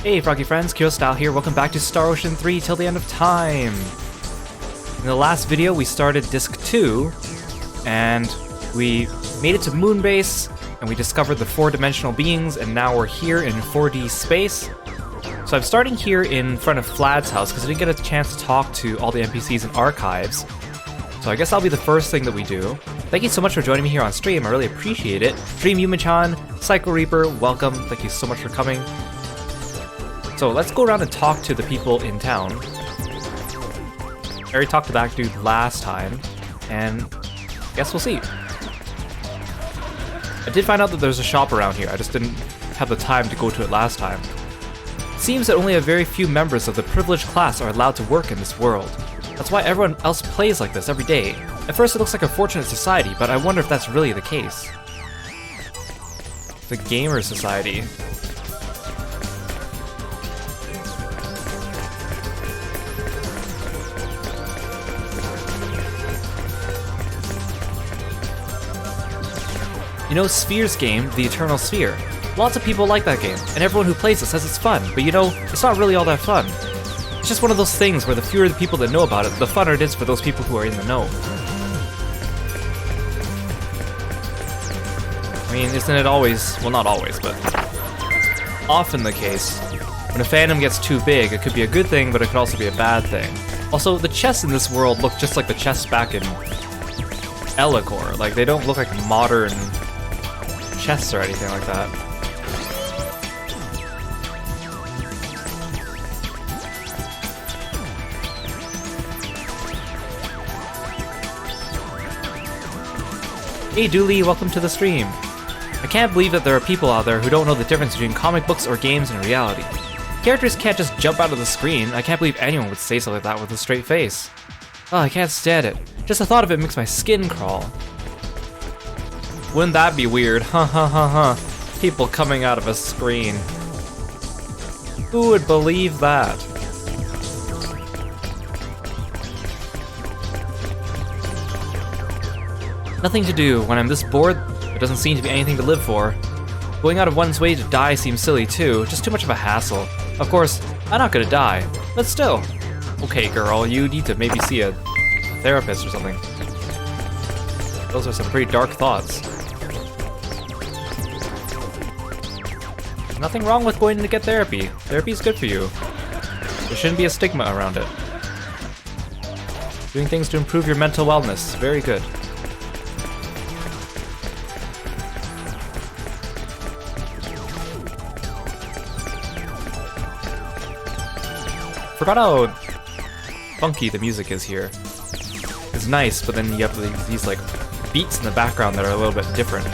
Hey Froggy friends, Kirostyle here, welcome back to Star Ocean 3 till the end of time! In the last video we started Disc 2, and we made it to Moonbase, and we discovered the 4-dimensional beings, and now we're here in 4D space. So I'm starting here in front of Vlad's house, because I didn't get a chance to talk to all the NPCs and archives. So I guess that'll be the first thing that we do. Thank you so much for joining me here on stream, I really appreciate it. Dream Yuma-chan, Psycho Reaper, welcome, thank you so much for coming. So let's go around and talk to the people in town. I already talked to that dude last time, and I guess we'll see. I did find out that there's a shop around here, I just didn't have the time to go to it last time. It seems that only a very few members of the privileged class are allowed to work in this world. That's why everyone else plays like this every day. At first it looks like a fortunate society, but I wonder if that's really the case. The gamer society. You know Sphere's game, The Eternal Sphere? Lots of people like that game, and everyone who plays it says it's fun, but you know, it's not really all that fun. It's just one of those things where the fewer the people that know about it, the funner it is for those people who are in the know. I mean, isn't it always, well not always, but often the case, when a fandom gets too big, it could be a good thing, but it could also be a bad thing. Also, the chests in this world look just like the chests back in Elicor. Like, they don't look like modern chests or anything like that. Hey Dooley, welcome to the stream. I can't believe that there are people out there who don't know the difference between comic books or games and reality. Characters can't just jump out of the screen. I can't believe anyone would say something like that with a straight face. Oh, I can't stand it. Just the thought of it makes my skin crawl. Wouldn't that be weird? Ha ha ha ha. People coming out of a screen. Who would believe that? Nothing to do. When I'm this bored, there doesn't seem to be anything to live for. Going out of one's way to die seems silly too, just too much of a hassle. Of course, I'm not gonna die, but still. Okay girl, you need to maybe see a therapist or something. Those are some pretty dark thoughts. Nothing wrong with going to get therapy. Therapy is good for you. There shouldn't be a stigma around it. Doing things to improve your mental wellness, very good. Forgot how funky the music is here. It's nice, but then you have these like beats in the background that are a little bit different.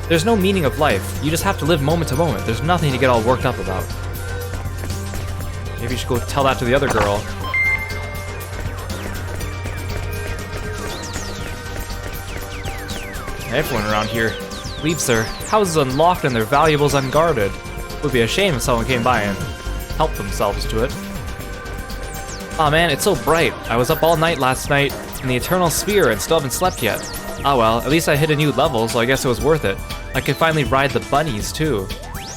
There's no meaning of life. You just have to live moment to moment. There's nothing to get all worked up about. Maybe you should go tell that to the other girl. Everyone around here leaves their houses unlocked and their valuables unguarded. It would be a shame if someone came by and helped themselves to it. Aw man, it's so bright. I was up all night last night in the Eternal Sphere and still haven't slept yet. Ah well, at least I hit a new level, so I guess it was worth it. I could finally ride the bunnies too.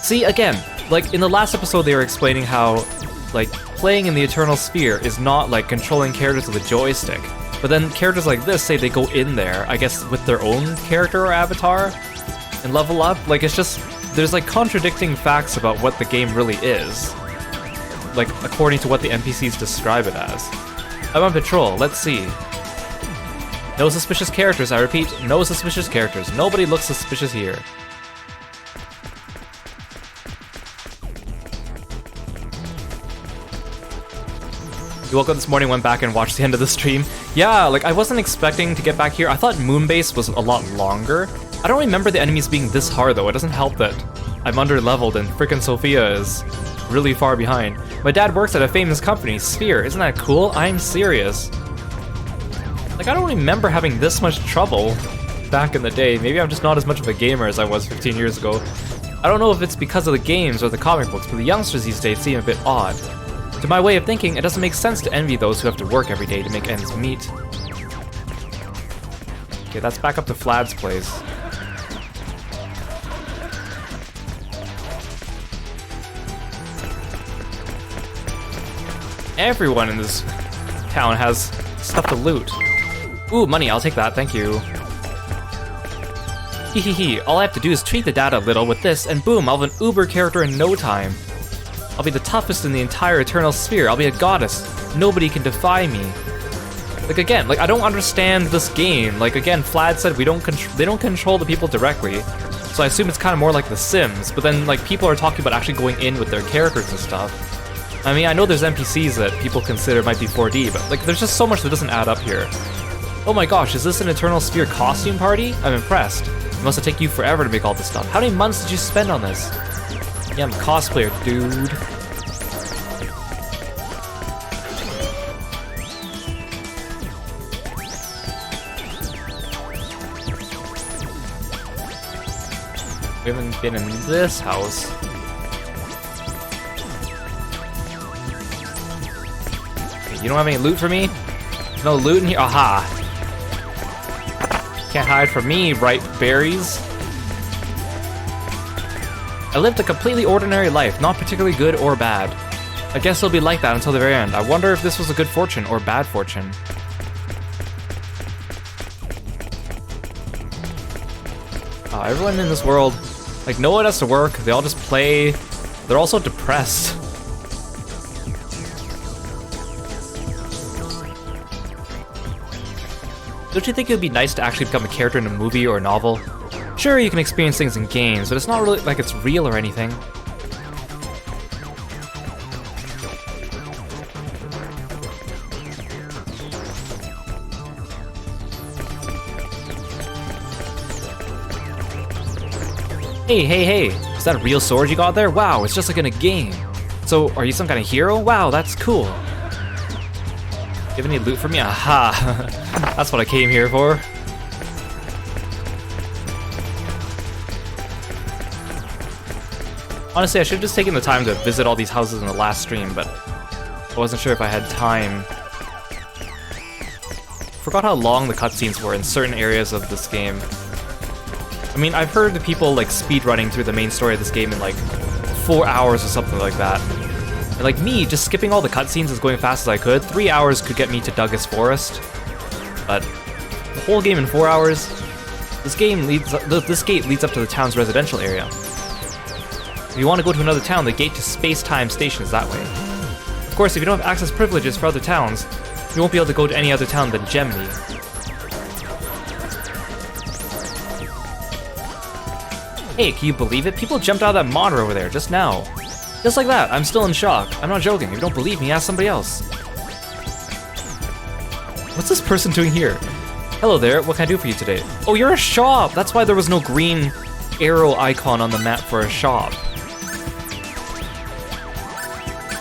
See, again, like in the last episode they were explaining how, like, playing in the Eternal Sphere is not like controlling characters with a joystick. But then characters like this say they go in there, I guess with their own character or avatar, and level up. Like, it's just, there's like contradicting facts about what the game really is. Like, according to what the NPCs describe it as. I'm on patrol, let's see. No suspicious characters, I repeat, no suspicious characters. Nobody looks suspicious here. You woke up this morning, went back and watched the end of the stream. Yeah, like, I wasn't expecting to get back here. I thought Moonbase was a lot longer. I don't remember the enemies being this hard, though. It doesn't help that I'm under-leveled and frickin' Sophia is really far behind. My dad works at a famous company, Sphere. Isn't that cool? I'm serious. Like, I don't remember having this much trouble back in the day. Maybe I'm just not as much of a gamer as I was 15 years ago. I don't know if it's because of the games or the comic books, but the youngsters these days seem a bit odd. To my way of thinking, it doesn't make sense to envy those who have to work every day to make ends meet. Okay, that's back up to Vlad's place. Everyone in this town has stuff to loot. Ooh, money, I'll take that, thank you. Hehehe, all I have to do is tweak the data a little with this, and boom, I'll have an uber character in no time. I'll be the toughest in the entire Eternal Sphere. I'll be a goddess. Nobody can defy me. Like, again, like, I don't understand this game. Like, again, Flad said they don't control the people directly, so I assume it's kind of more like The Sims, but then, like, people are talking about actually going in with their characters and stuff. I mean, I know there's NPCs that people consider might be 4D, but, like, there's just so much that doesn't add up here. Oh my gosh, is this an Eternal Sphere costume party? I'm impressed. It must have taken you forever to make all this stuff. How many months did you spend on this? Yeah, I'm a cosplayer, dude. We haven't been in this house. Okay, you don't have any loot for me? There's no loot in here? Aha! Can't hide from me, ripe berries. I lived a completely ordinary life, not particularly good or bad. I guess it'll be like that until the very end. I wonder if this was a good fortune or bad fortune. Everyone in this world, like, no one has to work, they all just play. They're also depressed. Don't you think it would be nice to actually become a character in a movie or a novel? Sure, you can experience things in games, but it's not really like it's real or anything. Hey, is that a real sword you got there? Wow, it's just like in a game. So, are you some kind of hero? Wow, that's cool. You have any loot for me? Aha! That's what I came here for. Honestly, I should have just taken the time to visit all these houses in the last stream, but I wasn't sure if I had time. Forgot how long the cutscenes were in certain areas of this game. I mean, I've heard people, like, speedrunning through the main story of this game in, like, 4 hours or something like that. And, like, me, just skipping all the cutscenes as going fast as I could, 3 hours could get me to Douglas Forest. But the whole game in 4 hours, this gate leads up to the town's residential area. If you want to go to another town, the gate to Space-Time Station is that way. Of course, if you don't have access privileges for other towns, you won't be able to go to any other town than Gemini. Hey, can you believe it? People jumped out of that monitor over there just now. Just like that, I'm still in shock. I'm not joking. If you don't believe me, ask somebody else. What's this person doing here? Hello there, what can I do for you today? Oh, you're a shop! That's why there was no green arrow icon on the map for a shop.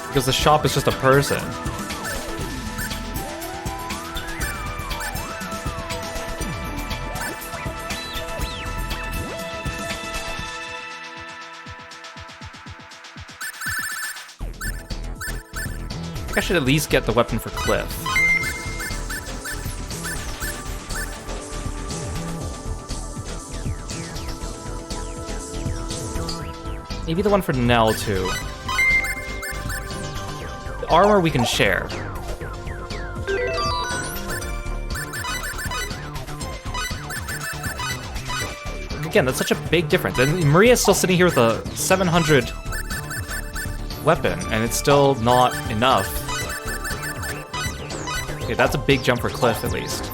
Because the shop is just a person. I should at least get the weapon for Cliff. Maybe the one for Nell, too. The armor we can share. Again, that's such a big difference. And Maria's still sitting here with a 700 weapon, and it's still not enough. Okay, that's a big jump for Cliff, at least.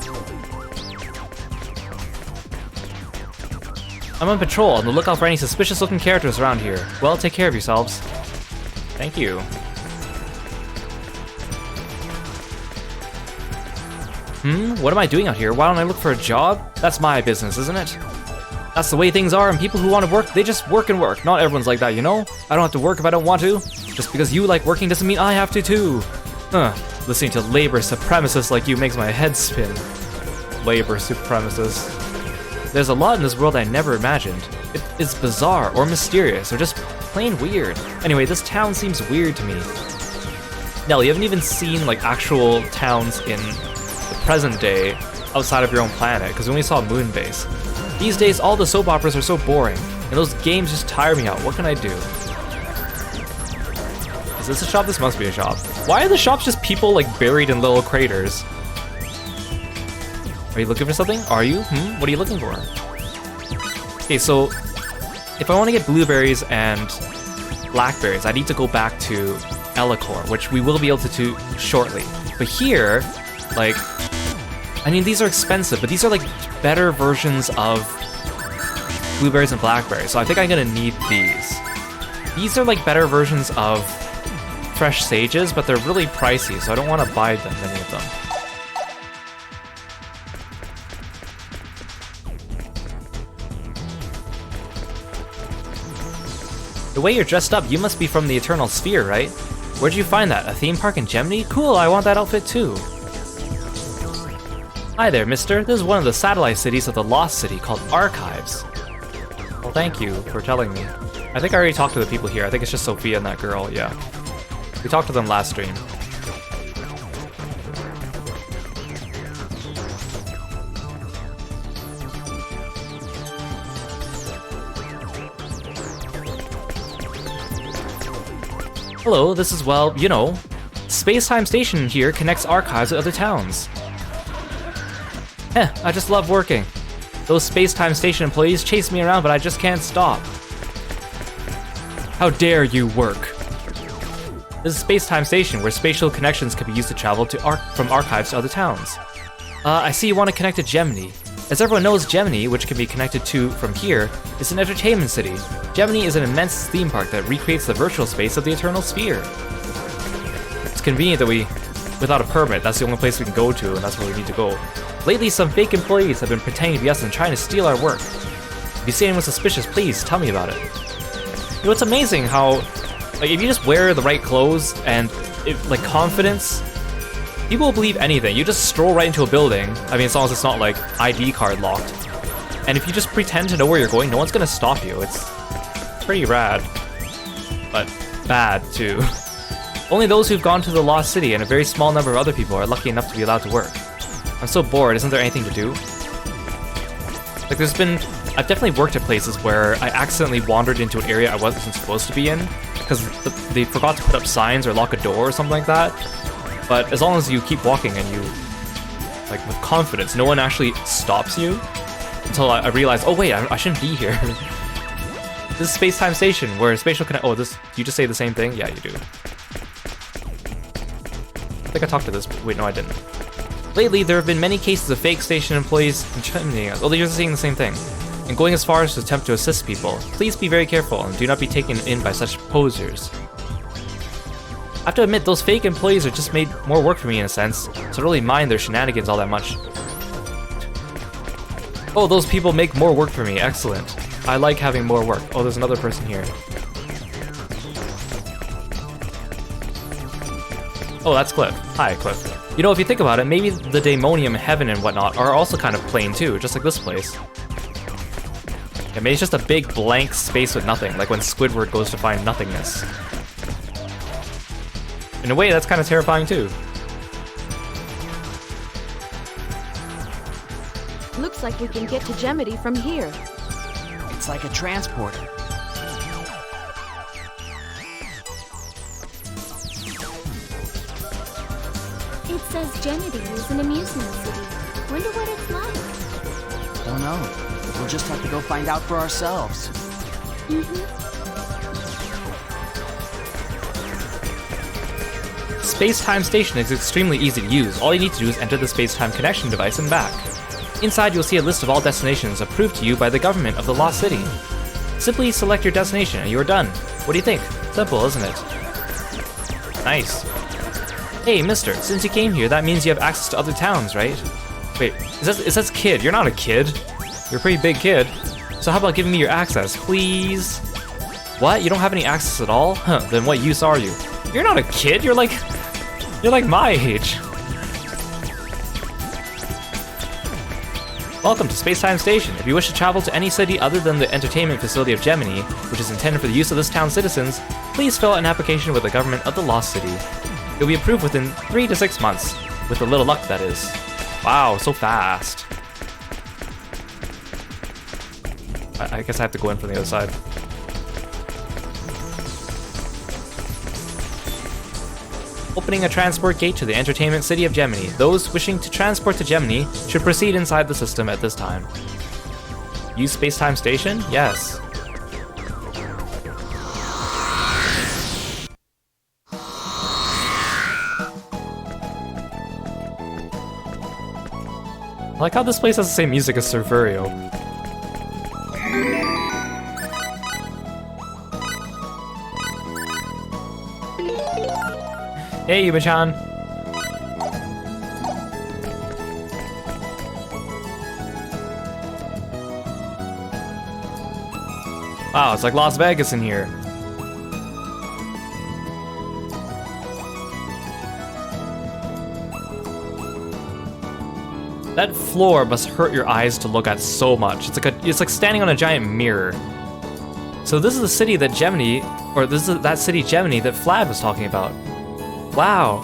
I'm on patrol, on the lookout for any suspicious-looking characters around here. Well, take care of yourselves. Thank you. What am I doing out here? Why don't I look for a job? That's my business, isn't it? That's the way things are, and people who want to work, they just work and work. Not everyone's like that, you know? I don't have to work if I don't want to. Just because you like working doesn't mean I have to, too. Listening to labor supremacists like you makes my head spin. Labor supremacists. There's a lot in this world I never imagined. It's bizarre, or mysterious, or just plain weird. Anyway, this town seems weird to me. Nell, you haven't even seen, like, actual towns in the present day outside of your own planet, because we only saw Moonbase. These days, all the soap operas are so boring, and those games just tire me out. What can I do? Is this a shop? This must be a shop. Why are the shops just people like buried in little craters? Are you looking for something? Are you? What are you looking for? Okay, so if I want to get blueberries and blackberries, I need to go back to Elicor, which we will be able to do shortly. But here, like, I mean, these are expensive, but these are like better versions of blueberries and blackberries, so I think I'm gonna need these. These are like better versions of fresh sages, but they're really pricey, so I don't want to buy them, many of them. The way you're dressed up, you must be from the Eternal Sphere, right? Where'd you find that? A theme park in Gemini? Cool, I want that outfit too. Hi there, mister. This is one of the satellite cities of the Lost City called Archives. Well, thank you for telling me. I think I already talked to the people here. I think it's just Sophia and that girl, yeah. We talked to them last stream. Hello, this is, well, you know, Space-Time Station here connects Archives with other towns. I just love working. Those Space-Time Station employees chase me around, but I just can't stop. How dare you work? This is Space-Time Station, where spatial connections can be used to travel to from Archives to other towns. I see you want to connect to Gemini. As everyone knows, Gemini, which can be connected to from here, is an entertainment city. Gemini is an immense theme park that recreates the virtual space of the Eternal Sphere. It's convenient that without a permit, that's the only place we can go to, and that's where we need to go. Lately, some fake employees have been pretending to be us and trying to steal our work. If you see anyone suspicious, please tell me about it. You know, it's amazing how, like, if you just wear the right clothes and, like, confidence, people will believe anything. You just stroll right into a building, I mean, as long as it's not, like, ID card locked. And if you just pretend to know where you're going, no one's gonna stop you. It's pretty rad. But bad, too. Only those who've gone to the Lost City and a very small number of other people are lucky enough to be allowed to work. I'm so bored, isn't there anything to do? Like, I've definitely worked at places where I accidentally wandered into an area I wasn't supposed to be in, because they forgot to put up signs or lock a door or something like that. But as long as you keep walking and you, like, with confidence, no one actually stops you, until I realize, oh wait, I shouldn't be here. This is Space-Time Station, where spatial connect- oh, you just say the same thing? Yeah, you do. I think I talked to this, wait, no I didn't. Lately, there have been many cases of fake station employees intimidating us. Oh, they're just saying the same thing. And going as far as to attempt to assist people. Please be very careful and do not be taken in by such posers. I have to admit, those fake employees have just made more work for me in a sense, so I don't really mind their shenanigans all that much. Oh, those people make more work for me. Excellent. I like having more work. Oh, there's another person here. Oh, that's Cliff. Hi, Cliff. You know, if you think about it, maybe the Daemonium Heaven and whatnot are also kind of plain too, just like this place. Yeah, maybe it's just a big blank space with nothing, like when Squidward goes to find nothingness. In a way, that's kind of terrifying too. Looks like we can get to Gemini from here. It's like a transporter. It says Gemini is an amusement city. Wonder what it's like. Don't know. We'll just have to go find out for ourselves. Space-Time Station is extremely easy to use. All you need to do is enter the Space-Time connection device and back. Inside, you'll see a list of all destinations approved to you by the government of the Lost City. Simply select your destination and you are done. What do you think? Simple, isn't it? Nice. Hey, mister, since you came here, that means you have access to other towns, right? Wait, it says kid. You're not a kid. You're a pretty big kid. So how about giving me your access, please? What? You don't have any access at all? Huh, then what use are you? You're not a kid, you're like my age. Welcome to Space-Time Station. If you wish to travel to any city other than the entertainment facility of Gemini, which is intended for the use of this town's citizens, please fill out an application with the government of the Lost City. You'll be approved within 3 to 6 months. With a little luck, that is. Wow, so fast. I guess I have to go in from the other side. Opening a transport gate to the entertainment city of Gemini. Those wishing to transport to Gemini should proceed inside the system at this time. Use space-time station? Yes. I like how this place has the same music as Serverio. Hey, Yuba-chan. Wow, it's like Las Vegas in here. That floor must hurt your eyes to look at so much. It's like standing on a giant mirror. So this is the city that Gemini, or this is that city Gemini that Flab was talking about. Wow.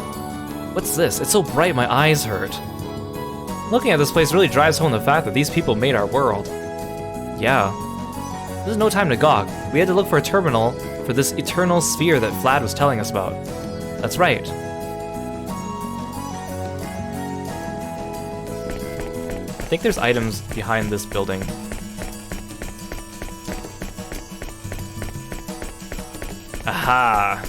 What's this? It's so bright my eyes hurt. Looking at this place really drives home the fact that these people made our world. Yeah. There's no time to gawk. We had to look for a terminal for this eternal sphere that Flad was telling us about. That's right. I think there's items behind this building. Aha!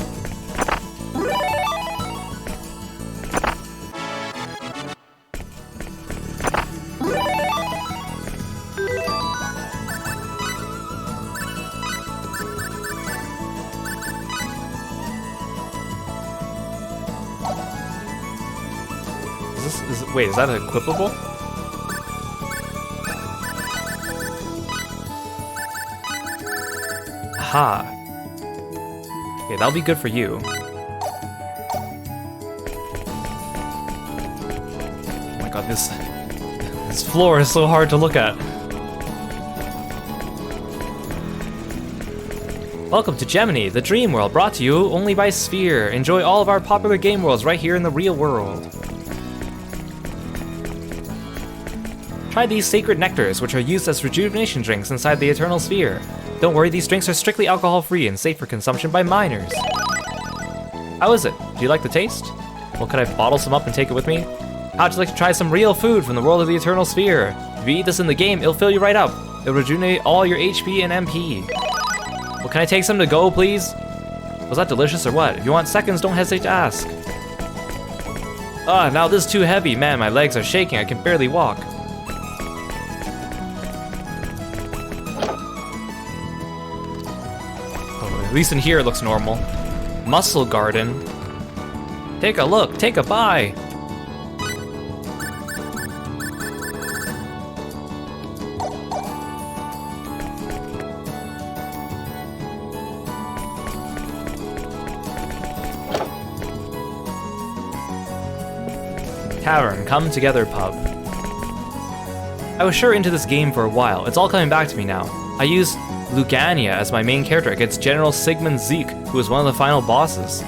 Wait, is that equipable? Aha. Okay, that'll be good for you. Oh my god, this floor is so hard to look at. Welcome to Gemini, the dream world, brought to you only by Sphere. Enjoy all of our popular game worlds right here in the real world. Try these sacred nectars, which are used as rejuvenation drinks inside the Eternal Sphere. Don't worry, these drinks are strictly alcohol-free and safe for consumption by minors. How is it? Do you like the taste? Well, could I bottle some up and take it with me? How'd you like to try some real food from the world of the Eternal Sphere? If you eat this in the game, it'll fill you right up. It'll rejuvenate all your HP and MP. Well, can I take some to go, please? Was that delicious or what? If you want seconds, don't hesitate to ask. Ah, now this is too heavy. Man, my legs are shaking. I can barely walk. At least in here it looks normal. Muscle Garden. Take a look, take a bye. Tavern, come together pub. I was sure into this game for a while. It's all coming back to me now. I used Lugania as my main character against General Sigmund Zeke, who was one of the final bosses.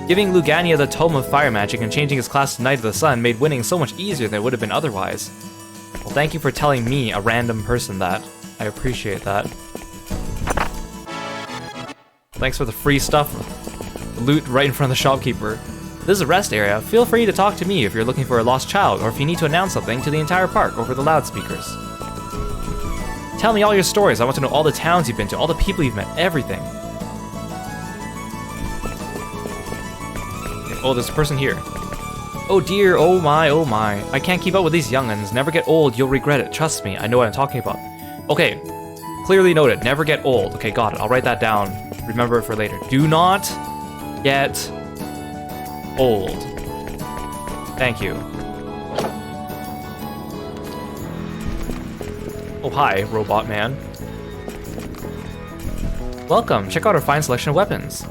Giving Lugania the Tome of Fire Magic and changing his class to Knight of the Sun made winning so much easier than it would have been otherwise. Well, thank you for telling me, a random person, that. I appreciate that. Thanks for the free stuff. Loot right in front of the shopkeeper. This is a rest area. Feel free to talk to me if you're looking for a lost child, or if you need to announce something to the entire park over the loudspeakers. Tell me all your stories. I want to know all the towns you've been to, all the people you've met, everything. Okay. Oh, there's a person here. Oh dear, oh my, oh my. I can't keep up with these young'uns. Never get old, you'll regret it. Trust me, I know what I'm talking about. Okay, clearly noted. Never get old. Okay, got it. I'll write that down. Remember it for later. Do not get old. Thank you. Oh, hi, robot man. Welcome, check out our fine selection of weapons.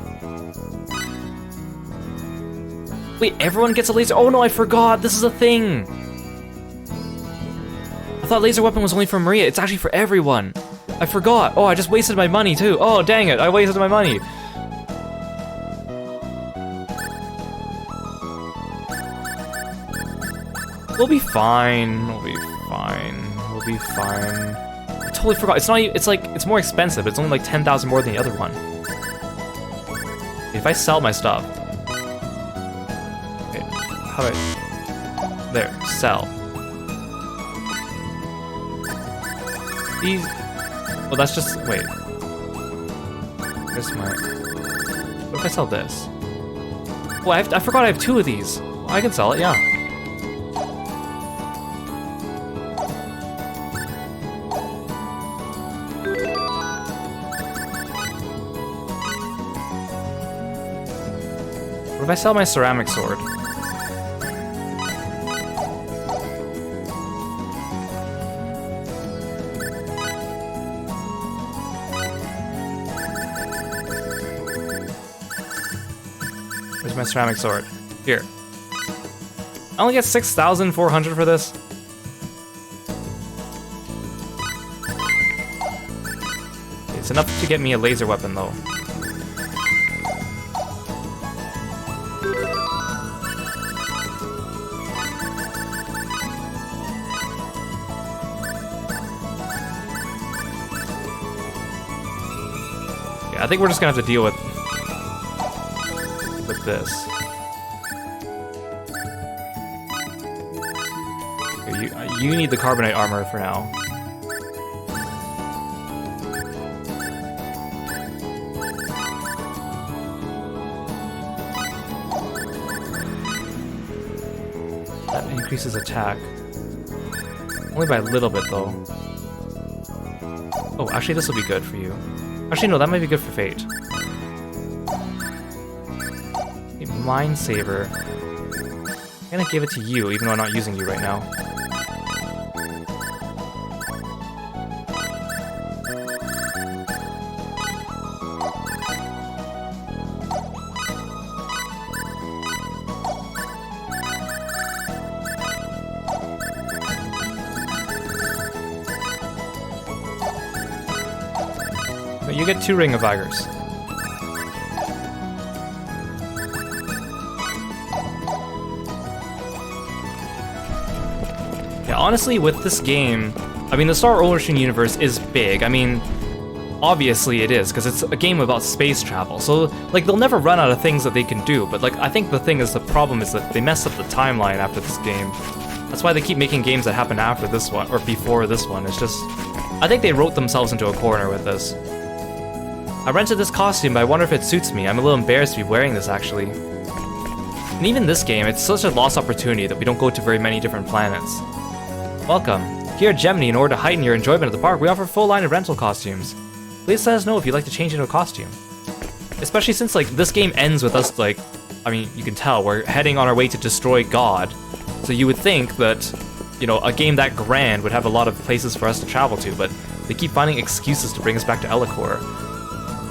Wait, everyone gets a laser? Oh no, I forgot, this is a thing! I thought laser weapon was only for Maria, it's actually for everyone. I forgot, oh, I just wasted my money too. Oh, dang it, I wasted my money. We'll be fine, we'll be fine. We'll be fine. I totally forgot. It's not even, it's like, it's more expensive. It's only like 10,000 more than the other one. If I sell my stuff. how do I... There, sell. These... Oh, that's just... Wait. Where's my... What if I sell this? Oh, I forgot I have 2 of these. I can sell it, yeah. What if I sell my ceramic sword? Where's my ceramic sword? Here. I only get 6,400 for this. It's enough to get me a laser weapon, though. I think we're just gonna have to deal with this. Here, you need the carbonite armor for now. That increases attack. Only by a little bit, though. Oh, actually, this will be good for you. Actually, no, that might be good for Fate. Mind Saver. I'm gonna give it to you, even though I'm not using you right now. But you get 2 Ring of Vigors. Honestly, with this game, I mean, the Star Ocean universe is big. I mean, obviously it is, because it's a game about space travel. So, like, they'll never run out of things that they can do. But, like, I think the problem is that they messed up the timeline after this game. That's why they keep making games that happen after this one, or before this one. It's just... I think they wrote themselves into a corner with this. I rented this costume, but I wonder if it suits me. I'm a little embarrassed to be wearing this, actually. And even this game, it's such a lost opportunity that we don't go to very many different planets. Welcome. Here at Gemini, in order to heighten your enjoyment of the park, we offer a full line of rental costumes. Please let us know if you'd like to change into a costume. Especially since, like, this game ends with us, like, I mean, you can tell, we're heading on our way to destroy God. So you would think that, you know, a game that grand would have a lot of places for us to travel to, but they keep finding excuses to bring us back to Elicor.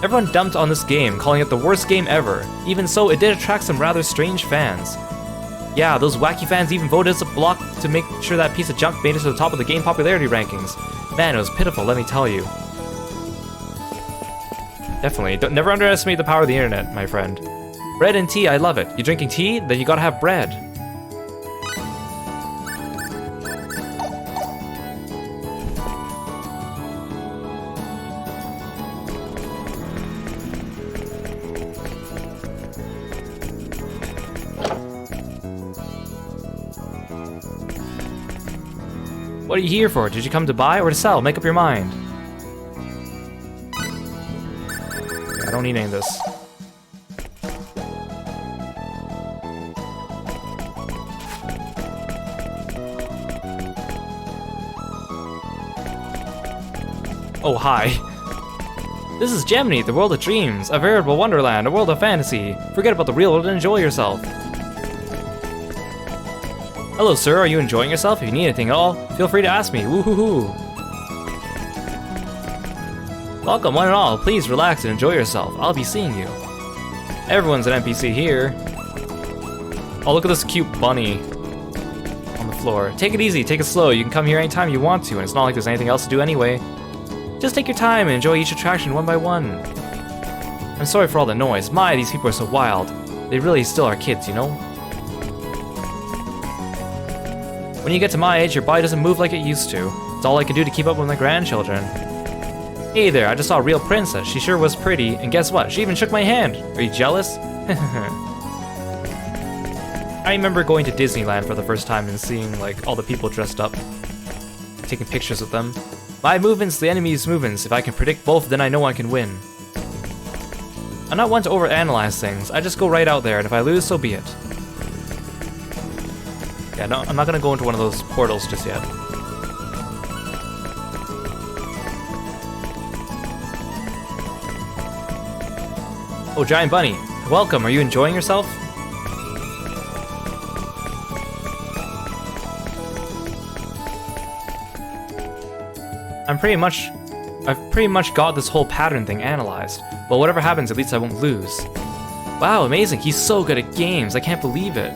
Everyone dumped on this game, calling it the worst game ever. Even so, it did attract some rather strange fans. Yeah, those wacky fans even voted us a block to make sure that piece of junk made it to the top of the game popularity rankings. Man, it was pitiful, let me tell you. Definitely. Never underestimate the power of the internet, my friend. Bread and tea, I love it. You drinking tea? Then you gotta have bread. What are you here for? Did you come to buy or to sell? Make up your mind. Yeah, I don't need any of this. Oh, hi. This is Gemini, the world of dreams, a veritable wonderland, a world of fantasy. Forget about the real world and enjoy yourself. Hello, sir. Are you enjoying yourself? If you need anything at all, feel free to ask me. Woohoo! Welcome, one and all. Please relax and enjoy yourself. I'll be seeing you. Everyone's an NPC here. Oh, look at this cute bunny on the floor. Take it easy. Take it slow. You can come here anytime you want to, and it's not like there's anything else to do anyway. Just take your time and enjoy each attraction one by one. I'm sorry for all the noise. My, these people are so wild. They really still are kids, you know? When you get to my age, your body doesn't move like it used to. It's all I can do to keep up with my grandchildren. Hey there, I just saw a real princess. She sure was pretty, and guess what? She even shook my hand. Are you jealous? I remember going to Disneyland for the first time and seeing, like, all the people dressed up, taking pictures with them. My movements, the enemy's movements. If I can predict both, then I know I can win. I'm not one to overanalyze things. I just go right out there, and if I lose, so be it. Yeah, no, I'm not gonna go into one of those portals just yet. Oh, Giant Bunny. Welcome. Are you enjoying yourself? I've pretty much got this whole pattern thing analyzed. But whatever happens, at least I won't lose. Wow, amazing. He's so good at games. I can't believe it.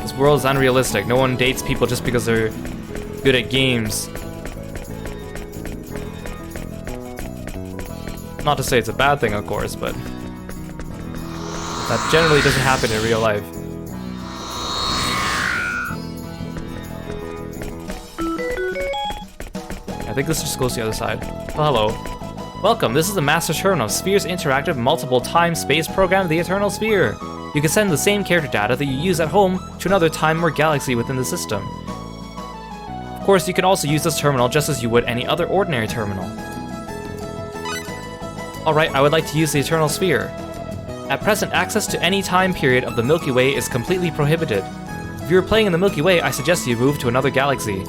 This world is unrealistic. No one dates people just because they're good at games. Not to say it's a bad thing, of course, but that generally doesn't happen in real life. I think this just goes to the other side. Oh, hello. Welcome, this is the Master Terminal, Sphere's interactive multiple time-space program, the Eternal Sphere. You can send the same character data that you use at home to another time or galaxy within the system. Of course, you can also use this terminal just as you would any other ordinary terminal. Alright, I would like to use the Eternal Sphere. At present, access to any time period of the Milky Way is completely prohibited. If you are playing in the Milky Way, I suggest you move to another galaxy.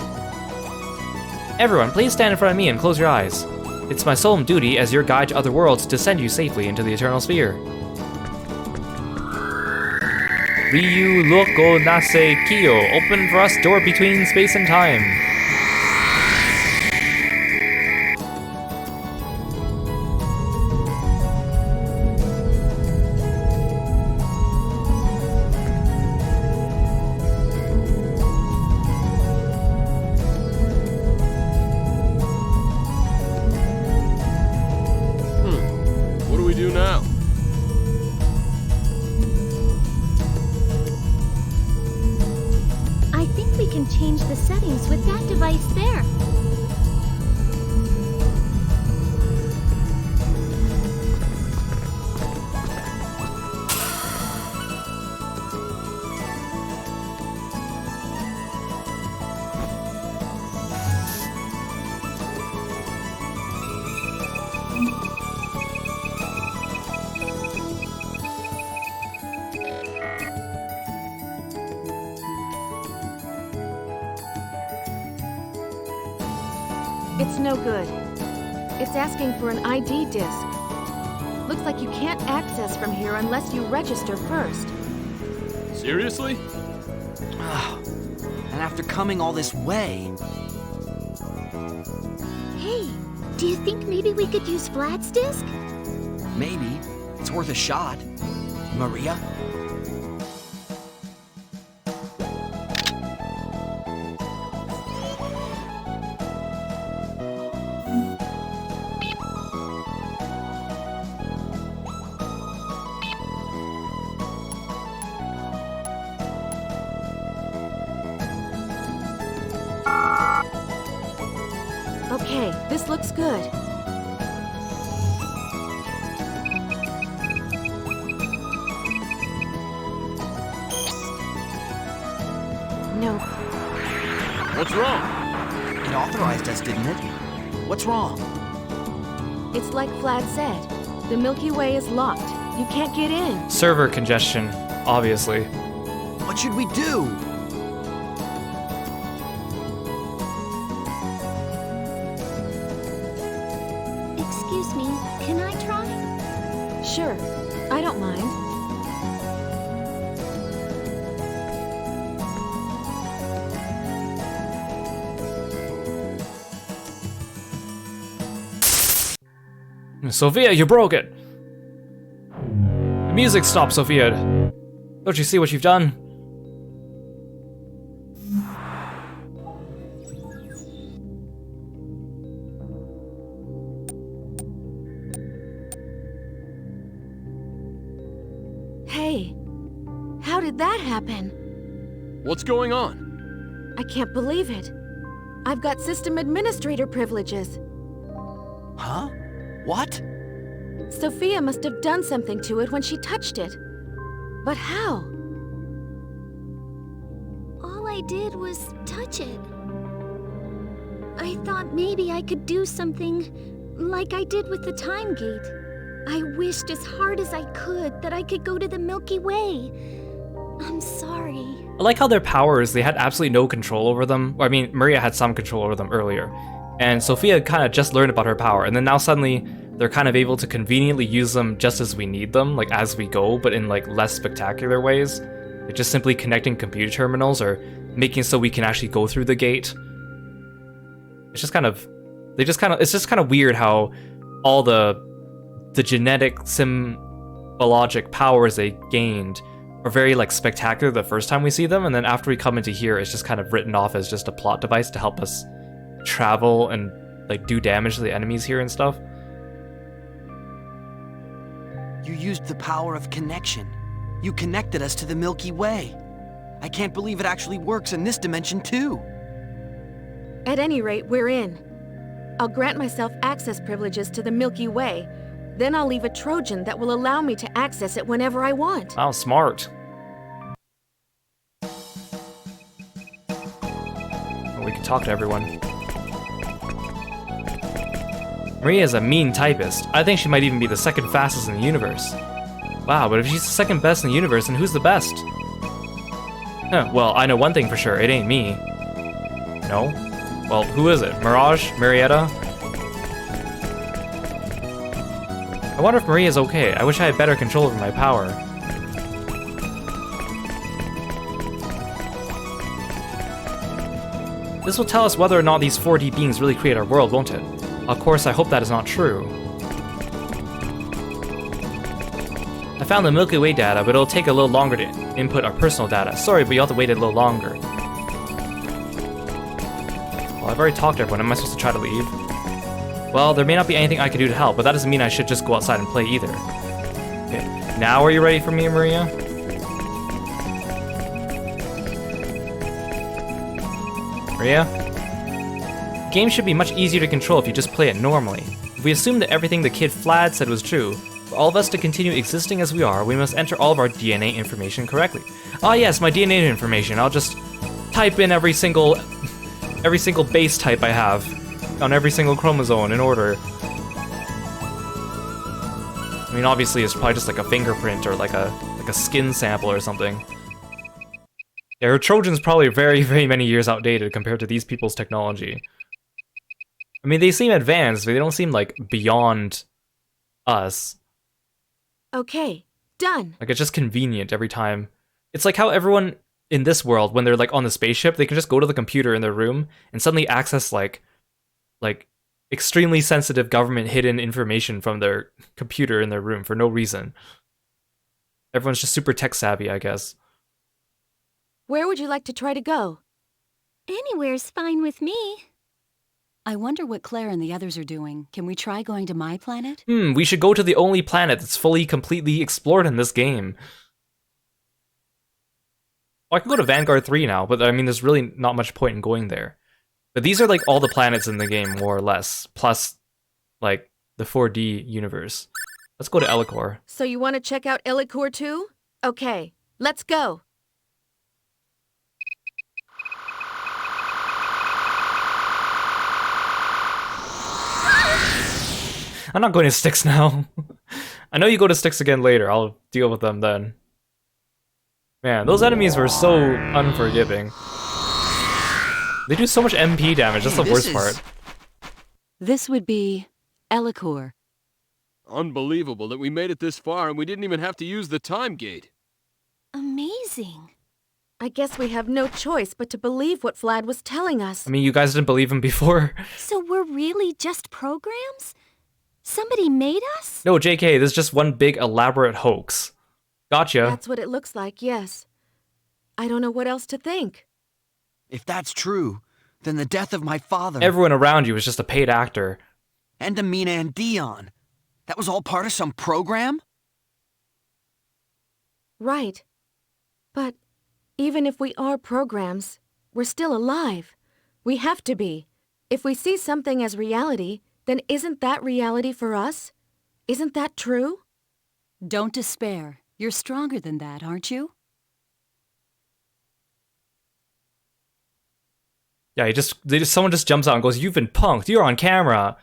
Everyone, please stand in front of me and close your eyes. It's my solemn duty as your guide to other worlds to send you safely into the Eternal Sphere. Ryu Loko Nase Kyo, open for us door between space and time. Change the settings with that device there. It's no good. It's asking for an ID disc. Looks like you can't access from here unless you register first. Seriously? And after coming all this way... Hey, do you think maybe we could use Vlad's disc? Maybe. It's worth a shot. Maria? Okay, this looks good. No. What's wrong? It authorized us, didn't it? What's wrong? It's like Vlad said. The Milky Way is locked. You can't get in. Server congestion, obviously. What should we do? Excuse me, can I try? Sure, I don't mind. Sophia, you broke it! The music stopped, Sophia. Don't you see what you've done? Hey, how did that happen? What's going on? I can't believe it. I've got system administrator privileges. Huh? What? Sophia must have done something to it when she touched it. But how? All I did was touch it. I thought maybe I could do something like I did with the time gate. I wished as hard as I could that I could go to the Milky Way. I'm sorry. I like how their powers, they had absolutely no control over them. I mean, Maria had some control over them earlier. And Sophia kind of just learned about her power, and then now suddenly they're kind of able to conveniently use them just as we need them, like as we go, but in like less spectacular ways. Like just simply connecting computer terminals or making it so we can actually go through the gate. It's just kind of, it's just kind of weird how all the genetic symbologic powers they gained are very like spectacular the first time we see them, and then after we come into here, it's just kind of written off as just a plot device to help us travel and like do damage to the enemies here and stuff. You used the power of connection. You connected us to the Milky Way. I can't believe it actually works in this dimension too. At any rate, we're in. I'll grant myself access privileges to the Milky Way. Then I'll leave a Trojan that will allow me to access it whenever I want. Oh, smart. Well, we can talk to everyone. Maria is a mean typist. I think she might even be the second fastest in the universe. Wow, but if she's the second best in the universe, then who's the best? Huh, well, I know one thing for sure. It ain't me. No? Well, who is it? Mirage? Marietta? I wonder if Maria's okay. I wish I had better control over my power. This will tell us whether or not these 4D beings really create our world, won't it? Of course, I hope that is not true. I found the Milky Way data, but it'll take a little longer to input our personal data. Sorry, but you'll have to wait a little longer. Well, I've already talked to everyone. Am I supposed to try to leave? Well, there may not be anything I can do to help, but that doesn't mean I should just go outside and play either. Okay, now are you ready for me, Maria? Maria? The game should be much easier to control if you just play it normally. If we assume that everything the kid Flad said was true, for all of us to continue existing as we are, we must enter all of our DNA information correctly. Ah yes, my DNA information. I'll just type in every single base type I have on every single chromosome in order. I mean, obviously it's probably just like a fingerprint or like a skin sample or something. Yeah, her Trojan's probably very, very many years outdated compared to these people's technology. I mean, they seem advanced, but they don't seem like beyond us. Okay, done. Like, it's just convenient every time. It's like how everyone in this world, when they're like on the spaceship, they can just go to the computer in their room and suddenly access like extremely sensitive government hidden information from their computer in their room for no reason. Everyone's just super tech savvy, I guess. Where would you like to try to go? Anywhere's fine with me. I wonder what Claire and the others are doing. Can we try going to my planet? We should go to the only planet that's fully, completely explored in this game. Well, I can go to Vanguard 3 now, but I mean, there's really not much point in going there. But these are like all the planets in the game, more or less, plus like the 4D universe. Let's go to Elicor. So you want to check out Elicor too? Okay, let's go. I'm not going to Styx now. I know you go to Styx again later. I'll deal with them then. Man, those enemies were so unforgiving. They do so much MP damage. That's the worst part. This would be Elicor. Unbelievable that we made it this far and we didn't even have to use the time gate. Amazing. I guess we have no choice but to believe what Vlad was telling us. I mean, you guys didn't believe him before. So we're really just programs? Somebody made us? No, JK, this is just one big elaborate hoax. Gotcha. That's what it looks like, yes. I don't know what else to think. If that's true, then the death of my father... Everyone around you is just a paid actor. And Amina and Dion. That was all part of some program? Right. But even if we are programs, we're still alive. We have to be. If we see something as reality, then isn't that reality for us? Isn't that true? Don't despair. You're stronger than that, aren't you? Yeah, someone just jumps out and goes, "You've been punked. You're on camera.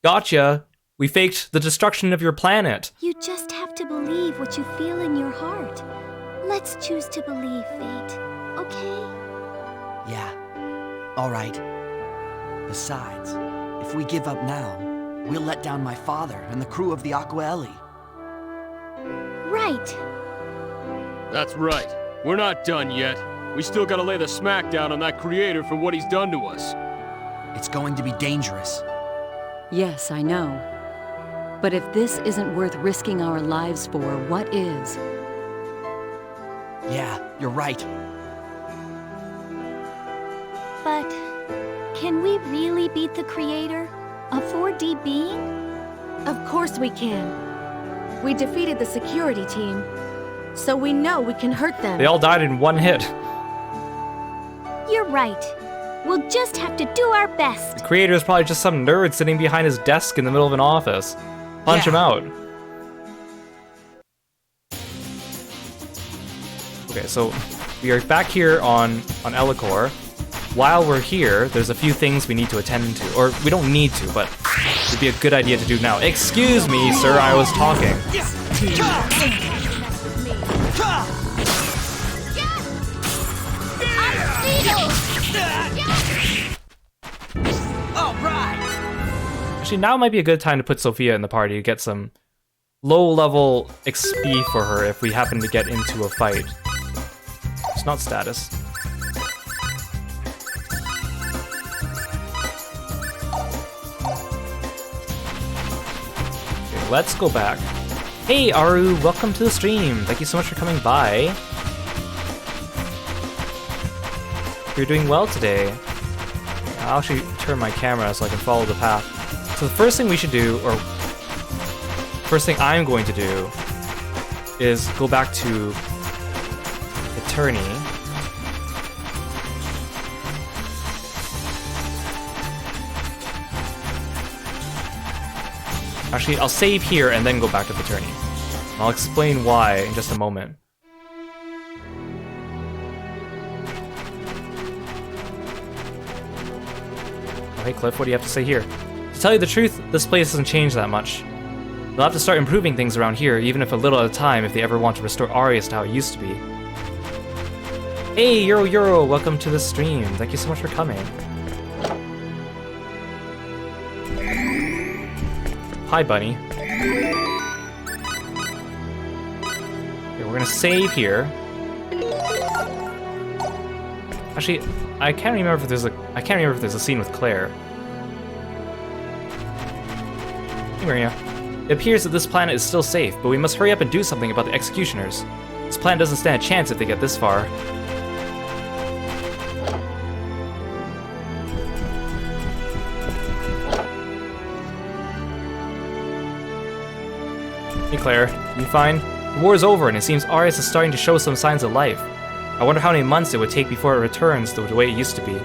Gotcha. We faked the destruction of your planet." You just have to believe what you feel in your heart. Let's choose to believe, Fate, okay? Yeah. All right. Besides, if we give up now, we'll let down my father and the crew of the Aquaeli. Right. That's right. We're not done yet. We still gotta lay the smackdown on that creator for what he's done to us. It's going to be dangerous. Yes, I know. But if this isn't worth risking our lives for, what is? Yeah, you're right. But can we really beat the creator? A 4D being? Of course we can. We defeated the security team, so we know we can hurt them. They all died in one hit. You're right. We'll just have to do our best. The creator is probably just some nerd sitting behind his desk in the middle of an office. Punch him out. Okay, so we are back here on Elicor. While we're here, there's a few things we need to attend to. Or we don't need to, but it'd be a good idea to do now. Excuse me, sir, I was talking. Actually, now might be a good time to put Sophia in the party to get some low-level XP for her if we happen to get into a fight. It's not status. Okay, let's go back. Hey, Aru, welcome to the stream. Thank you so much for coming by. You're doing well today. I'll actually turn my camera so I can follow the path. So the first thing we should do, or first thing I'm going to do, is go back to Attorney. Actually, I'll save here and then go back to the Attorney. I'll explain why in just a moment. Oh, hey Cliff, what do you have to say here? To tell you the truth, this place hasn't changed that much. They'll have to start improving things around here, even if a little at a time, if they ever want to restore Arius to how it used to be. Hey, Euro, welcome to the stream. Thank you so much for coming. Hi, Bunny. Okay, we're gonna save here. Actually, I can't remember if there's a scene with Claire. Maria. It appears that this planet is still safe, but we must hurry up and do something about the executioners. This planet doesn't stand a chance if they get this far. Hey Claire, you fine? The war is over and it seems Arius is starting to show some signs of life. I wonder how many months it would take before it returns to the way it used to be.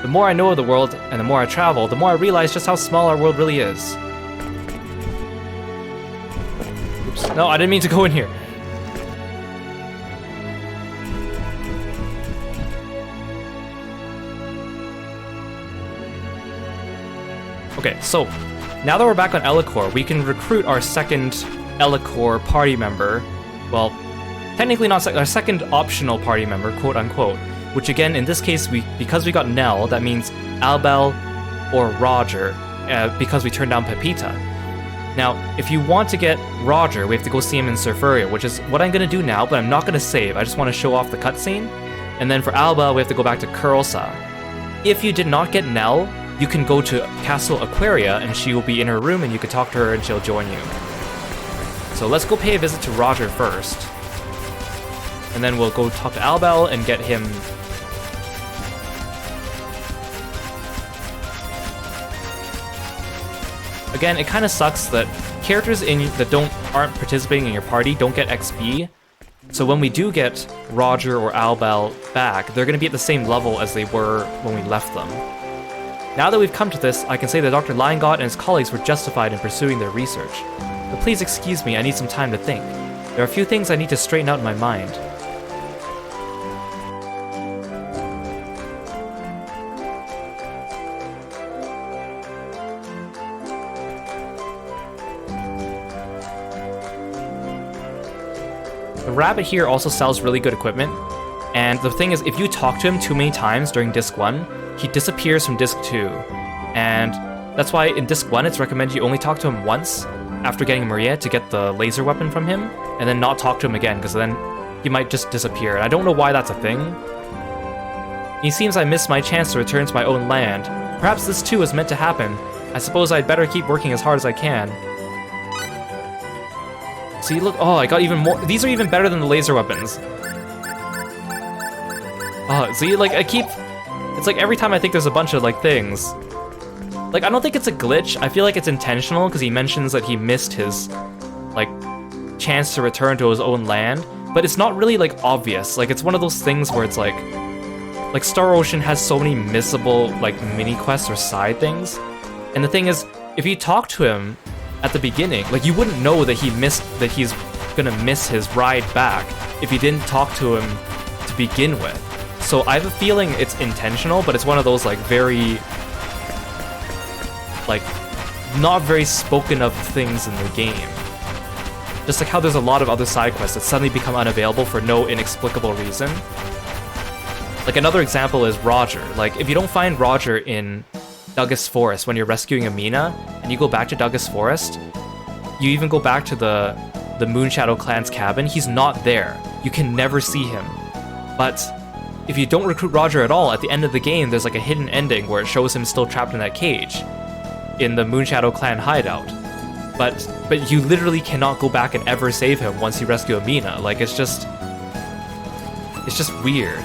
The more I know of the world, and the more I travel, the more I realize just how small our world really is. Oops. No, I didn't mean to go in here. Okay, so, now that we're back on Elicor, we can recruit our second Elicor party member. Well, technically not our second optional party member, quote unquote. Which again, in this case, because we got Nell, that means Albel or Roger, because we turned down Pepita. Now, if you want to get Roger, we have to go see him in Surfuria, which is what I'm going to do now, but I'm not going to save. I just want to show off the cutscene. And then for Albel, we have to go back to Kirostyle. If you did not get Nell, you can go to Castle Aquaria, and she will be in her room, and you can talk to her, and she'll join you. So let's go pay a visit to Roger first. And then we'll go talk to Albel and get him... Again, it kind of sucks that characters that aren't participating in your party don't get XP. So when we do get Roger or Albel back, they're going to be at the same level as they were when we left them. Now that we've come to this, I can say that Dr. Liongott and his colleagues were justified in pursuing their research. But please excuse me, I need some time to think. There are a few things I need to straighten out in my mind. The rabbit here also sells really good equipment, and the thing is, if you talk to him too many times during Disc 1, he disappears from Disc 2, and that's why in Disc 1 it's recommended you only talk to him once after getting Maria to get the laser weapon from him, and then not talk to him again, because then he might just disappear, and I don't know why that's a thing. It seems I missed my chance to return to my own land. Perhaps this too was meant to happen. I suppose I'd better keep working as hard as I can. See, look, oh, I got even more. These are even better than the laser weapons. Oh, see, like, it's like every time I think there's a bunch of, like, things. Like, I don't think it's a glitch. I feel like it's intentional, because he mentions that he missed his, like, chance to return to his own land. But it's not really, like, obvious. Like, it's one of those things where it's like Star Ocean has so many missable, like, mini-quests or side things. And the thing is, if you talk to him at the beginning, like, you wouldn't know that he's gonna miss his ride back if you didn't talk to him to begin with. So I have a feeling it's intentional, but it's one of those, like, very, like, not very spoken of things in the game. Just like how there's a lot of other side quests that suddenly become unavailable for no inexplicable reason. Like, another example is Roger. Like, if you don't find Roger in Douglas Forest when you're rescuing Amina, and you go back to Douglas Forest, you even go back to the Moonshadow Clan's cabin, he's not there. You can never see him. But if you don't recruit Roger at all, at the end of the game, there's like a hidden ending where it shows him still trapped in that cage in the Moonshadow Clan hideout. But you literally cannot go back and ever save him once you rescue Amina. Like, it's just weird.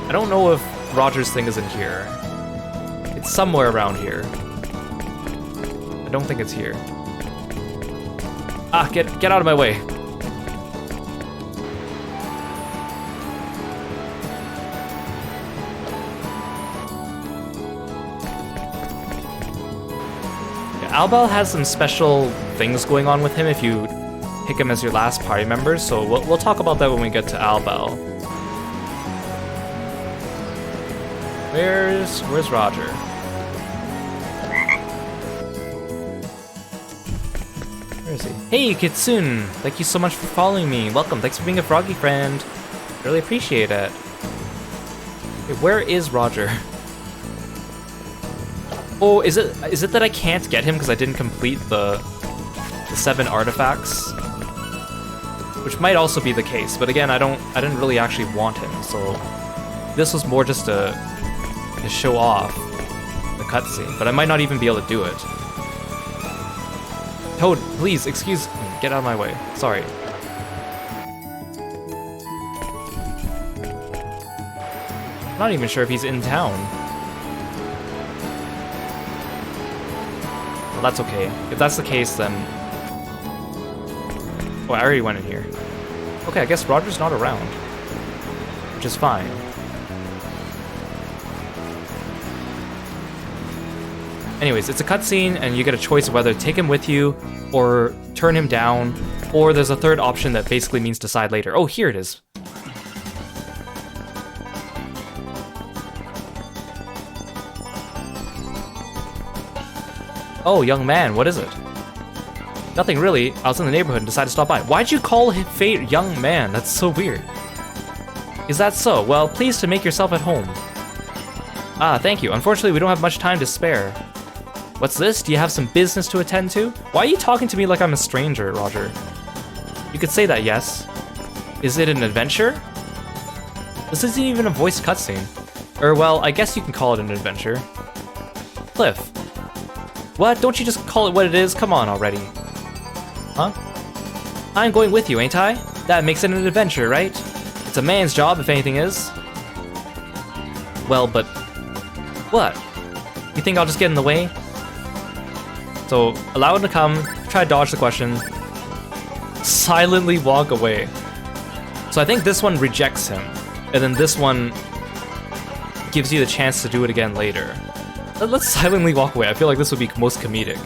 I don't know if Roger's thing is in here. It's somewhere around here. I don't think it's here. Ah, get out of my way. Albel has some special things going on with him if you pick him as your last party member, so we'll talk about that when we get to Albel. Where's Roger? Where is he? Hey, Kitsune! Thank you so much for following me. Welcome. Thanks for being a froggy friend. Really appreciate it. Okay, where is Roger? Oh, is it that I can't get him because I didn't complete the 7 artifacts? Which might also be the case, but again, I didn't really actually want him, so this was more just to show off the cutscene, but I might not even be able to do it. Toad, please, excuse me, get out of my way. Sorry. I'm not even sure if he's in town. Well, that's okay. If that's the case, then... Oh, I already went in here. Okay, I guess Roger's not around. Which is fine. Anyways, it's a cutscene, and you get a choice of whether to take him with you, or turn him down, or there's a third option that basically means decide later. Oh, here it is. Oh, young man, what is it? Nothing really. I was in the neighborhood and decided to stop by. Why'd you call him Fate young man? That's so weird. Is that so? Well, pleased to make yourself at home. Ah, thank you. Unfortunately, we don't have much time to spare. What's this? Do you have some business to attend to? Why are you talking to me like I'm a stranger, Roger? You could say that, yes. Is it an adventure? This isn't even a voiced cutscene. Or, well, I guess you can call it an adventure. Cliff. What? Don't you just call it what it is? Come on already. Huh? I'm going with you, ain't I? That makes it an adventure, right? It's a man's job, if anything is. Well, but... What? You think I'll just get in the way? So, allow him to come, try to dodge the question, silently walk away. So I think this one rejects him, and then this one gives you the chance to do it again later. Let's silently walk away. I feel like this would be most comedic.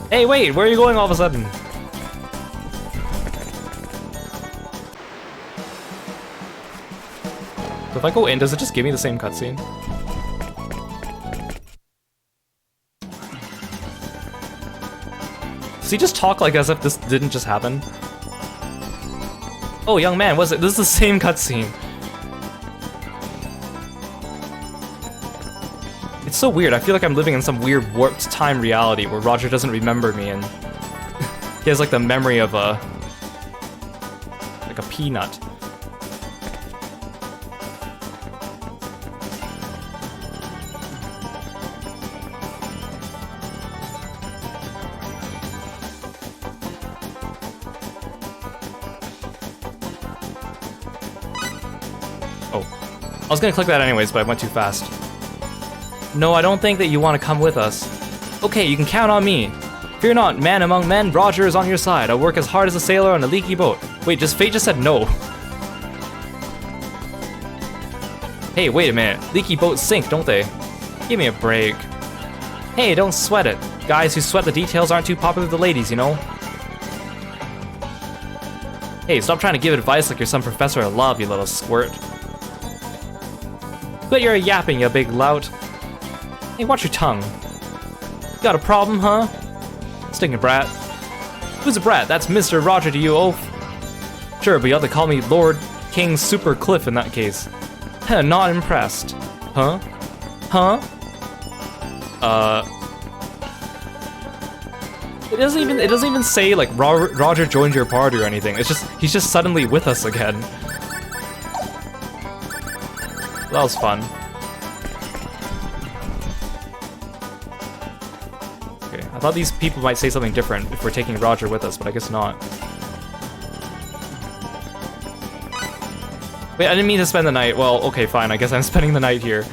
Hey, wait, where are you going all of a sudden? So if I go in, does it just give me the same cutscene? Does he just talk like as if this didn't just happen? Oh, young man, was it? This is the same cutscene. It's so weird. I feel like I'm living in some weird warped time reality where Roger doesn't remember me and he has like the memory of a peanut. Oh, I was gonna click that anyways, but I went too fast. No, I don't think that you want to come with us. Okay, you can count on me. Fear not, man among men, Roger is on your side. I'll work as hard as a sailor on a leaky boat. Wait, Fate just said no. Hey, wait a minute. Leaky boats sink, don't they? Give me a break. Hey, don't sweat it. Guys who sweat the details aren't too popular with the ladies, you know? Hey, stop trying to give advice like you're some professor of love, you little squirt. Quit your yapping, you big lout. Hey, watch your tongue. Got a problem, huh? Stinking brat. Who's a brat? That's Mr. Roger to you, oaf. Sure, but you have to call me Lord King Super Cliff in that case. Not impressed. Huh? Huh? It doesn't even say like Roger joined your party or anything. It's just he's just suddenly with us again. That was fun. Okay, I thought these people might say something different if we're taking Roger with us, but I guess not. Wait, I didn't mean to spend the night. Well, okay, fine. I guess I'm spending the night here.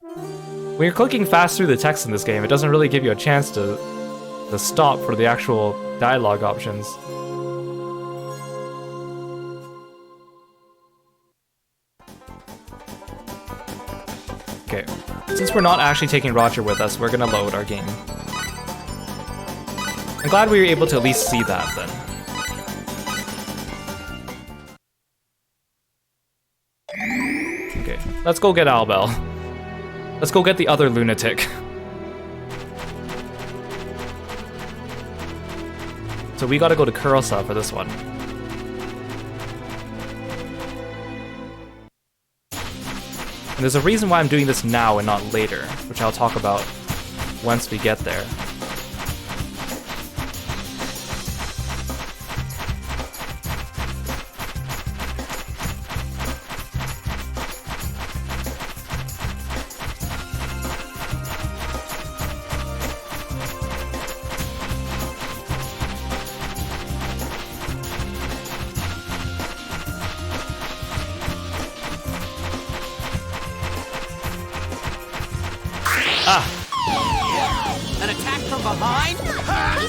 When you're clicking fast through the text in this game, it doesn't really give you a chance to stop for the actual dialogue options. Okay, since we're not actually taking Roger with us, we're gonna load our game. I'm glad we were able to at least see that then. Okay, let's go get Albel. Let's go get the other lunatic. So we gotta go to Kirostyle for this one. And there's a reason why I'm doing this now and not later, which I'll talk about once we get there. An attack from behind? How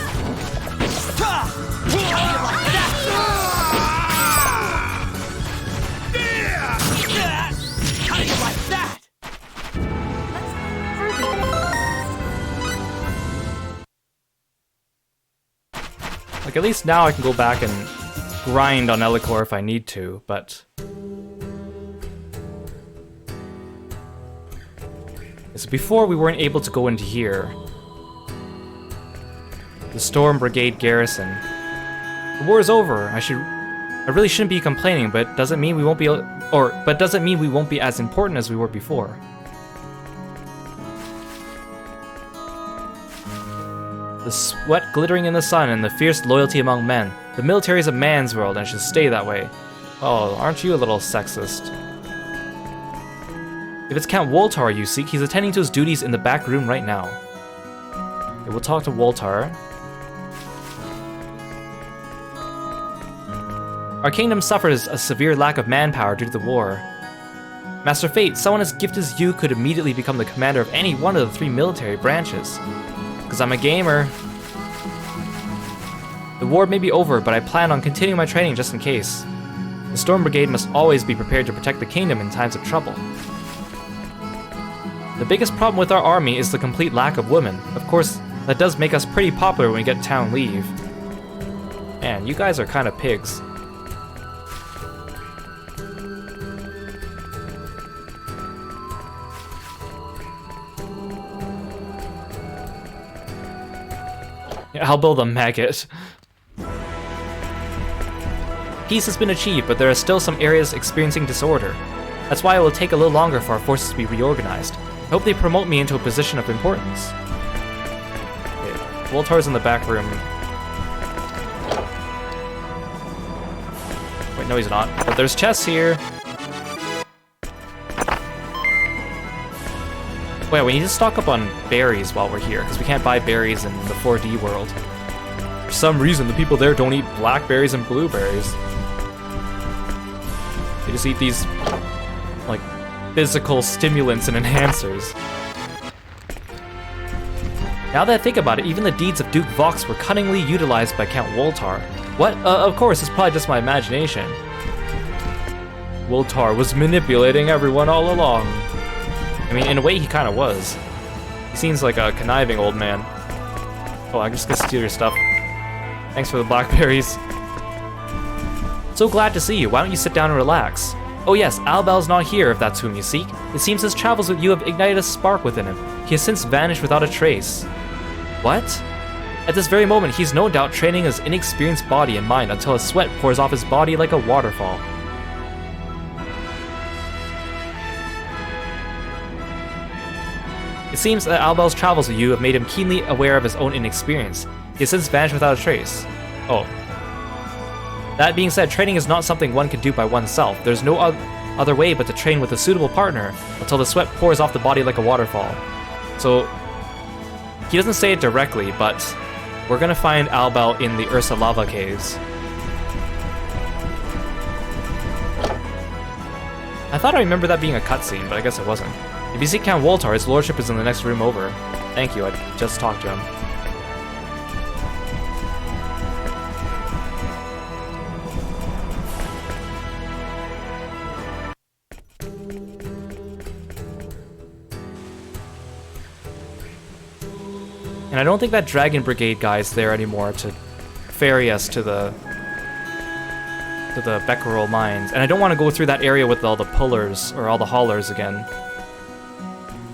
do you like that? Like, at least now I can go back and grind on Elicor if I need to, but... So before we weren't able to go into here. The Storm Brigade garrison. The war is over. I really shouldn't be complaining, but doesn't mean we won't be doesn't mean we won't be as important as we were before. The sweat glittering in the sun and the fierce loyalty among men. The military is a man's world and should stay that way. Oh, aren't you a little sexist? If it's Count Woltar you seek, he's attending to his duties in the back room right now. Okay, we'll talk to Woltar. Our kingdom suffers a severe lack of manpower due to the war. Master Fate, someone as gifted as you could immediately become the commander of any one of the 3 military branches. Because I'm a gamer. The war may be over, but I plan on continuing my training just in case. The Storm Brigade must always be prepared to protect the kingdom in times of trouble. The biggest problem with our army is the complete lack of women. Of course, that does make us pretty popular when we get town leave. Man, you guys are kind of pigs. I'll build a maggot. Peace has been achieved, but there are still some areas experiencing disorder. That's why it will take a little longer for our forces to be reorganized. I hope they promote me into a position of importance. Okay, Voltar's in the back room. Wait, no he's not. But there's chests here. Wait, we need to stock up on berries while we're here, because we can't buy berries in the 4D world. For some reason, the people there don't eat blackberries and blueberries. They just eat these, like, physical stimulants and enhancers. Now that I think about it, even the deeds of Duke Vox were cunningly utilized by Count Woltar. What? Of course, it's probably just my imagination. Woltar was manipulating everyone all along. I mean, in a way, he kind of was. He seems like a conniving old man. Oh, I'm just gonna steal your stuff. Thanks for the blackberries. So glad to see you. Why don't you sit down and relax? Oh yes, Albal's not here, if that's whom you seek. It seems his travels with you have ignited a spark within him. He has since vanished without a trace. What? At this very moment, he's no doubt training his inexperienced body and mind until his sweat pours off his body like a waterfall. It seems that Albal's travels with you have made him keenly aware of his own inexperience. He has since vanished without a trace. Oh. That being said, training is not something one can do by oneself. There's no other way but to train with a suitable partner until the sweat pours off the body like a waterfall. So, he doesn't say it directly, but we're gonna find Albal in the Ursa lava caves. I thought I remember that being a cutscene, but I guess it wasn't. If you seek Count Woltar, his lordship is in the next room over. Thank you, I just talked to him. And I don't think that Dragon Brigade guy's there anymore to ferry us to the Becquerel mines. And I don't want to go through that area with all the pullers, or all the haulers again.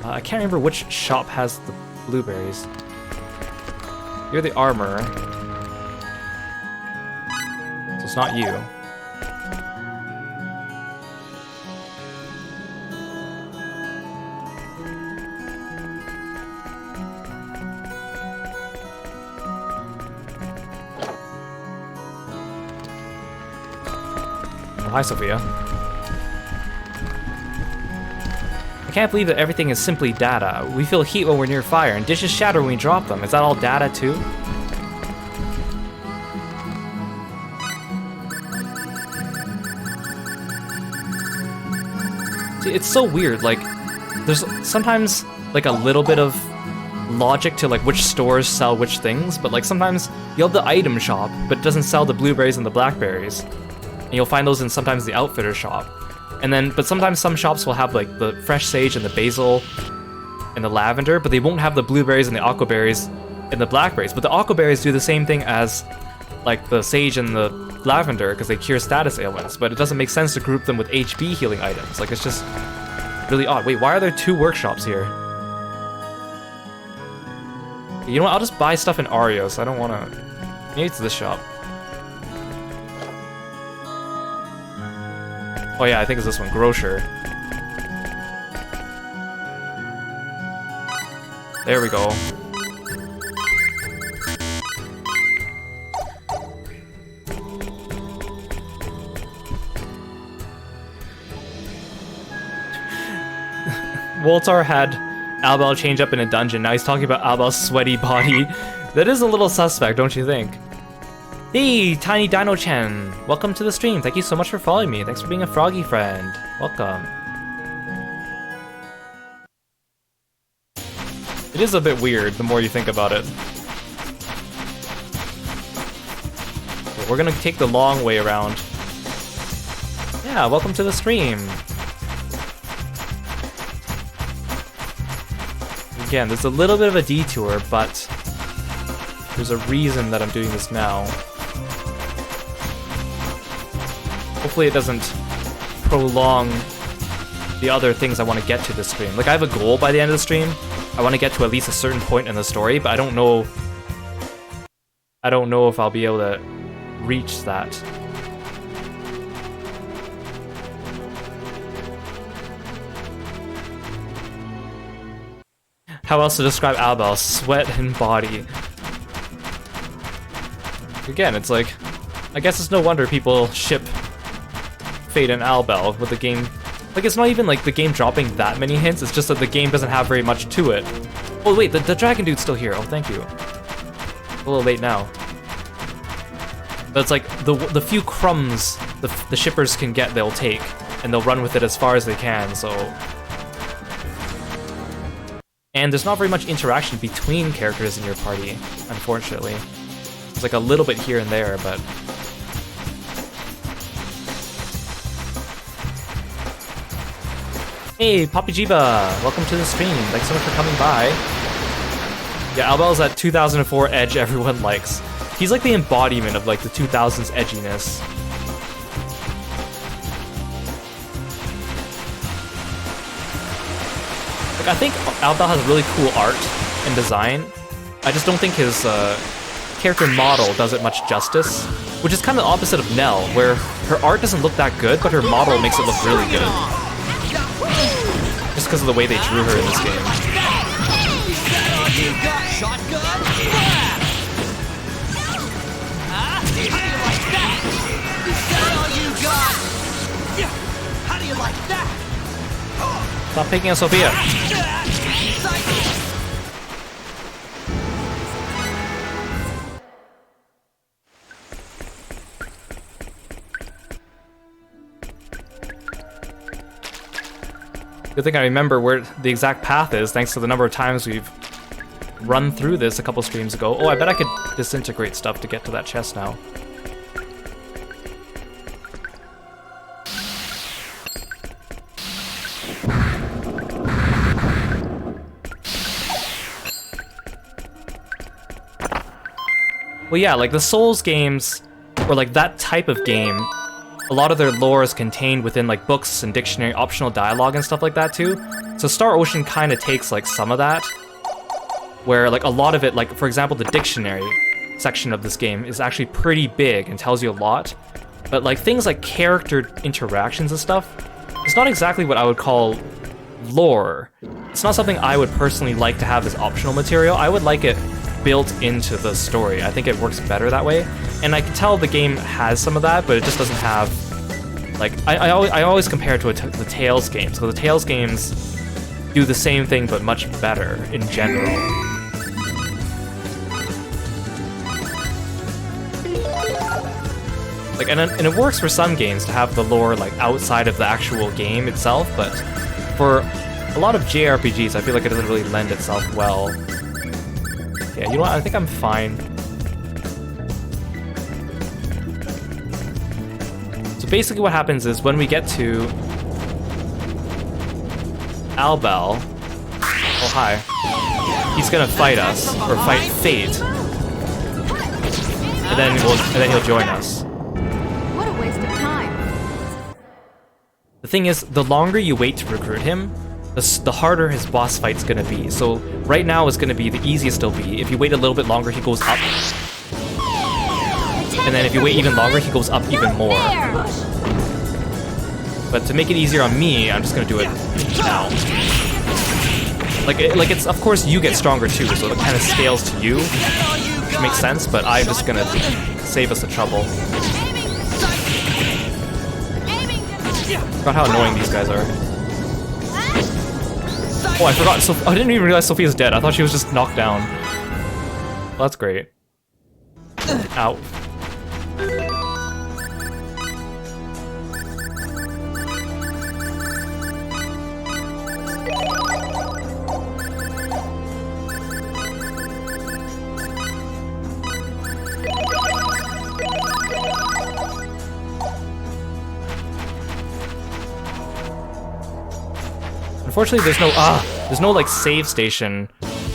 I can't remember which shop has the blueberries. You're the armorer. So it's not you. Oh, hi, Sophia. I can't believe that everything is simply data. We feel heat when we're near fire, and dishes shatter when we drop them. Is that all data, too? See, it's so weird, like, there's sometimes, like, a little bit of logic to, like, which stores sell which things, but, like, sometimes you'll have the item shop, but it doesn't sell the blueberries and the blackberries. And you'll find those in sometimes the outfitter shop. And then, but sometimes some shops will have like the fresh sage and the basil and the lavender, but they won't have the blueberries and the aquaberries and the blackberries. But the aquaberries do the same thing as like the sage and the lavender because they cure status ailments, but it doesn't make sense to group them with HP healing items. Like, it's just really odd. Wait, why are there two workshops here? You know what, I'll just buy stuff in Arios. I don't want to... Maybe it's this shop. Oh yeah, I think it's this one, Grocer. There we go. Woltar had Albal change up in a dungeon. Now he's talking about Albal's sweaty body. That is a little suspect, don't you think? Hey, Tiny Dino-chan! Welcome to the stream. Thank you so much for following me. Thanks for being a froggy friend. Welcome. It is a bit weird, the more you think about it. So we're gonna take the long way around. Yeah, welcome to the stream. Again, there's a little bit of a detour, but there's a reason that I'm doing this now. Hopefully it doesn't prolong the other things I want to get to this stream. Like, I have a goal by the end of the stream. I want to get to at least a certain point in the story, but I don't know if I'll be able to reach that. How else to describe Albel? Sweat and body. Again, it's like, I guess it's no wonder people ship Fate and Albel with the game. Like, it's not even like the game dropping that many hints, it's just that the game doesn't have very much to it. Oh wait, the dragon dude's still here. Oh, thank you. A little late now. But it's like, the few crumbs the shippers can get, they'll take, and they'll run with it as far as they can, so... And there's not very much interaction between characters in your party, unfortunately. It's like a little bit here and there, but... Hey, Poppy Jiba! Welcome to the stream. Thanks so much for coming by. Yeah, Albel's that 2004 edge everyone likes. He's like the embodiment of like the 2000s edginess. Like, I think Albel has really cool art and design. I just don't think his character model does it much justice, which is kind of the opposite of Nell, where her art doesn't look that good, but her model makes it look really good. Just because of the way they drew her in this game. Stop picking on Sophia. Good thing I remember where the exact path is, thanks to the number of times we've run through this a couple streams ago. Oh, I bet I could disintegrate stuff to get to that chest now. Well, yeah, like the Souls games, or like that type of game, a lot of their lore is contained within like books and dictionary, optional dialogue and stuff like that too. So Star Ocean kind of takes like some of that, where like a lot of it, like for example the dictionary section of this game is actually pretty big and tells you a lot. But like things like character interactions and stuff, it's not exactly what I would call lore. It's not something I would personally like to have as optional material. I would like it built into the story. I think it works better that way. And I can tell the game has some of that, but it just doesn't have, like, I always compare it to the Tales games, because the Tales games do the same thing but much better in general. Like, and it works for some games to have the lore like outside of the actual game itself, but for a lot of JRPGs, I feel like it doesn't really lend itself well. Yeah, you know what? I think I'm fine. So basically what happens is when we get to Albel, oh hi, he's gonna fight us, or fight Fate, and then he'll join us. What a waste of time. The thing is, the longer you wait to recruit him, the harder his boss fight's gonna be. So right now is gonna be the easiest it'll be. If you wait a little bit longer, he goes up. And then if you wait even longer, he goes up even more. But to make it easier on me, I'm just gonna do it now. Like it's, of course you get stronger too, so it kind of scales to you, which makes sense, but I'm just gonna save us the trouble. Forgot how annoying these guys are. Oh, I forgot. I didn't even realize Sophia's dead. I thought she was just knocked down. Well, that's great. Ow. Unfortunately, there's no like save station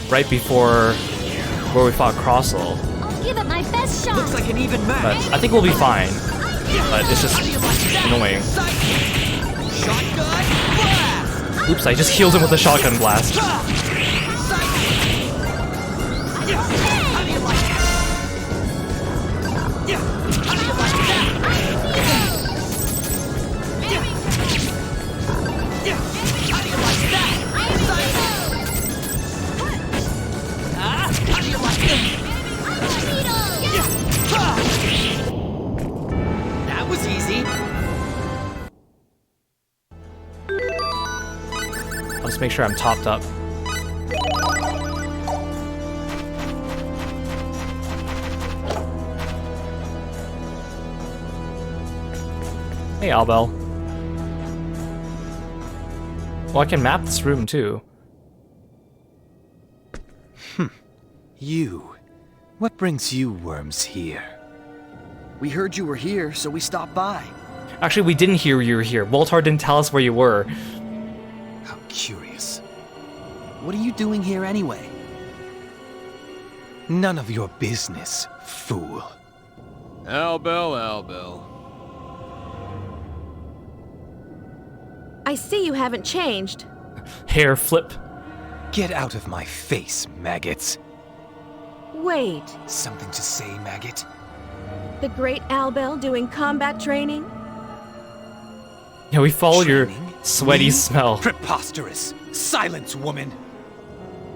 right before where we fought Crossel. I'll give it my best shot. Looks like an even match. But I think we'll be fine. But it's just annoying. Shotgun blast. Oops, I just healed him with a shotgun blast. How do you like that? Yeah. How do you like that? Yeah. Yeah. How do you like that? How do you like that? Yeah. That was easy. I'll just make sure I'm topped up. Hey, Albel. Well, I can map this room too. You. What brings you worms here? We heard you were here, so we stopped by. Actually, we didn't hear you were here. Voltar didn't tell us where you were. How curious. What are you doing here anyway? None of your business, fool. Albel. I see you haven't changed. Hair flip. Get out of my face, maggots. Wait, Something to say, maggot? the great Albel doing combat training? Yeah, we follow your Training? sweaty Me? smell. Preposterous! Silence, woman!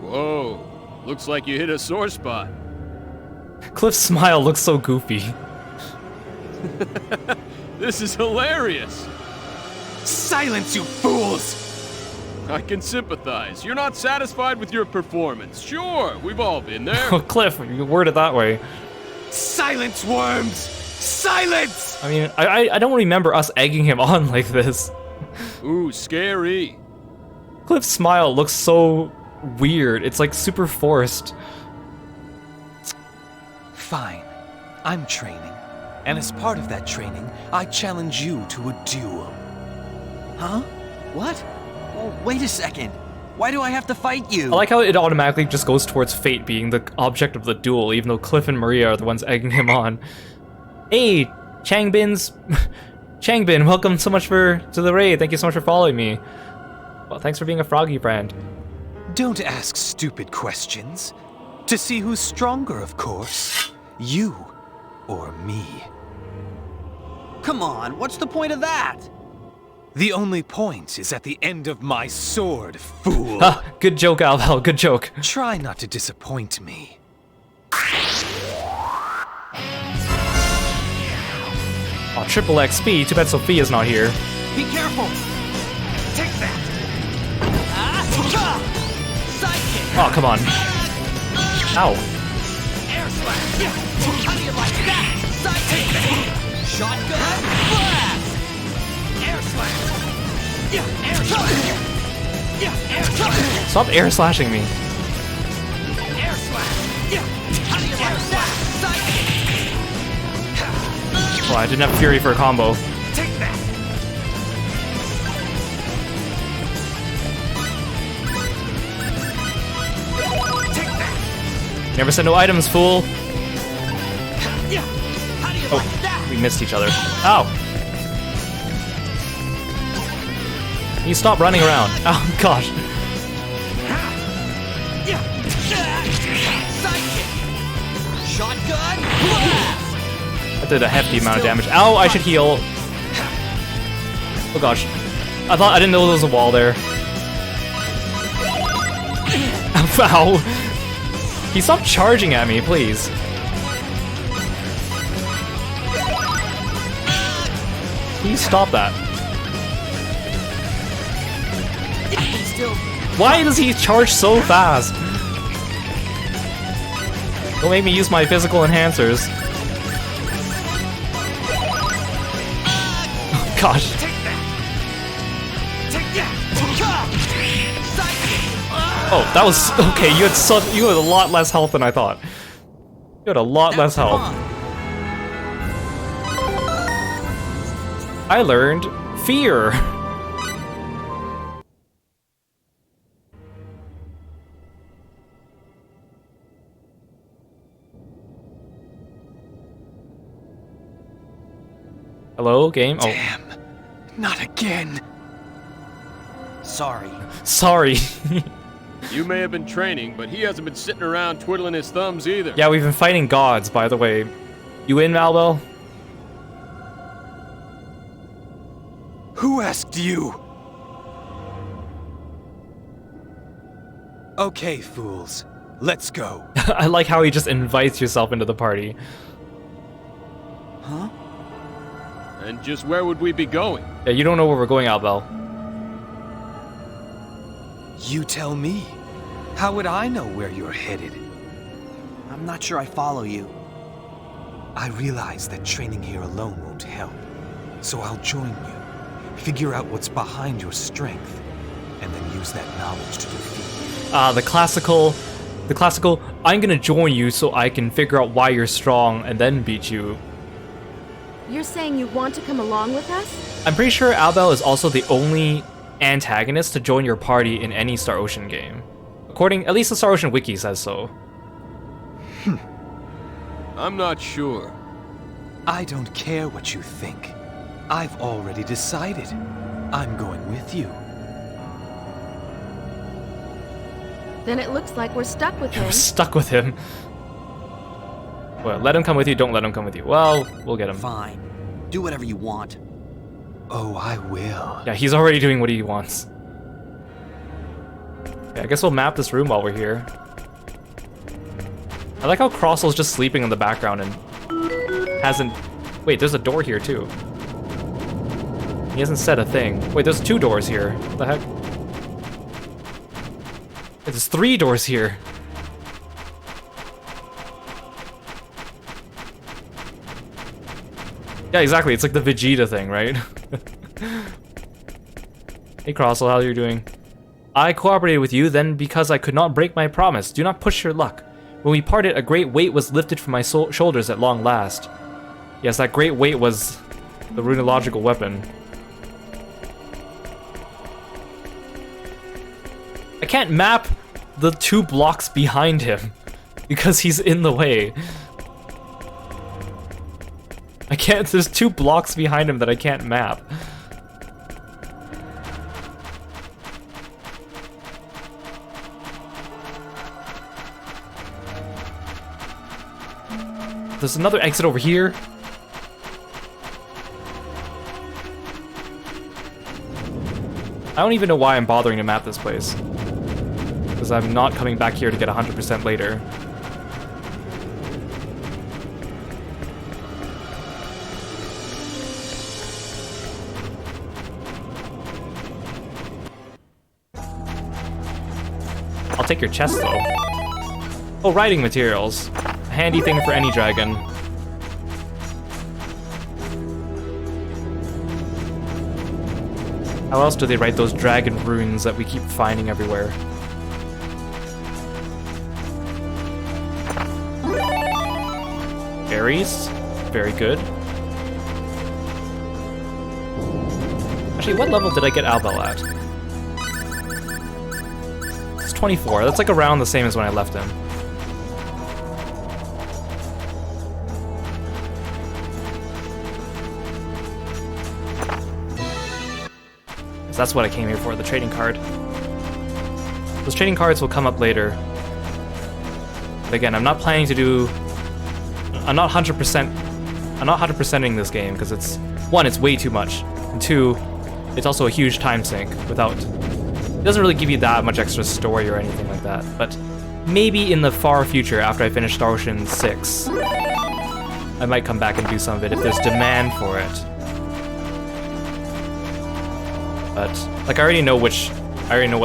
Whoa. Looks like you hit a sore spot. Cliff's smile looks so goofy. This is hilarious. Silence, you fools! I can sympathize. You're not satisfied with your performance. Sure, we've all been there. Oh, Cliff, you word it that way. Silence, worms! Silence! I mean, I don't remember us egging him on like this. Ooh, scary. Cliff's smile looks so weird. It's like super forced. Fine. I'm training. And as part of that training, I challenge you to a duel. Huh? What? Oh, wait a second. Why do I have to fight you? I like how it automatically just goes towards Fate being the object of the duel, even though Cliff and Maria are the ones egging him on. Hey, Changbin's... Changbin, welcome so much to the raid. Thank you so much for following me. Well, thanks for being a froggy friend. Don't ask stupid questions. To see who's stronger, of course. You or me. Come on, what's the point of that? The only point is at the end of my sword, fool. Ha! Good joke, Alval, good joke. Try not to disappoint me. Oh, triple XP, too bad Sophia's not here. Be careful! Take that! Sidekick! Oh, come on. Ow. Air slash! Yeah. How do you like that? Sidekick! Shotgun blast! Air slash! Yeah, air slash! Yeah, air slash! Stop air slashing me. Air slash! Yeah! How do you like that? Sidekick! Oh, I didn't have Fury for a combo. Take that! Take that! Never said no items, fool. Yeah! How do you Oh, like that? we missed each other. Ow. Can you stop running around? Oh, gosh. Yeah! Sidekick! Shotgun blast! That did a hefty amount of damage. Ow, I should heal. Oh gosh. I didn't know there was a wall there. Ow. He stopped charging at me, please. Can you stop that? Why does he charge so fast? Don't make me use my physical enhancers. Oh gosh. Oh, that was okay. You had a lot less health than I thought. You had a lot less health. I learned fear. Hello, game? Oh, Damn. Not again. Sorry. sorry. You may have been training, but he hasn't been sitting around twiddling his thumbs either. Yeah, we've been fighting gods, by the way. You in, Malbel? Who asked you? Okay, fools. Let's go. I like how he just invites yourself into the party. Huh? And just where would we be going? Yeah, you don't know where we're going, Albel. You tell me. How would I know where you're headed? I'm not sure I follow you. I realize that training here alone won't help. So I'll join you. Figure out what's behind your strength. And then use that knowledge to defeat you. The classical, I'm gonna join you so I can figure out why you're strong and then beat you. You're saying you want to come along with us? I'm pretty sure Albel is also the only antagonist to join your party in any Star Ocean game. According, at least the Star Ocean wiki says so. I'm not sure. I don't care what you think. I've already decided. I'm going with you. Then it looks like we're stuck with him. We're stuck with him. Well, let him come with you, don't let him come with you. Well, we'll get him. Fine. Do whatever you want. Oh, I will. Yeah, he's already doing what he wants. Yeah, I guess we'll map this room while we're here. I like how Crossel's just sleeping in the background and hasn't... Wait, there's a door here too. He hasn't said a thing. Wait, there's 2 doors here. What the heck? There's 3 doors here. Yeah, exactly. It's like the Vegeta thing, right? Hey, Crossel, how are you doing? I cooperated with you then because I could not break my promise. Do not push your luck. When we parted, a great weight was lifted from my shoulders at long last. Yes, that great weight was the runological weapon. I can't map the 2 blocks behind him because he's in the way. I can't, there's 2 blocks behind him that I can't map. There's another exit over here. I don't even know why I'm bothering to map this place. Because I'm not coming back here to get 100% later. I'll take your chest though. Oh, writing materials. A handy thing for any dragon. How else do they write those dragon runes that we keep finding everywhere? Berries. Very good. Actually, what level did I get Albel at? It's 24. That's like around the same as when I left him. So that's what I came here for, the trading card. Those trading cards will come up later. But again, I'm not planning to do... I'm not 100%ing this game, because it's... 1, it's way too much. And 2, it's also a huge time sink without... It doesn't really give you that much extra story or anything like that. But maybe in the far future, after I finish Star Ocean 6, I might come back and do some of it if there's demand for it. But, like, I already know what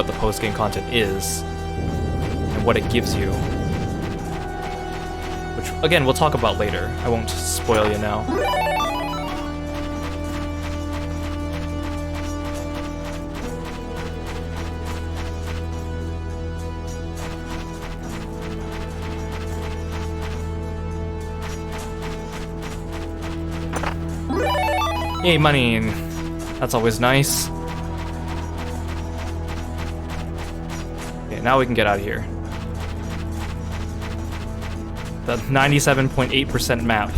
the post-game content is, and what it gives you. Which, again, we'll talk about later. I won't spoil you now. Yay, money! That's always nice. Now we can get out of here. The 97.8% map.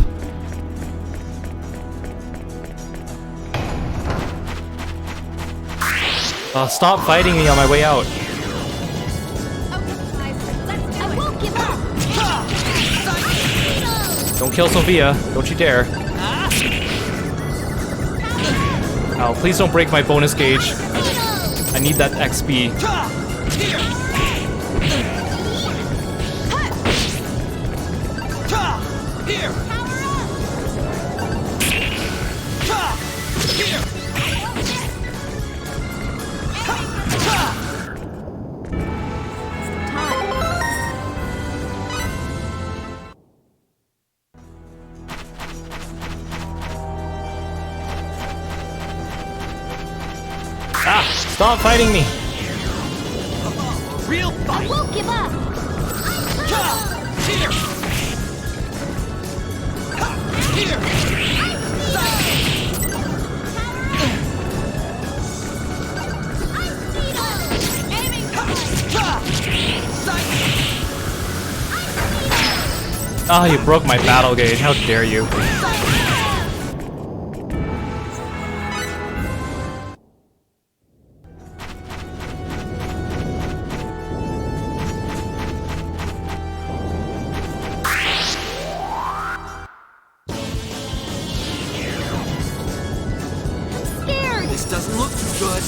Stop fighting me on my way out. I won't give up! Don't kill Sophia. Don't you dare. Oh, please don't break my bonus gauge. I need that XP. Stop fighting me! Real I fight! won't give up! Here! Here! Oh, you broke my battle gauge. How dare you? This doesn't look good.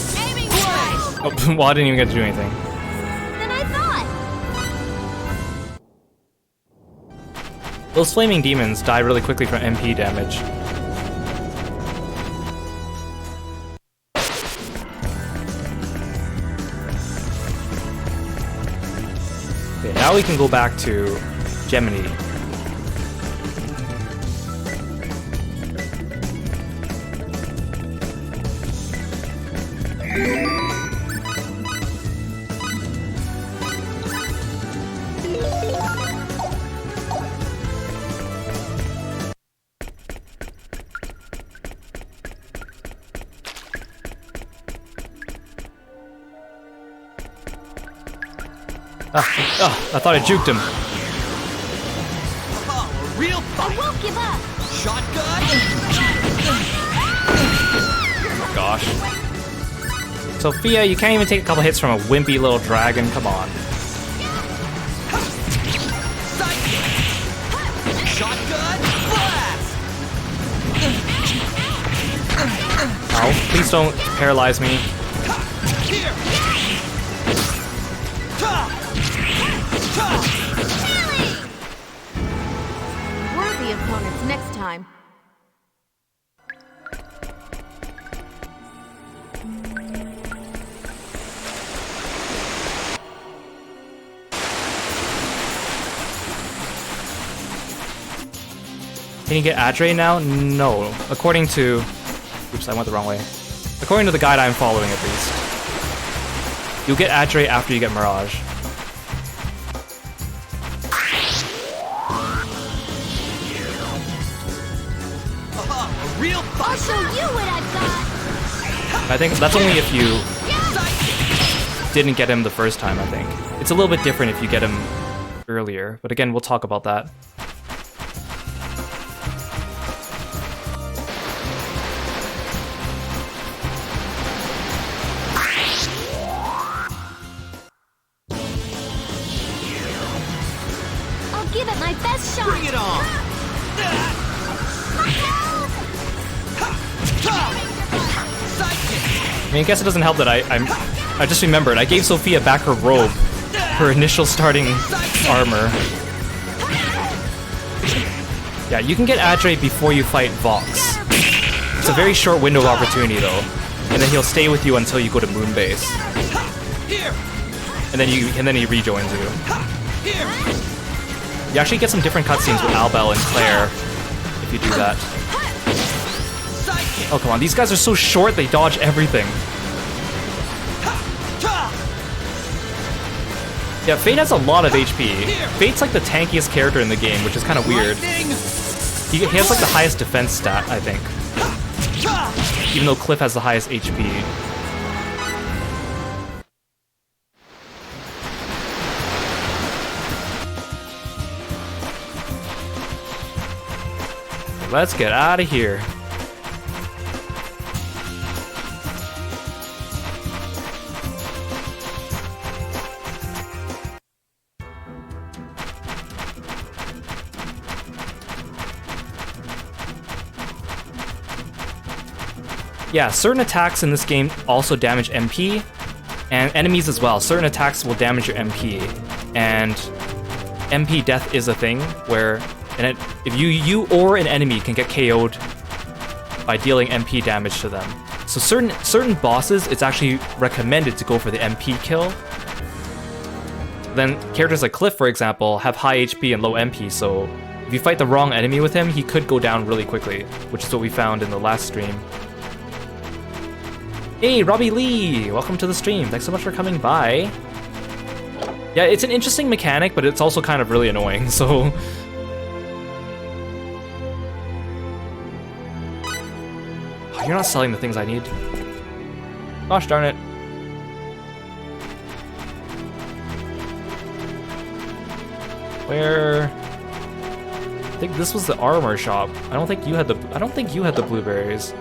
Oh, well, I didn't even get to do anything. Than I thought! Those flaming demons die really quickly from MP damage. Okay, now we can go back to Gemini. I thought I juked him. Oh, a real I fight! won't give up! Shotgun! Gosh. Sophia, you can't even take a couple hits from a wimpy little dragon. Come on. Shotgun! Blast! Oh, please don't paralyze me. Here! Worthy opponents next time. Can you get Adre now? No. According to... Oops, I went the wrong way. According to the guide I'm following, at least. You'll get Adre after you get Mirage. A real I'll fight! show you what I've got! I think that's only if you didn't get him the first time, I think. It's a little bit different if you get him earlier, but again, we'll talk about that. I'll give it my best shot! Bring it on! I mean, I guess it doesn't help that I just remembered, I gave Sophia back her robe, her initial starting armor. Yeah, you can get Adre before you fight Vox. It's a very short window of opportunity though, and then he'll stay with you until you go to Moonbase, and then he rejoins you. You actually get some different cutscenes with Albel and Claire if you do that. Oh come on, these guys are so short they dodge everything. Yeah, Fate has a lot of HP. Fate's like the tankiest character in the game, which is kind of weird. He has like the highest defense stat, I think. Even though Cliff has the highest HP. Let's get out of here. yeah, certain attacks in this game also damage MP, and enemies as well. Certain attacks will damage your MP, and MP death is a thing where if you or an enemy can get KO'd by dealing MP damage to them. So certain bosses, it's actually recommended to go for the MP kill. Then characters like Cliff, for example, have high HP and low MP, so if you fight the wrong enemy with him, he could go down really quickly, which is what we found in the last stream. Hey, Robbie Lee! Welcome to the stream. Thanks so much for coming by. Yeah, it's an interesting mechanic, but it's also kind of really annoying, so... Oh, you're not selling the things I need. Gosh darn it. Where... I think this was the armor shop. I don't think you had the blueberries.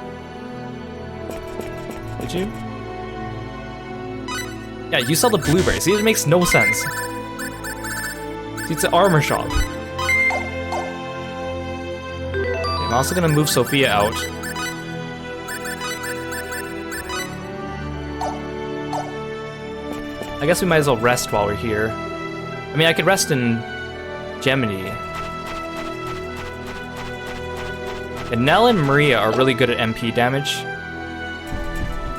Did you? Yeah, you sell the blueberries. See, it makes no sense. See, it's an armor shop. Okay, I'm also gonna move Sophia out. I guess we might as well rest while we're here. I mean, I could rest in Gemini. And Nell and Maria are really good at MP damage,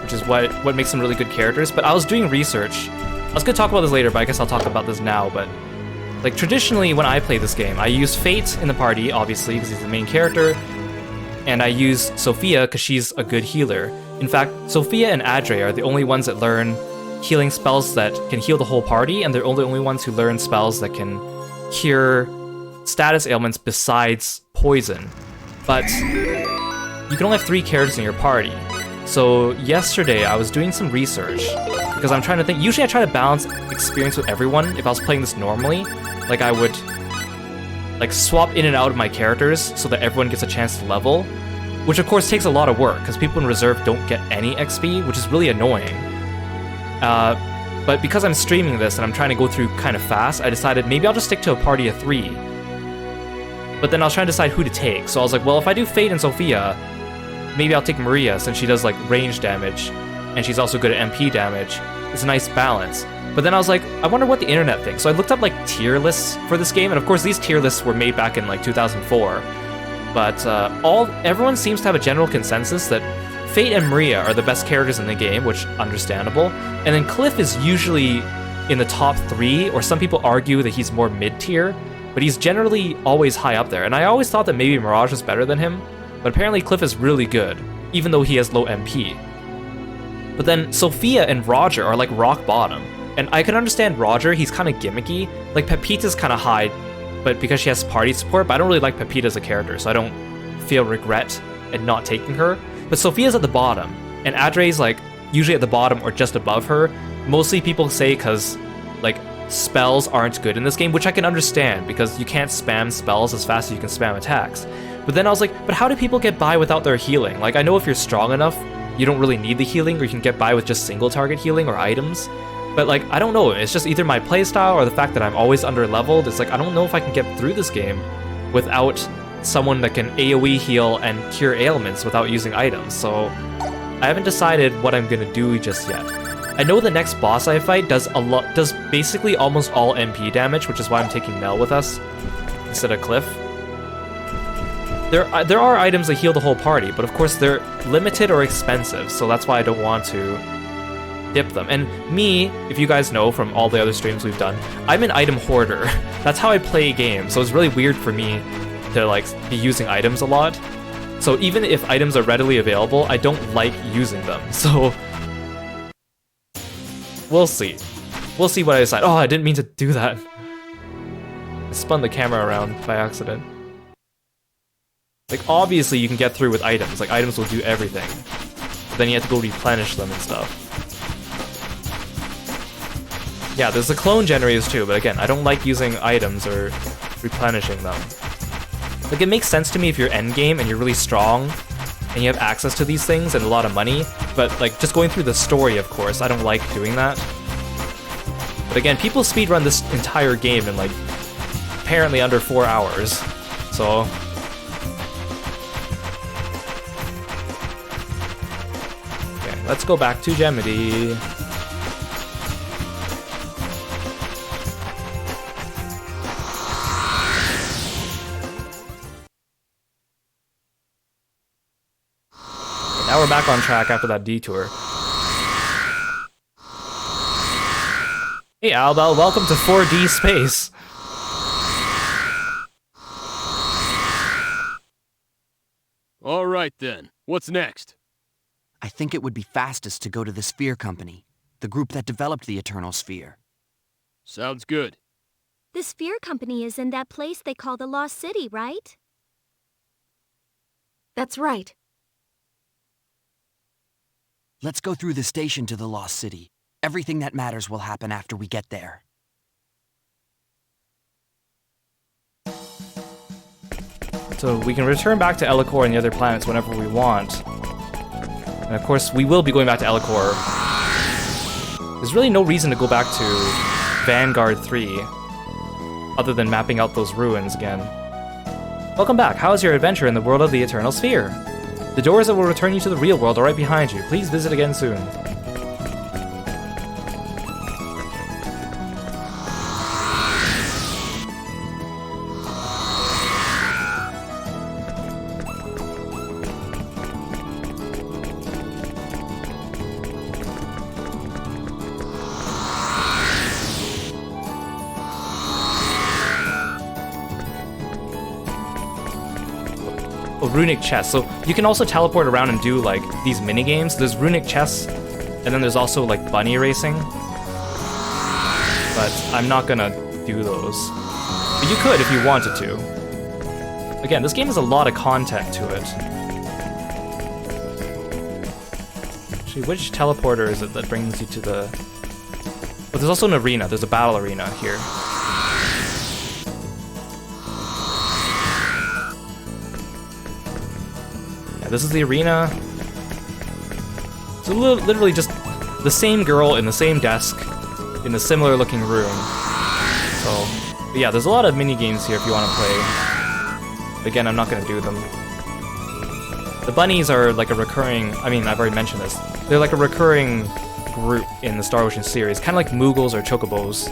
which is what makes them really good characters. But I was doing research. I was gonna talk about this later, but I guess I'll talk about this now. But like traditionally, when I play this game, I use Fate in the party, obviously, because he's the main character, and I use Sophia because she's a good healer. In fact, Sophia and Adre are the only ones that learn healing spells that can heal the whole party, and they're the only ones who learn spells that can cure status ailments besides poison. But you can only have 3 characters in your party. So yesterday I was doing some research because I'm trying to think. Usually I try to balance experience with everyone. If I was playing this normally, like I would like swap in and out of my characters so that everyone gets a chance to level, which of course takes a lot of work because people in reserve don't get any XP, which is really annoying. But because I'm streaming this and I'm trying to go through kind of fast, I decided maybe I'll just stick to a party of 3. But then I was trying to decide who to take. So I was like, well, if I do Fate and Sophia, maybe I'll take Maria since she does like range damage and she's also good at MP damage. It's a nice balance. But then I was like, I wonder what the internet thinks. So I looked up like tier lists for this game, and of course these tier lists were made back in like 2004. But everyone seems to have a general consensus that Fate and Maria are the best characters in the game, which understandable. And then Cliff is usually in the top 3, or some people argue that he's more mid-tier, but he's generally always high up there. And I always thought that maybe Mirage was better than him, but apparently Cliff is really good, even though he has low MP. But then Sophia and Roger are like rock bottom. And I can understand Roger, he's kind of gimmicky. Like Pepita's kind of high, but because she has party support, but I don't really like Pepita as a character, so I don't feel regret at not taking her. But Sophia's at the bottom, and Adre's like usually at the bottom or just above her. Mostly people say because like spells aren't good in this game, which I can understand because you can't spam spells as fast as you can spam attacks. But then I was like, but how do people get by without their healing? Like I know if you're strong enough, you don't really need the healing, or you can get by with just single target healing or items. But like, I don't know, it's just either my playstyle or the fact that I'm always under leveled. It's like, I don't know if I can get through this game without someone that can AoE heal and cure ailments without using items. So I haven't decided what I'm gonna do just yet. I know the next boss I fight does basically almost all MP damage, which is why I'm taking Nell with us instead of Cliff. There are items that heal the whole party, but of course they're limited or expensive, so that's why I don't want to dip them. And me, if you guys know from all the other streams we've done, I'm an item hoarder. That's how I play games, so it's really weird for me to like be using items a lot. So even if items are readily available, I don't like using them. So we'll see. We'll see what I decide. Oh, I didn't mean to do that. I spun the camera around by accident. Like obviously you can get through with items. Like items will do everything. But then you have to go replenish them and stuff. Yeah, there's the clone generators too, but again, I don't like using items or replenishing them. Like, it makes sense to me if you're endgame and you're really strong and you have access to these things and a lot of money, but like, just going through the story, of course, I don't like doing that. But again, people speedrun this entire game in like, apparently under 4 hours, so... let's go back to Gemity. Now we're back on track after that detour. Hey Albel, welcome to 4D space. All right then, what's next? I think it would be fastest to go to the Sphere Company, the group that developed the Eternal Sphere. Sounds good. The Sphere Company is in that place they call the Lost City, right? That's right. Let's go through the station to the Lost City. Everything that matters will happen after we get there. So we can return back to Elicor and the other planets whenever we want. And of course, we will be going back to Elicor. There's really no reason to go back to Vanguard 3, other than mapping out those ruins again. Welcome back. How's your adventure in the world of the Eternal Sphere? The doors that will return you to the real world are right behind you. Please visit again soon. Runic chests. So you can also teleport around and do like these mini games. There's runic chests, and then there's also like bunny racing. But I'm not gonna do those. But you could if you wanted to. Again, this game has a lot of content to it. Actually, which teleporter is it that brings you to the... But there's also an arena. There's a battle arena here. This is the arena. It's literally just the same girl in the same desk in a similar looking room. So, but yeah, there's a lot of mini games here if you want to play. Again, I'm not going to do them. The bunnies are like a recurring, I mean, I've already mentioned this. They're like a recurring group in the Star Ocean series, kind of like Moogles or Chocobos.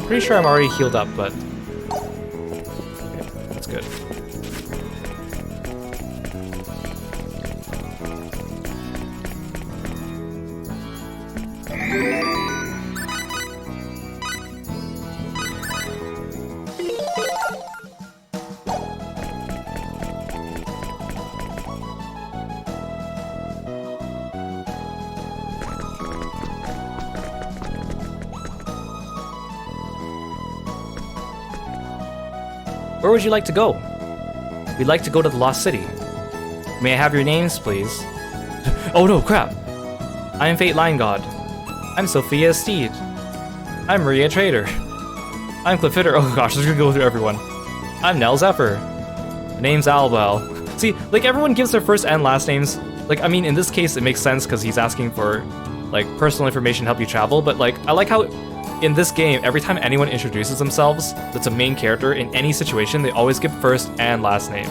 Pretty sure I'm already healed up, but okay, that's good. Where would you like to go? We'd like to go to the Lost City. May I have your names, please? Oh no, crap! I'm Fate Line God. I'm Sophia Steed. I'm Maria Trader. I'm Cliffitter. Oh gosh, this is gonna go through everyone. I'm Nell Zephyr. My name's Albel. See, like everyone gives their first and last names. Like, I mean, in this case, it makes sense because he's asking for like personal information to help you travel. But like, I like how in this game, every time anyone introduces themselves that's a main character in any situation, they always give first and last name.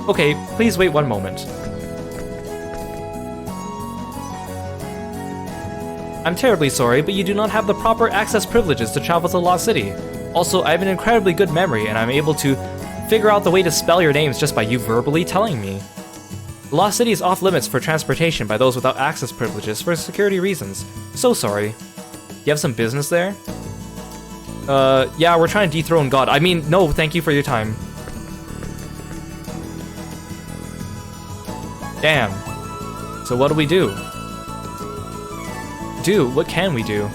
Okay, please wait one moment. I'm terribly sorry, but you do not have the proper access privileges to travel to the Lost City. Also, I have an incredibly good memory, and I'm able to figure out the way to spell your names just by you verbally telling me. The Lost City is off limits for transportation by those without access privileges for security reasons. So sorry. You have some business there? Yeah, we're trying to dethrone God. I mean, no, thank you for your time. Damn. So what do we do? What can we do?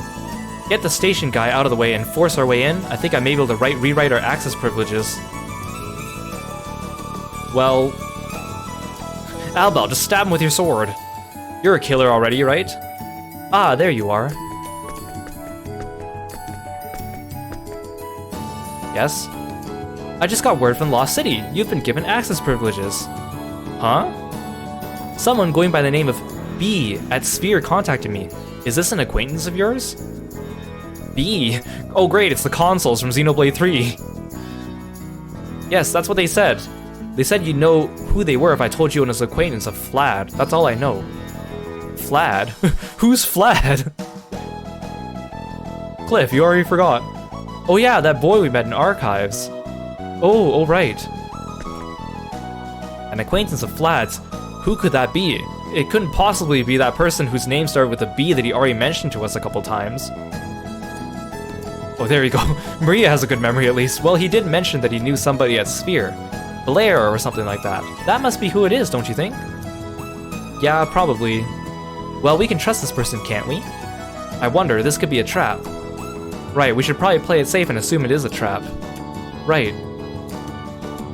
Get the station guy out of the way and force our way in? I think I may be able to rewrite our access privileges. Well... Albel, just stab him with your sword. You're a killer already, right? Ah, there you are. Yes? I just got word from Lost City. You've been given access privileges. Huh? Someone going by the name of B at Sphere contacted me. Is this an acquaintance of yours? B. Oh great, it's the consoles from Xenoblade 3. Yes, that's what they said. They said you'd know who they were if I told you it was an acquaintance of Flad. That's all I know. Flad? Who's Flad? Cliff, you already forgot. Oh yeah, that boy we met in Archives. Oh right. An acquaintance of Flad's? Who could that be? It couldn't possibly be that person whose name started with a B that he already mentioned to us a couple times. Oh, there you go. Maria has a good memory at least. Well, he did mention that he knew somebody at Sphere. Blair or something like that. That must be who it is, don't you think? Yeah, probably. Well, we can trust this person, can't we? I wonder, this could be a trap. Right, we should probably play it safe and assume it is a trap. Right.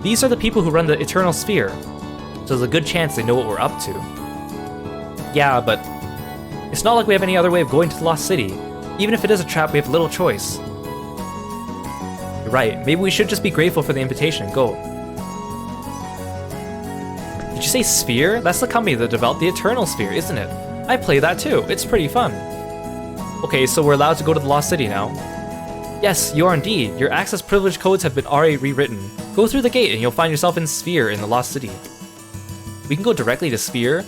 These are the people who run the Eternal Sphere, so there's a good chance they know what we're up to. Yeah, but it's not like we have any other way of going to the Lost City. Even if it is a trap, we have little choice. You're right, maybe we should just be grateful for the invitation and go. Did you say Sphere? That's the company that developed the Eternal Sphere, isn't it? I play that too, it's pretty fun. Okay, so we're allowed to go to the Lost City now. Yes, you are indeed. Your access privilege codes have been already rewritten. Go through the gate and you'll find yourself in Sphere in the Lost City. We can go directly to Sphere?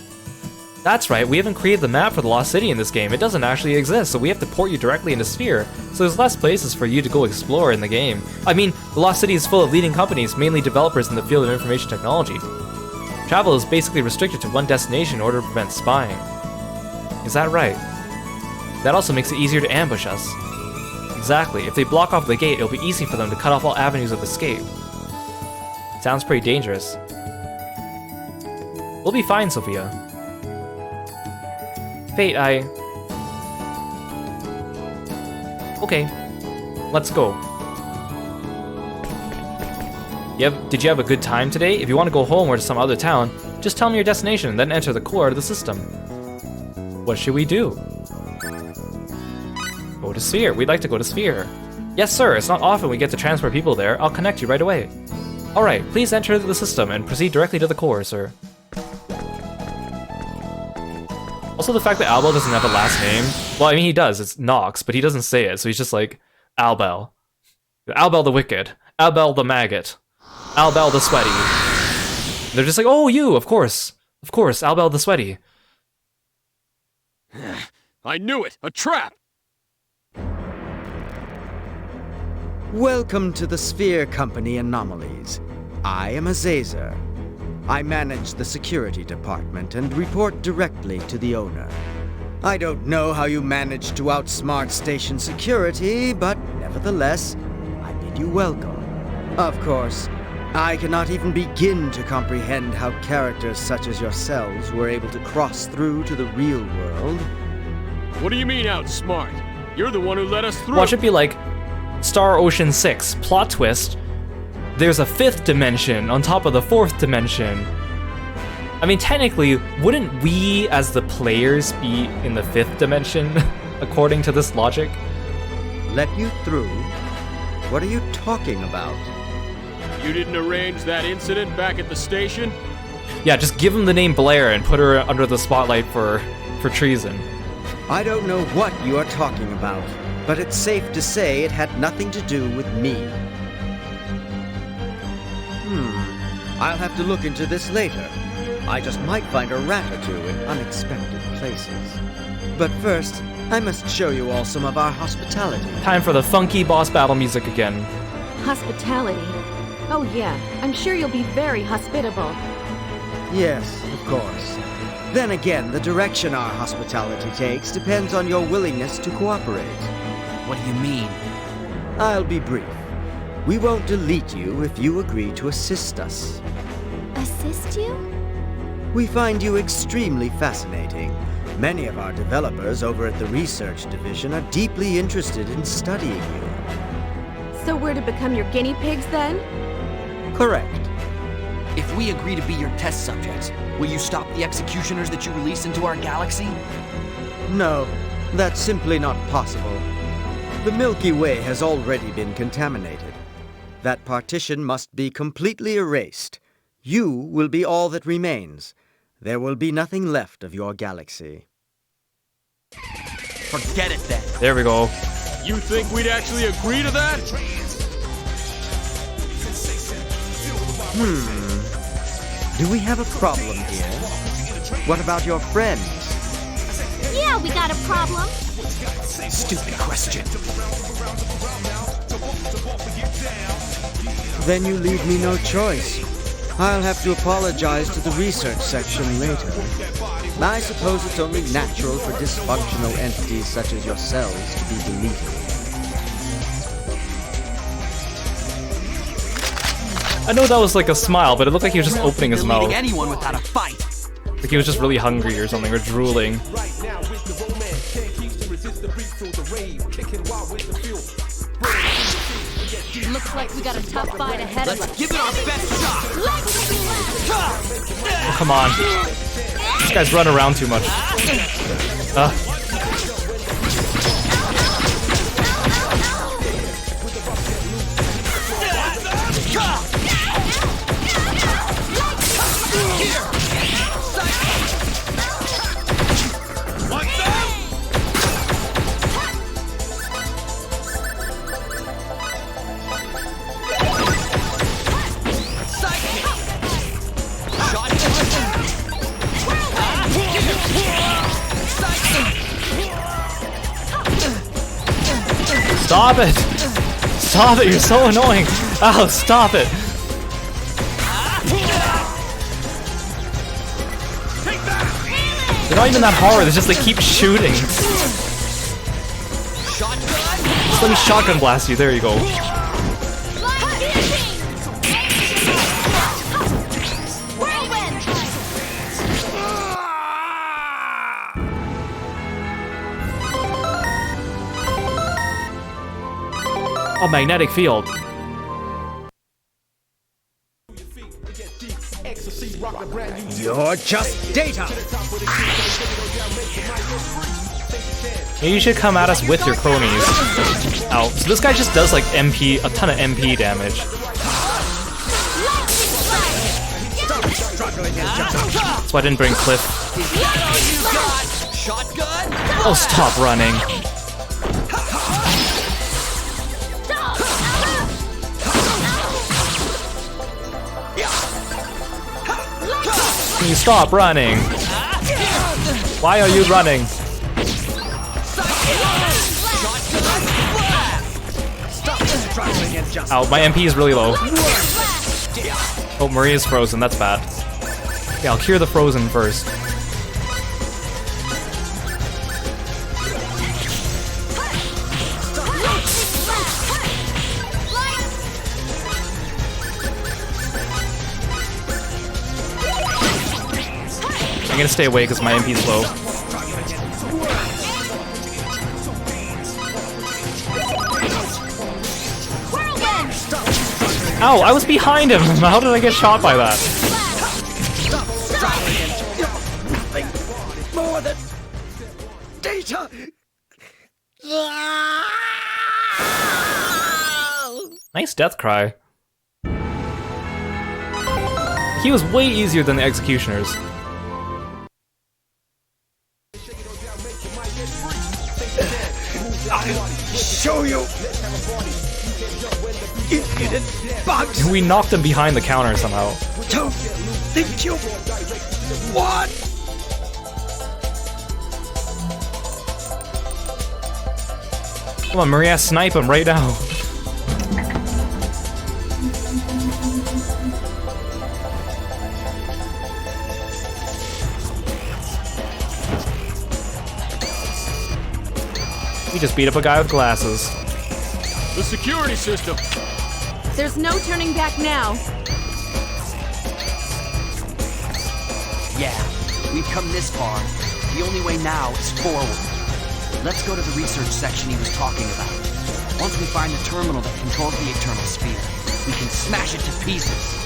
That's right, we haven't created the map for the Lost City in this game. It doesn't actually exist, so we have to port you directly into Sphere, so there's less places for you to go explore in the game. I mean, the Lost City is full of leading companies, mainly developers in the field of information technology. Travel is basically restricted to one destination in order to prevent spying. Is that right? That also makes it easier to ambush us. Exactly, if they block off the gate, it'll be easy for them to cut off all avenues of escape. Sounds pretty dangerous. We'll be fine, Sophia. Fate, Okay, let's go. Did you have a good time today? If you want to go home or to some other town, just tell me your destination, then enter the core of the system. What should we do? Go to Sphere. We'd like to go to Sphere. Yes, sir. It's not often we get to transport people there. I'll connect you right away. Alright, please enter the system and proceed directly to the core, sir. Also, the fact that Albel doesn't have a last name. Well, I mean, he does. It's Nox, but he doesn't say it, so he's just like, Albel. Albel the Wicked. Albel the Maggot. Albel the Sweaty. And they're just like, oh, you, of course. Of course, Albel the Sweaty. I knew it! A trap! Welcome to the Sphere Company Anomalies. I am Azazer. I manage the security department and report directly to the owner. I don't know how you managed to outsmart station security, but nevertheless, I bid you welcome. Of course, I cannot even begin to comprehend how characters such as yourselves were able to cross through to the real world. What do you mean outsmart? You're the one who let us through. Watch it be like Star Ocean 6, plot twist. There's a 5th dimension on top of the 4th dimension. I mean, technically, wouldn't we as the players be in the 5th dimension, according to this logic? Let you through? What are you talking about? You didn't arrange that incident back at the station? Yeah, just give him the name Blair and put her under the spotlight for treason. I don't know what you are talking about, but it's safe to say it had nothing to do with me. I'll have to look into this later. I just might find a rat or two in unexpected places. But first, I must show you all some of our hospitality. Time for the funky boss battle music again. Hospitality. Oh yeah, I'm sure you'll be very hospitable. Yes, of course. Then again, the direction our hospitality takes depends on your willingness to cooperate. What do you mean? I'll be brief. We won't delete you if you agree to assist us. Assist you? We find you extremely fascinating. Many of our developers over at the research division are deeply interested in studying you. So we're to become your guinea pigs then? Correct. If we agree to be your test subjects, will you stop the executioners that you release into our galaxy? No, that's simply not possible. The Milky Way has already been contaminated. That partition must be completely erased. You will be all that remains. There will be nothing left of your galaxy. Forget it then. There we go. You think we'd actually agree to that? Do we have a problem here? What about your friends? Yeah, we got a problem. Stupid question. Then you leave me no choice. I'll have to apologize to the research section later. I suppose it's only natural for dysfunctional entities such as yourselves to be deleted. I know that was like a smile, but it looked like he was just opening his mouth. Anyone without a fight. Like he was just really hungry or something, or drooling. Looks like we got a tough fight ahead of us. Give it our best shot. Oh, come on. This guy's run around too much. Stop it! Stop it, you're so annoying! Ow, stop it! They're not even that hard, it's just they keep shooting. Just let me shotgun blast you, there you go. Oh, magnetic field. You're just data! Maybe you should come at us with your cronies. Ow. So this guy just does like MP, a ton of MP damage. That's why I didn't bring Cliff. Oh, stop running. Can you stop running? Why are you running? Ow, my MP is really low. Oh, Maria's frozen, that's bad. Yeah, I'll cure the frozen first. I'm gonna stay away because my MP is low. Ow, I was behind him! How did I get shot by that? More than data! Nice death cry. He was way easier than the executioners. Show you! Impudent bugs! We knocked him behind the counter somehow. Don't think you want! Come on, Maria, snipe him right now. We just beat up a guy with glasses. The security system. There's no turning back now. Yeah, we've come this far. The only way now is forward. Let's go to the research section he was talking about. Once we find the terminal that controls the Eternal Sphere, we can smash it to pieces.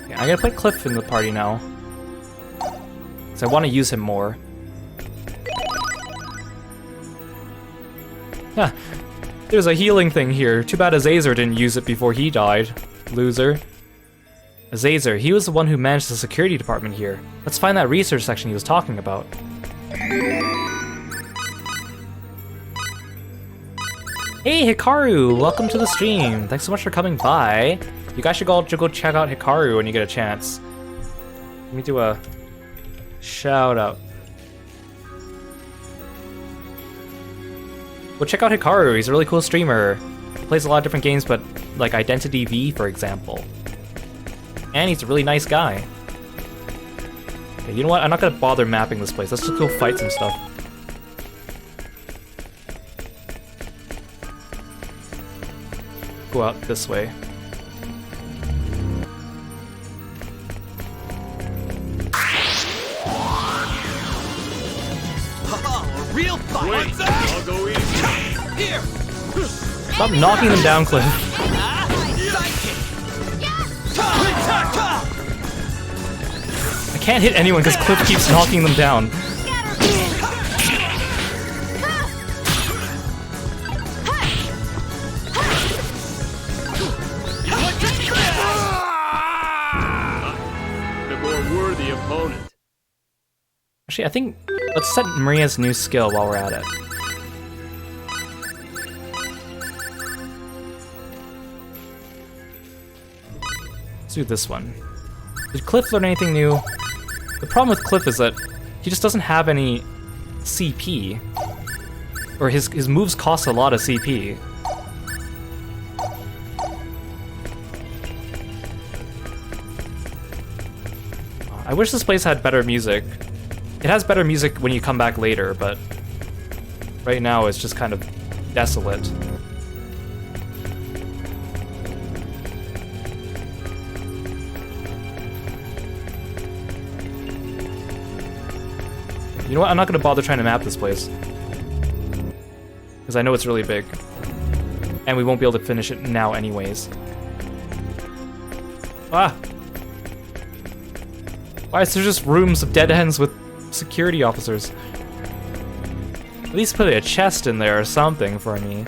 Yeah, I gotta put Cliff in the party now. So I want to use him more. Yeah, there's a healing thing here. Too bad Azazer didn't use it before he died. loser. Azazer, he was the one who managed the security department here. Let's find that research section he was talking about. Hey Hikaru, welcome to the stream. Thanks so much for coming by. You guys should go check out Hikaru when you get a chance. Let me do a shout out. Go check out Hikaru, he's a really cool streamer. He plays a lot of different games, but like Identity V, for example. And he's a really nice guy. Okay, you know what? I'm not gonna bother mapping this place. Let's just go fight some stuff. Go out this way. Oh, a real fight! Wait, I'll go easy. Here! Stop knocking them down, Cliff. I can't hit anyone because Cliff keeps knocking them down. A more worthy opponent. Actually, I think let's set Maria's new skill while we're at it. Let's do this one. Did Cliff learn anything new? The problem with Cliff is that he just doesn't have any CP. Or his moves cost a lot of CP. I wish this place had better music. It has better music when you come back later, but right now it's just kind of desolate. You know what? I'm not going to bother trying to map this place. Because I know it's really big. And we won't be able to finish it now anyways. Ah! Why is there just rooms of dead ends with security officers? At least put a chest in there or something for me.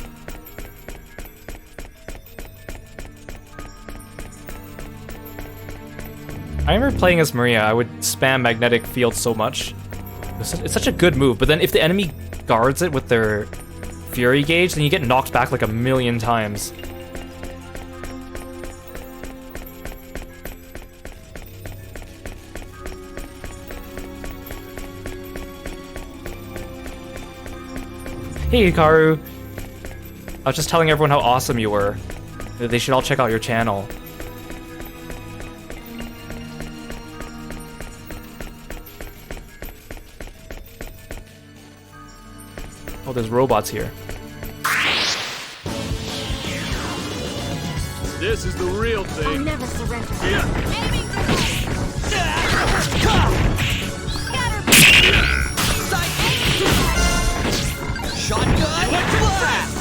I remember playing as Maria, I would spam magnetic field so much. It's such a good move, but then if the enemy guards it with their fury gauge, then you get knocked back like a million times. Hey Hikaru! I was just telling everyone how awesome you were. They should all check out your channel. Oh, there's robots here. This is the real I'll thing. never surrender. Shotgun blast!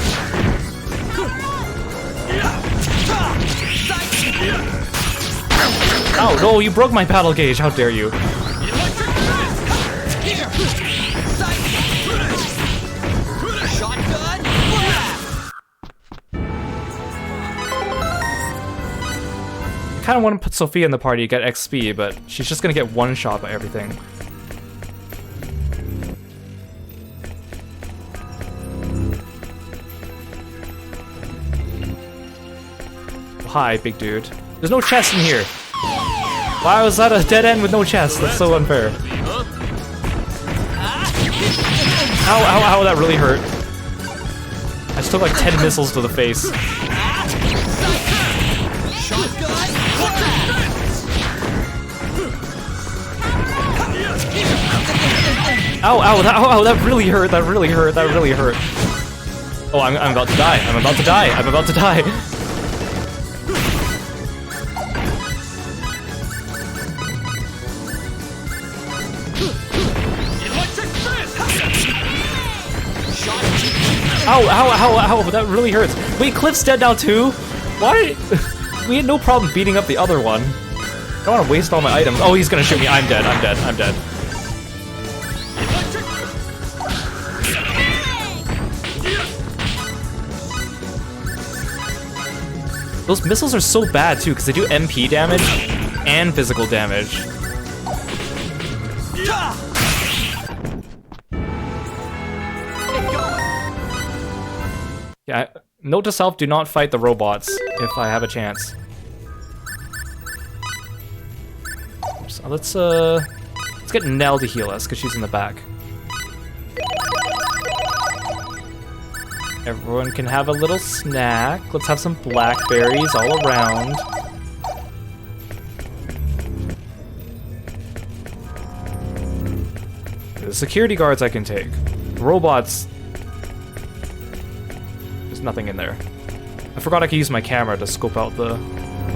Oh no, you broke my battle gauge, how dare you. Here! Shotgun blast! I kinda want to put Sophia in the party to get XP, but she's just gonna get one shot by everything. Hi, big dude. There's no chest in here. Why was that a dead end with no chest? That's so unfair. Ow, ow, ow, that really hurt. I just took like 10 missiles to the face. Ow, ow, that really hurt, that really hurt, that really hurt. Oh, I'm about to die, I'm about to die, I'm about to die. Ow, ow, ow, ow, that really hurts. Wait, Cliff's dead now too? Why? We had no problem beating up the other one. I don't want to waste all my items. Oh, he's gonna shoot me. I'm dead, I'm dead, I'm dead. Those missiles are so bad too, because they do MP damage and physical damage. Yeah, note to self, do not fight the robots if I have a chance. So let's get Nell to heal us, because she's in the back. Everyone can have a little snack. Let's have some blackberries all around. The security guards I can take. The robots... There's nothing in there. I forgot I could use my camera to scope out the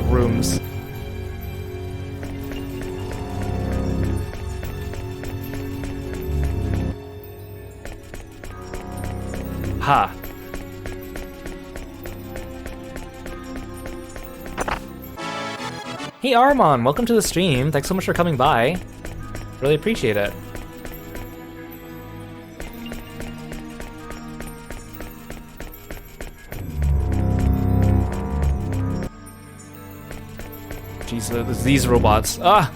rooms. Ha! Hey Armon, welcome to the stream. Thanks so much for coming by. Really appreciate it. Jeez, these robots. Ah!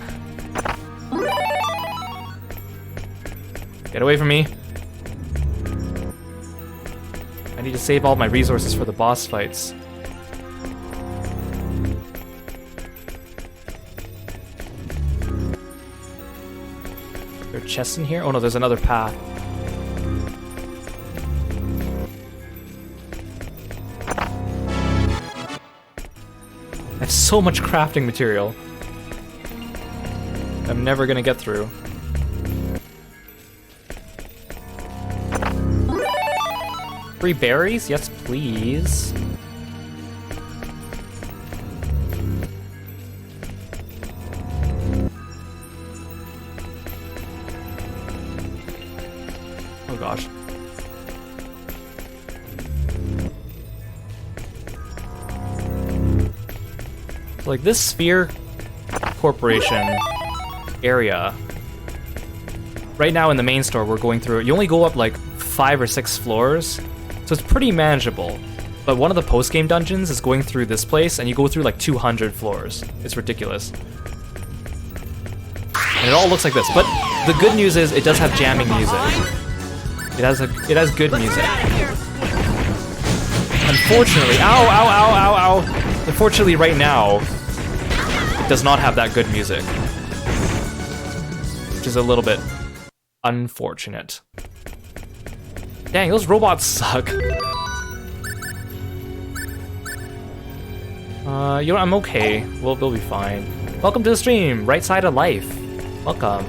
Get away from me. I need to save all my resources for the boss fights. Is there a chest in here? Oh no, there's another path. I have so much crafting material. I'm never gonna get through. Free berries? Yes, please. Oh gosh. Like this Sphere Corporation area. Right now in the main store we're going through it. You only go up like 5 or 6 floors. So it's pretty manageable, but one of the post-game dungeons is going through this place, and you go through like 200 floors. It's ridiculous. And it all looks like this, but the good news is it does have jamming music. It has good music. Unfortunately, ow, ow, ow, ow, ow. Unfortunately right now, it does not have that good music. Which is a little bit unfortunate. Dang, those robots suck. You know, I'm okay. We'll be fine. Welcome to the stream, Right Side of Life. Welcome.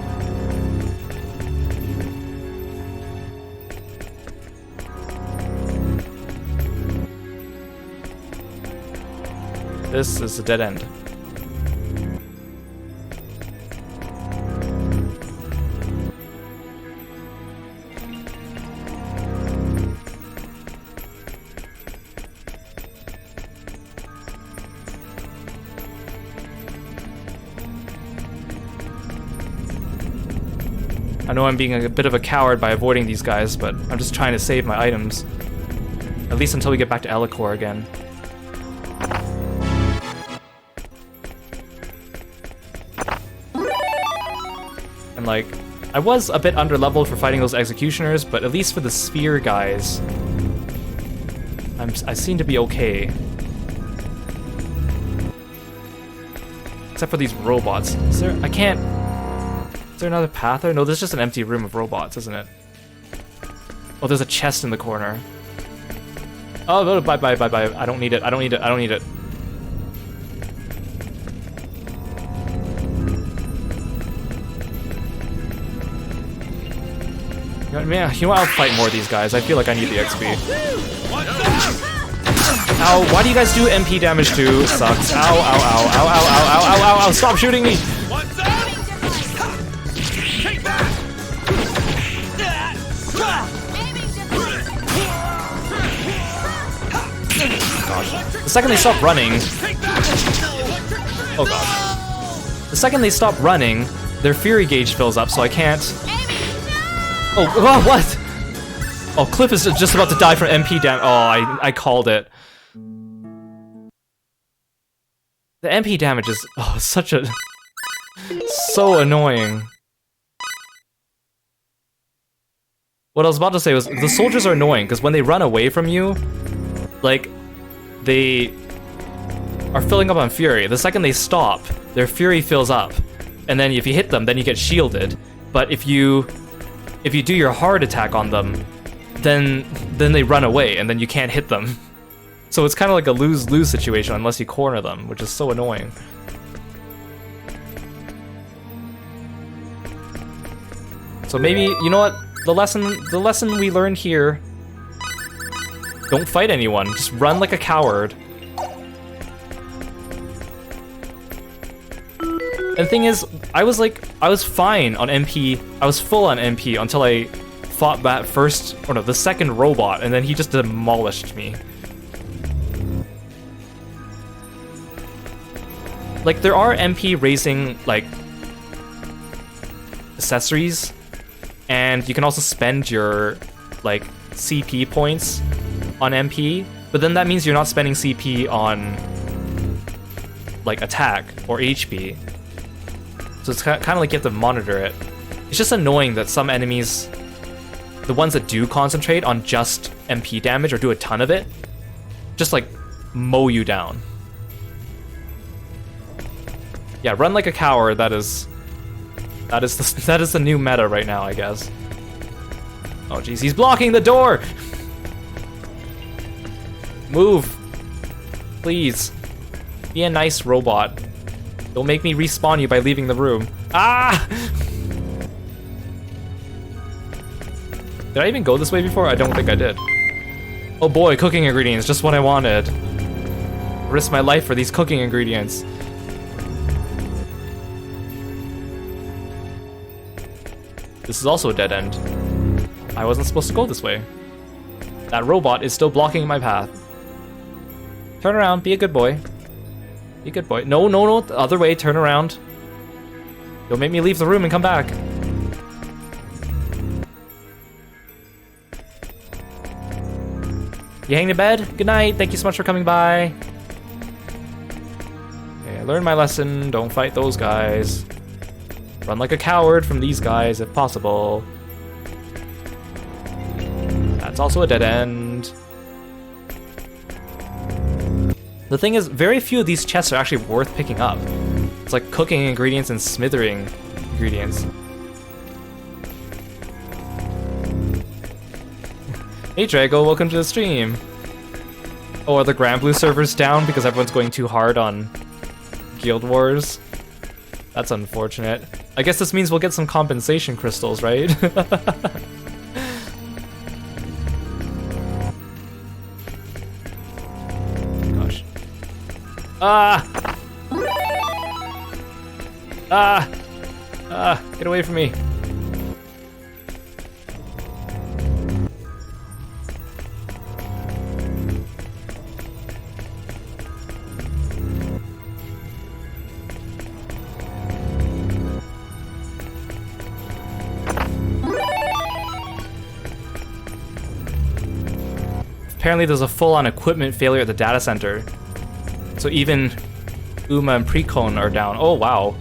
This is a dead end. I know I'm being a bit of a coward by avoiding these guys, but I'm just trying to save my items. At least until we get back to Elicor again. And like, I was a bit underleveled for fighting those executioners, but at least for the Sphere guys, I seem to be okay. Except for these robots. Is there, I can't... Is there another path there? No, there's just an empty room of robots, isn't it? Oh, there's a chest in the corner. Oh, bye, bye, bye, bye. I don't need it, I don't need it, I don't need it. You know what? I'll fight more of these guys. I feel like I need the XP. Ow, why do you guys do MP damage too? It sucks. Ow, ow, ow, ow, ow, ow, ow, ow, ow, ow, stop shooting me! The second they stop running... Oh god. The second they stop running, their fury gauge fills up, so I can't... Oh, what? Oh, Cliff is just about to die from MP damage. Oh, I called it. The MP damage is such a so annoying. What I was about to say was the soldiers are annoying because when they run away from you, like they are filling up on fury. The second they stop, their fury fills up, and then if you hit them, then you get shielded. But if you do your hard attack on them, then they run away, and then you can't hit them. So it's kind of like a lose-lose situation unless you corner them, which is so annoying. So maybe, you know what? The lesson we learned here, don't fight anyone, just run like a coward. And the thing is, I was fine on MP, I was full on MP until I fought that the second robot, and then he just demolished me. Like, there are MP raising, like, accessories, and you can also spend your, like, CP points on MP, but then that means you're not spending CP on, like, attack or HP. So it's kind of like you have to monitor it. It's just annoying that some enemies, the ones that do concentrate on just MP damage or do a ton of it, just, like, mow you down. Yeah, run like a coward. That is the new meta right now, I guess. Oh jeez, he's blocking the door. Move, please. Be a nice robot. Don't make me respawn you by leaving the room. Ah! Did I even go this way before? I don't think I did. Oh boy, cooking ingredients, just what I wanted. Risk my life for these cooking ingredients. This is also a dead end. I wasn't supposed to go this way. That robot is still blocking my path. Turn around, be a good boy. Be a good boy. No, no, no, the other way, turn around. Don't make me leave the room and come back. You hang to bed? Good night, thank you so much for coming by. Okay, I learned my lesson, don't fight those guys. Run like a coward from these guys if possible. That's also a dead end. The thing is, very few of these chests are actually worth picking up. It's like cooking ingredients and smithering ingredients. Hey Drago, welcome to the stream. Oh, are the Grand Blue servers down because everyone's going too hard on Guild Wars? That's unfortunate. I guess this means we'll get some compensation crystals, right? Gosh. Ah! Ah! Ah! Get away from me. Apparently there's a full-on equipment failure at the data center. So even Uma and Precone are down. Oh, wow.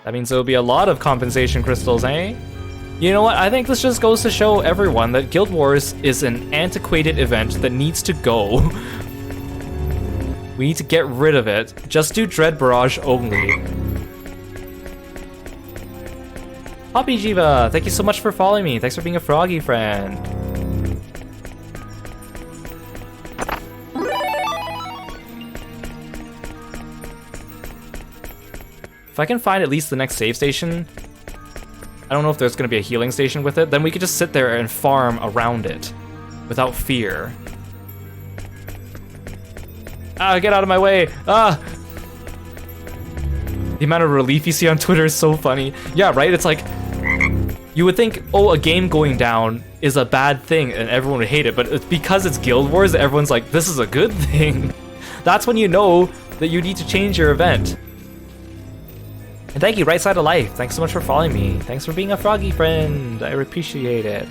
That means there'll be a lot of compensation crystals, eh? You know what? I think this just goes to show everyone that Guild Wars is an antiquated event that needs to go. We need to get rid of it. Just do Dread Barrage only. Poppy Jiva, thank you so much for following me. Thanks for being a froggy friend. If I can find at least the next save station, I don't know if there's going to be a healing station with it, then we could just sit there and farm around it without fear. Ah, get out of my way! Ah! The amount of relief you see on Twitter is so funny. Yeah, right? It's like, you would think, oh, a game going down is a bad thing and everyone would hate it, but it's because it's Guild Wars that everyone's like, this is a good thing. That's when you know that you need to change your event. And thank you, Right Side of Life. Thanks so much for following me. Thanks for being a froggy friend. I appreciate it.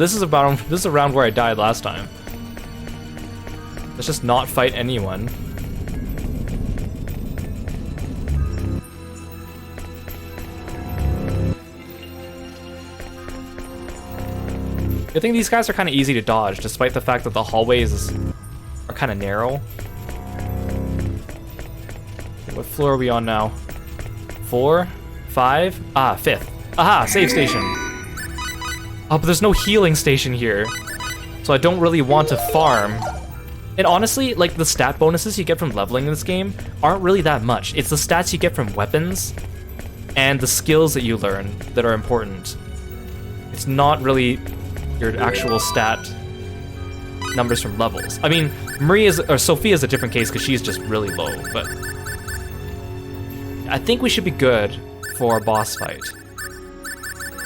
this is around where I died last time. Let's just not fight anyone. I think these guys are kind of easy to dodge, despite the fact that the hallways are kind of narrow. What floor are we on now? 4? 5? Ah, 5th. Aha, save station. Oh, but there's no healing station here. So I don't really want to farm. And honestly, like, the stat bonuses you get from leveling in this game aren't really that much. It's the stats you get from weapons and the skills that you learn that are important. It's not really your actual stat numbers from levels. I mean, Sophia's a different case because she's just really low, but I think we should be good for a boss fight.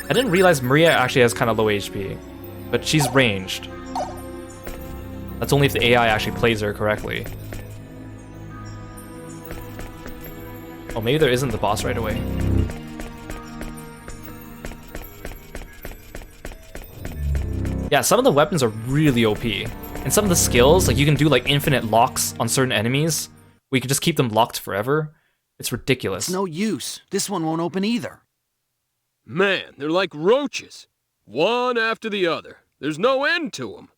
I didn't realize Maria actually has kind of low HP, but she's ranged. That's only if the AI actually plays her correctly. Oh, maybe there isn't the boss right away. Yeah, some of the weapons are really OP. And some of the skills, like you can do like infinite locks on certain enemies. We can just keep them locked forever. It's ridiculous. It's no use. This one won't open either. Man, they're like roaches. One after the other. There's no end to them.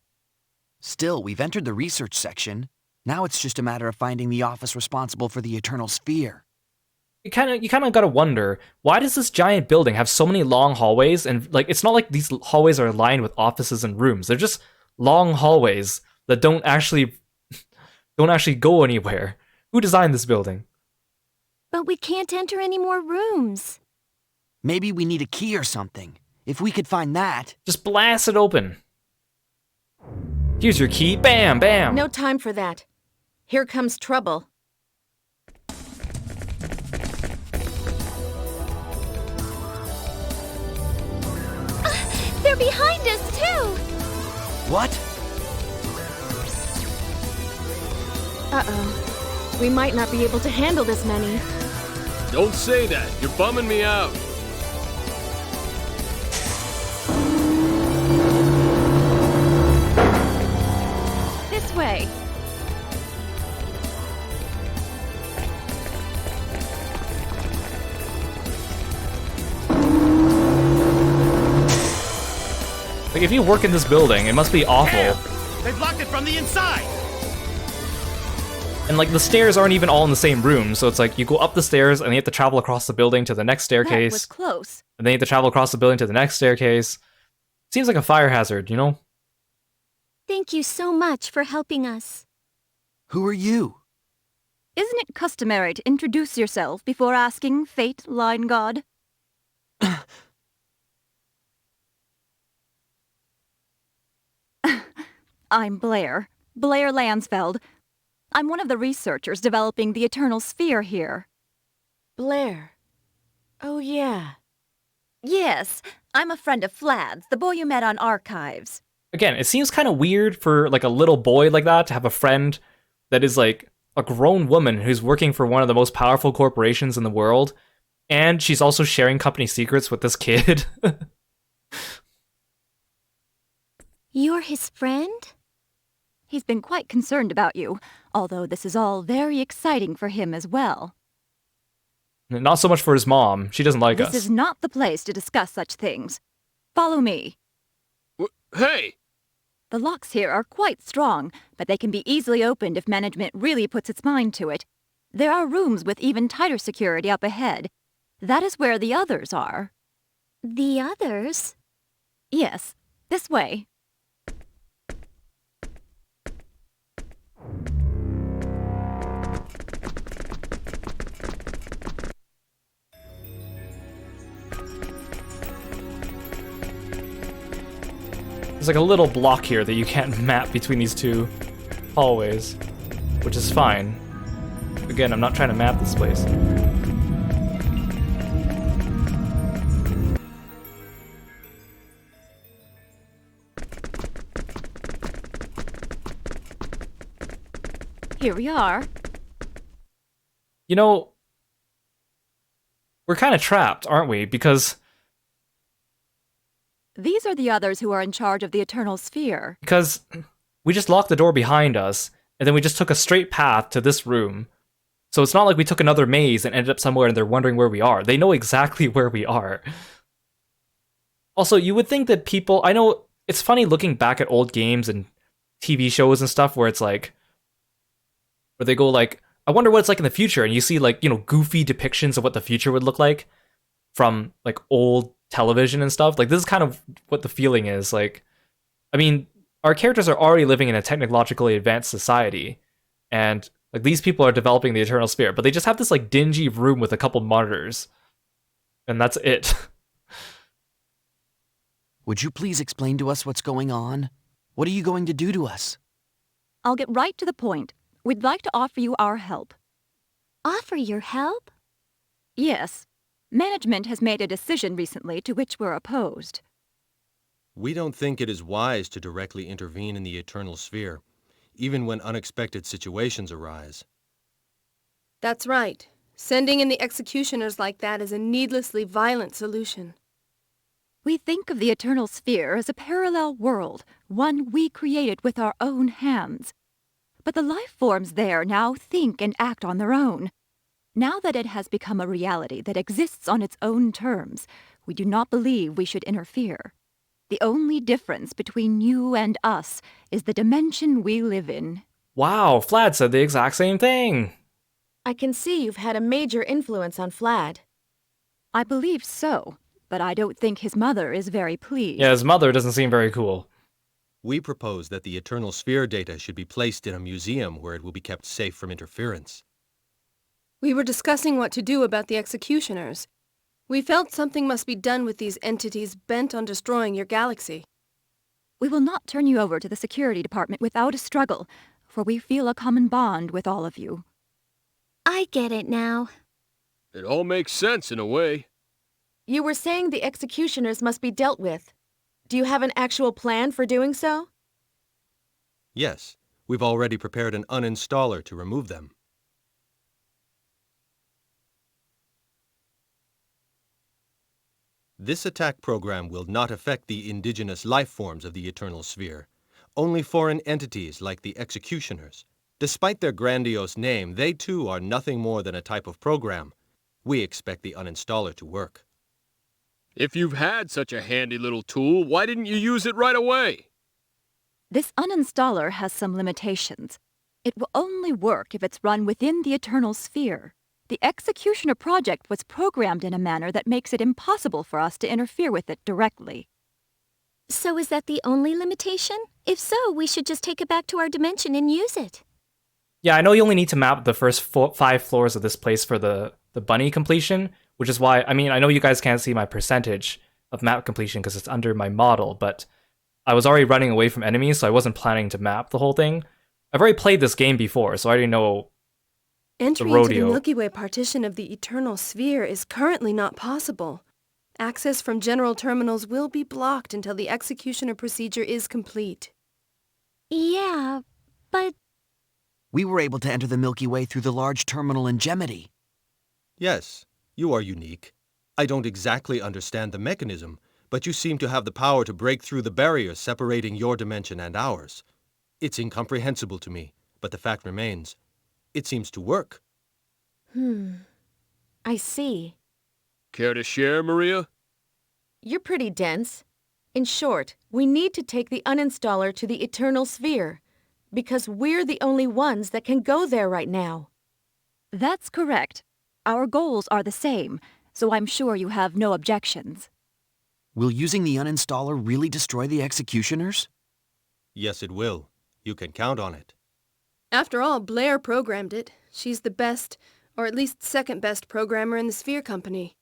Still, we've entered the research section. Now it's just a matter of finding the office responsible for the Eternal Sphere. You kind of gotta wonder, why does this giant building have so many long hallways? And like, it's not like these hallways are lined with offices and rooms. They're just long hallways that don't actually go anywhere. Who designed this building? But we can't enter any more rooms. Maybe we need a key or something. If we could find that... Just blast it open. Here's your key. Bam, bam. No time for that. Here comes trouble. They're behind us, too! What? Uh-oh. We might not be able to handle this many. Don't say that. You're bumming me out. This way. Like, if you work in this building, it must be awful. They blocked it from the inside! And like, the stairs aren't even all in the same room, so it's like, you go up the stairs, and you have to travel across the building to the next staircase. That was close. And then you have to travel across the building to the next staircase. Seems like a fire hazard, you know? Thank you so much for helping us. Who are you? Isn't it customary to introduce yourself before asking, Fate, Line God? I'm Blair. Blair Lansfeld. I'm one of the researchers developing the Eternal Sphere here. Blair. Oh, yeah. Yes, I'm a friend of Flad's, the boy you met on Archives. Again, it seems kind of weird for like a little boy like that to have a friend that is like a grown woman who's working for one of the most powerful corporations in the world, and she's also sharing company secrets with this kid. You're his friend? He's been quite concerned about you, although this is all very exciting for him as well. Not so much for his mom. She doesn't like us. This is not the place to discuss such things. Follow me. Hey! The locks here are quite strong, but they can be easily opened if management really puts its mind to it. There are rooms with even tighter security up ahead. That is where the others are. The others? Yes, this way. There's like a little block here that you can't map between these two hallways, which is fine. Again, I'm not trying to map this place. Here we are. You know, we're kind of trapped, aren't we? Because These are the others who are in charge of the Eternal Sphere. Because we just locked the door behind us, and then we just took a straight path to this room. So it's not like we took another maze and ended up somewhere and they're wondering where we are. They know exactly where we are. Also, you would think that people... I know it's funny looking back at old games and TV shows and stuff where it's like... where they go like, I wonder what it's like in the future, and you see like, you know, goofy depictions of what the future would look like from like old television and stuff. Like, this is kind of what the feeling is. Like, I mean, our characters are already living in a technologically advanced society, and like these people are developing the Eternal Sphere, but they just have this like dingy room with a couple monitors, and that's it. Would you please explain to us what's going on? What are you going to do to us? I'll get right to the point. We'd like to offer you our help. Offer your help? Yes. Management has made a decision recently to which we're opposed. We don't think it is wise to directly intervene in the Eternal Sphere, even when unexpected situations arise. That's right. Sending in the executioners like that is a needlessly violent solution. We think of the Eternal Sphere as a parallel world, one we created with our own hands. But the life forms there now think and act on their own. Now that it has become a reality that exists on its own terms, we do not believe we should interfere. The only difference between you and us is the dimension we live in. Wow, Flad said the exact same thing. I can see you've had a major influence on Flad. I believe so, but I don't think his mother is very pleased. Yeah, his mother doesn't seem very cool. We propose that the Eternal Sphere data should be placed in a museum where it will be kept safe from interference. We were discussing what to do about the executioners. We felt something must be done with these entities bent on destroying your galaxy. We will not turn you over to the security department without a struggle, for we feel a common bond with all of you. I get it now. It all makes sense in a way. You were saying the executioners must be dealt with. Do you have an actual plan for doing so? Yes, we've already prepared an uninstaller to remove them. This attack program will not affect the indigenous life forms of the Eternal Sphere, only foreign entities like the executioners. Despite their grandiose name, they too are nothing more than a type of program. We expect the uninstaller to work. If you've had such a handy little tool, why didn't you use it right away? This uninstaller has some limitations. It will only work if it's run within the Eternal Sphere. The Executioner project was programmed in a manner that makes it impossible for us to interfere with it directly. So is that the only limitation? If so, we should just take it back to our dimension and use it. Yeah, I know you only need to map the first 5 floors of this place for the bunny completion, which is why, I mean, I know you guys can't see my percentage of map completion because it's under my model, but I was already running away from enemies, so I wasn't planning to map the whole thing. I've already played this game before, so I already know Entry the rodeo. into the Milky Way partition of the Eternal Sphere is currently not possible. Access from general terminals will be blocked until the executioner procedure is complete. Yeah, but... We were able to enter the Milky Way through the large terminal in Gemity. Yes, you are unique. I don't exactly understand the mechanism, but you seem to have the power to break through the barriers separating your dimension and ours. It's incomprehensible to me, but the fact remains. It seems to work. I see. Care to share, Maria? You're pretty dense. In short, we need to take the uninstaller to the Eternal Sphere, because we're the only ones that can go there right now. That's correct. Our goals are the same, so I'm sure you have no objections. Will using the uninstaller really destroy the executioners? Yes, it will. You can count on it. After all, Blair programmed it. She's the best, or at least second best programmer in the Sphere Company.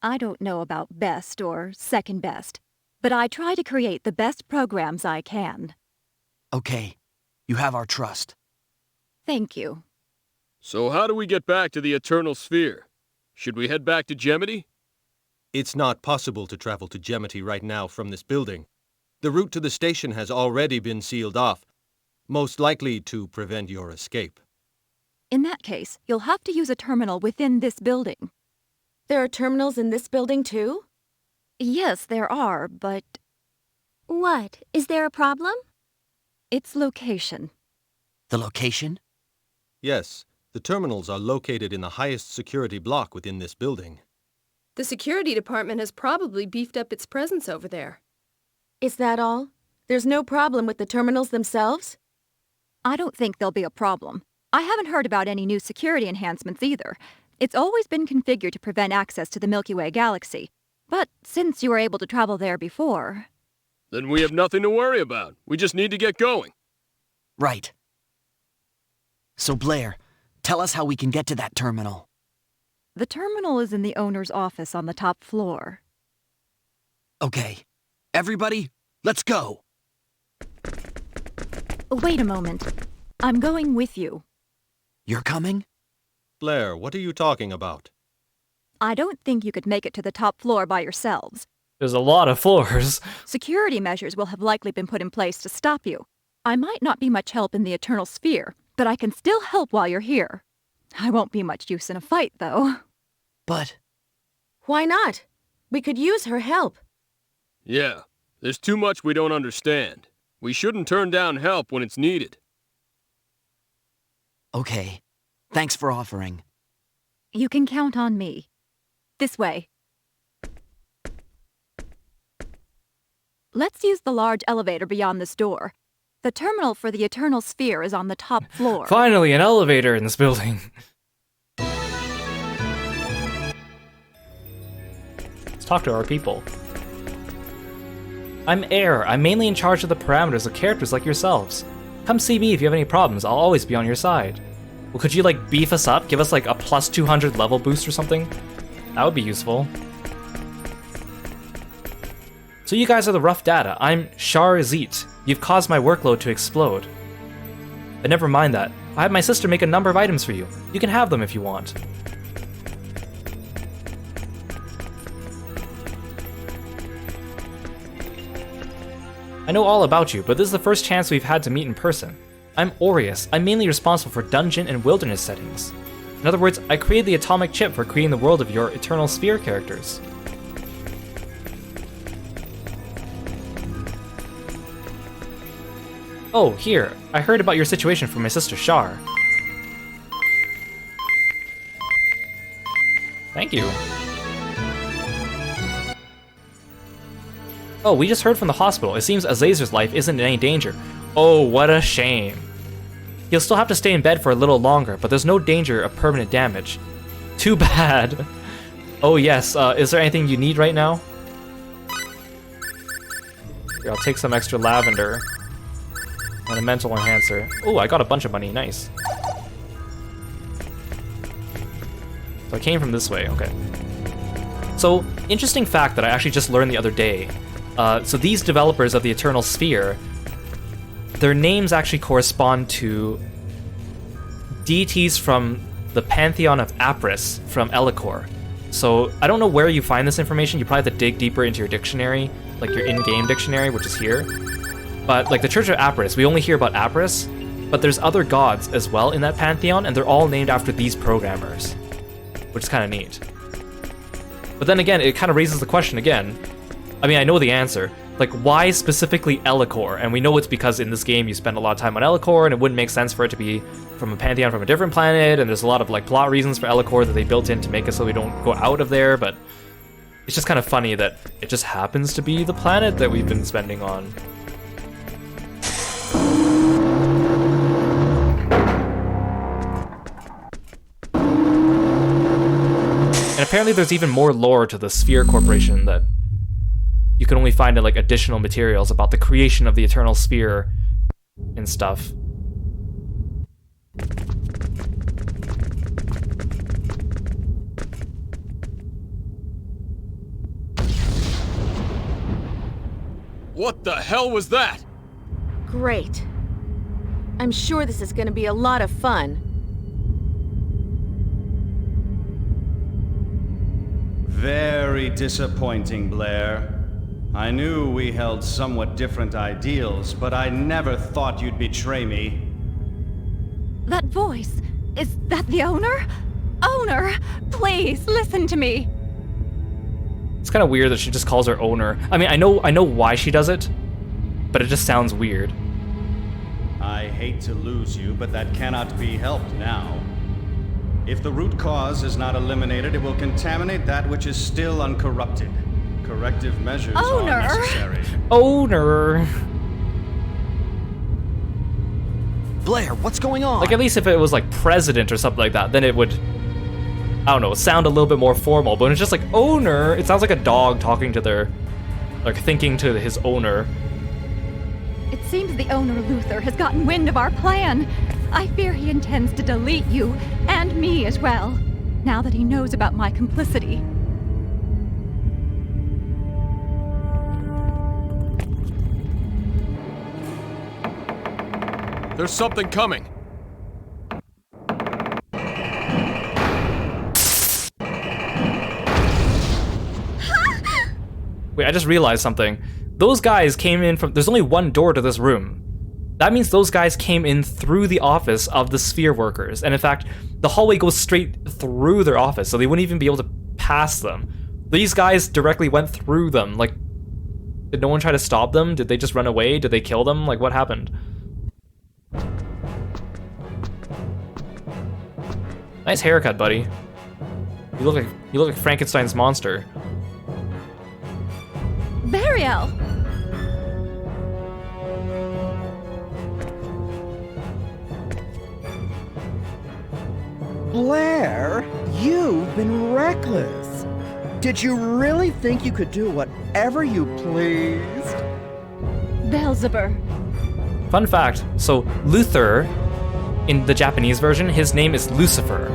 I don't know about best or second best, but I try to create the best programs I can. Okay, you have our trust. Thank you. So how do we get back to the Eternal Sphere? Should we head back to Gemity? It's not possible to travel to Gemity right now from this building. The route to the station has already been sealed off, most likely to prevent your escape. In that case, you'll have to use a terminal within this building. There are terminals in this building too? Yes, there are, but What? Is there a problem? its location. The location? Yes, the terminals are located in the highest security block within this building. The security department has probably beefed up its presence over there. Is that all? There's no problem with the terminals themselves? I don't think there'll be a problem. I haven't heard about any new security enhancements either. It's always been configured to prevent access to the Milky Way galaxy. But since you were able to travel there before... Then we have nothing to worry about. We just need to get going. Right. So Blair, tell us how we can get to that terminal. The terminal is in the owner's office on the top floor. Okay. Everybody, let's go! Wait a moment. I'm going with you. You're coming? Blair, what are you talking about? I don't think you could make it to the top floor by yourselves. There's a lot of floors. Security measures will have likely been put in place to stop you. I might not be much help in the Eternal Sphere, but I can still help while you're here. I won't be much use in a fight, though. But... Why not? We could use her help. Yeah, there's too much we don't understand. We shouldn't turn down help when it's needed. Okay. Thanks for offering. You can count on me. This way. Let's use the large elevator beyond this door. The terminal for the Eternal Sphere is on the top floor. Finally, an elevator in this building. Let's talk to our people. I'm Air. I'm mainly in charge of the parameters of characters like yourselves. Come see me if you have any problems. I'll always be on your side. Well, could you, like, beef us up? Give us, like, a plus 200 level boost or something? That would be useful. So you guys are the rough data. I'm Shar Zit. You've caused my workload to explode. But never mind that. I have my sister make a number of items for you. You can have them if you want. I know all about you, but this is the first chance we've had to meet in person. I'm Aureus. I'm mainly responsible for dungeon and wilderness settings. In other words, I created the atomic chip for creating the world of your Eternal Sphere characters. Oh, here. I heard about your situation from my sister Shar. Thank you. Oh, we just heard from the hospital. It seems Azazer's life isn't in any danger. Oh, what a shame. He'll still have to stay in bed for a little longer, but there's no danger of permanent damage. Too bad. Oh yes, is there anything you need right now? Here, I'll take some extra lavender. And a mental enhancer. Oh, I got a bunch of money, nice. So I came from this way, okay. So, interesting fact that I actually just learned the other day. So these developers of the Eternal Sphere, their names actually correspond to deities from the pantheon of Apris from Elicor. So I don't know where you find this information. You probably have to dig deeper into your dictionary, like your in-game dictionary, which is here. But like the Church of Apris, we only hear about Apris, but there's other gods as well in that pantheon, and they're all named after these programmers, which is kind of neat. But then again, it kind of raises the question again. I mean, I know the answer. Like, why specifically Elicor? And we know it's because in this game you spend a lot of time on Elicor, and it wouldn't make sense for it to be from a pantheon from a different planet, and there's a lot of like plot reasons for Elicor that they built in to make it so we don't go out of there, but it's just kind of funny that it just happens to be the planet that we've been spending on. And apparently there's even more lore to the Sphere Corporation that you can only find in like additional materials about the creation of the Eternal Sphere and stuff. What the hell was that? Great. I'm sure this is gonna be a lot of fun. Very disappointing, Blair. I knew we held somewhat different ideals, but I never thought you'd betray me. That voice, is that the owner? Owner, please listen to me. It's kind of weird that she just calls her owner. I mean, I know why she does it, but it just sounds weird. I hate to lose you, but that cannot be helped now. If the root cause is not eliminated, it will contaminate that which is still uncorrupted. Corrective measures are necessary. Owner. Blair, what's going on? Like, at least if it was like president or something like that, then it would, I don't know, sound a little bit more formal. But when it's just like owner, it sounds like a dog talking to their, like thinking to his owner. It seems the owner, Luther, has gotten wind of our plan. I fear he intends to delete you, and me as well, now that he knows about my complicity. There's something coming. Wait, I just realized something. Those guys came in from, there's only one door to this room. That means those guys came in through the office of the sphere workers. And in fact, the hallway goes straight through their office, so they wouldn't even be able to pass them. These guys directly went through them. Like, did no one try to stop them? Did they just run away? Did they kill them? Like, what happened? Nice haircut, buddy. You look like Frankenstein's monster. Burial! Blair, you've been reckless. Did you really think you could do whatever you pleased? Beelzebub. Fun fact, so Luther, in the Japanese version, his name is Lucifer.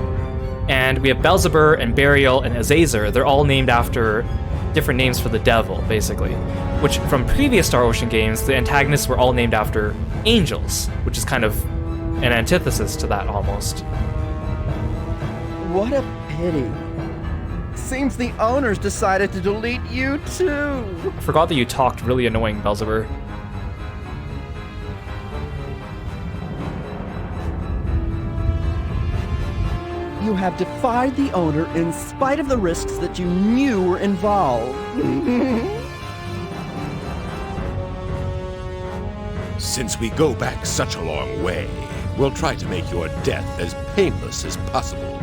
And we have Beelzebub and Burial and Azazel. They're all named after different names for the devil, basically. Which, from previous Star Ocean games, the antagonists were all named after angels, which is kind of an antithesis to that, almost. What a pity. Seems the owners decided to delete you too. I forgot that you talked really annoying, Beelzebub. You have defied the owner in spite of the risks that you knew were involved. Since we go back such a long way, we'll try to make your death as painless as possible.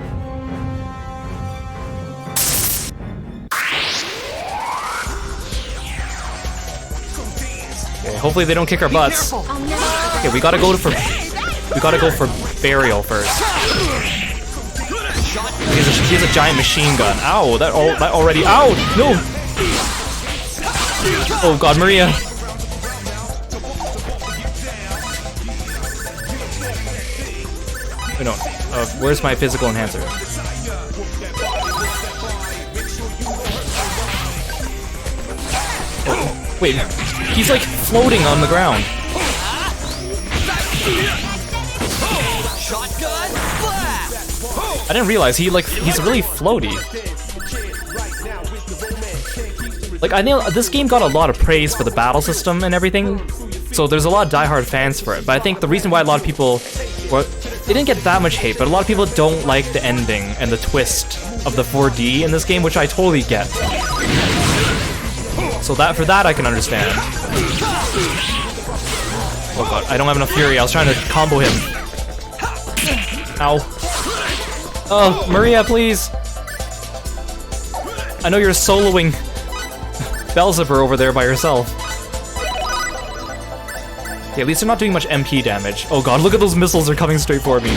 Okay, hopefully they don't kick our butts. Okay, we gotta go for Burial first. He has a giant machine gun. Ow, that already. Ow, no. Oh God, Maria. Wait, no. Where's my physical enhancer? Oh, wait, he's like floating on the ground. I didn't realize he's really floaty. Like, I know this game got a lot of praise for the battle system and everything, so there's a lot of diehard fans for it. But I think the reason why a lot of people, well, it didn't get that much hate, but a lot of people don't like the ending and the twist of the 4D in this game, which I totally get. So for that I can understand. Oh God, I don't have enough fury. I was trying to combo him. Ow. Oh, Maria, please. I know you're soloing Beelzebub over there by yourself. Okay, at least I'm not doing much MP damage. Oh God, look at those missiles are coming straight for me.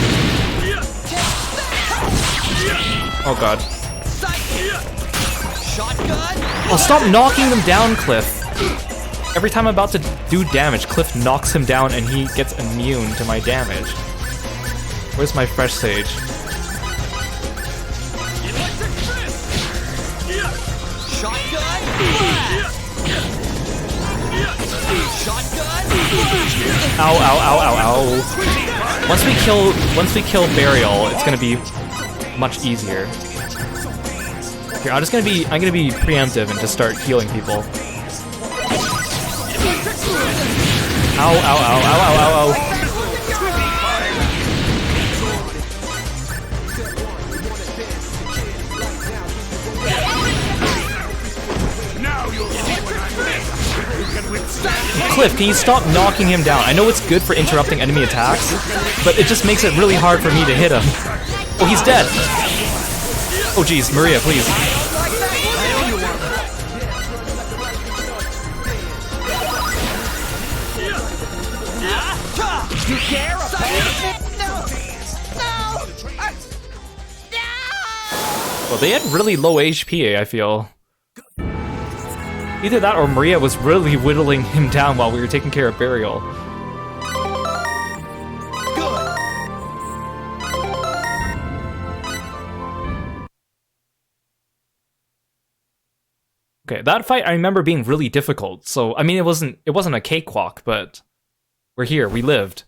Oh God. Oh, stop knocking them down, Cliff. Every time I'm about to do damage, Cliff knocks him down and he gets immune to my damage. Where's my fresh sage? Ow, ow, ow, ow, ow. Once we kill Burial, it's gonna be much easier. Here, I'm gonna be preemptive and just start healing people. Ow, ow, ow, ow, ow, ow, ow. Cliff, can you stop knocking him down? I know it's good for interrupting enemy attacks, but it just makes it really hard for me to hit him. Oh, he's dead. Oh, geez, Maria, please. You care Well, they had really low HP, I feel. Either that or Maria was really whittling him down while we were taking care of Burial. Okay, that fight I remember being really difficult. So I mean, it wasn't a cakewalk, but we're here. We lived.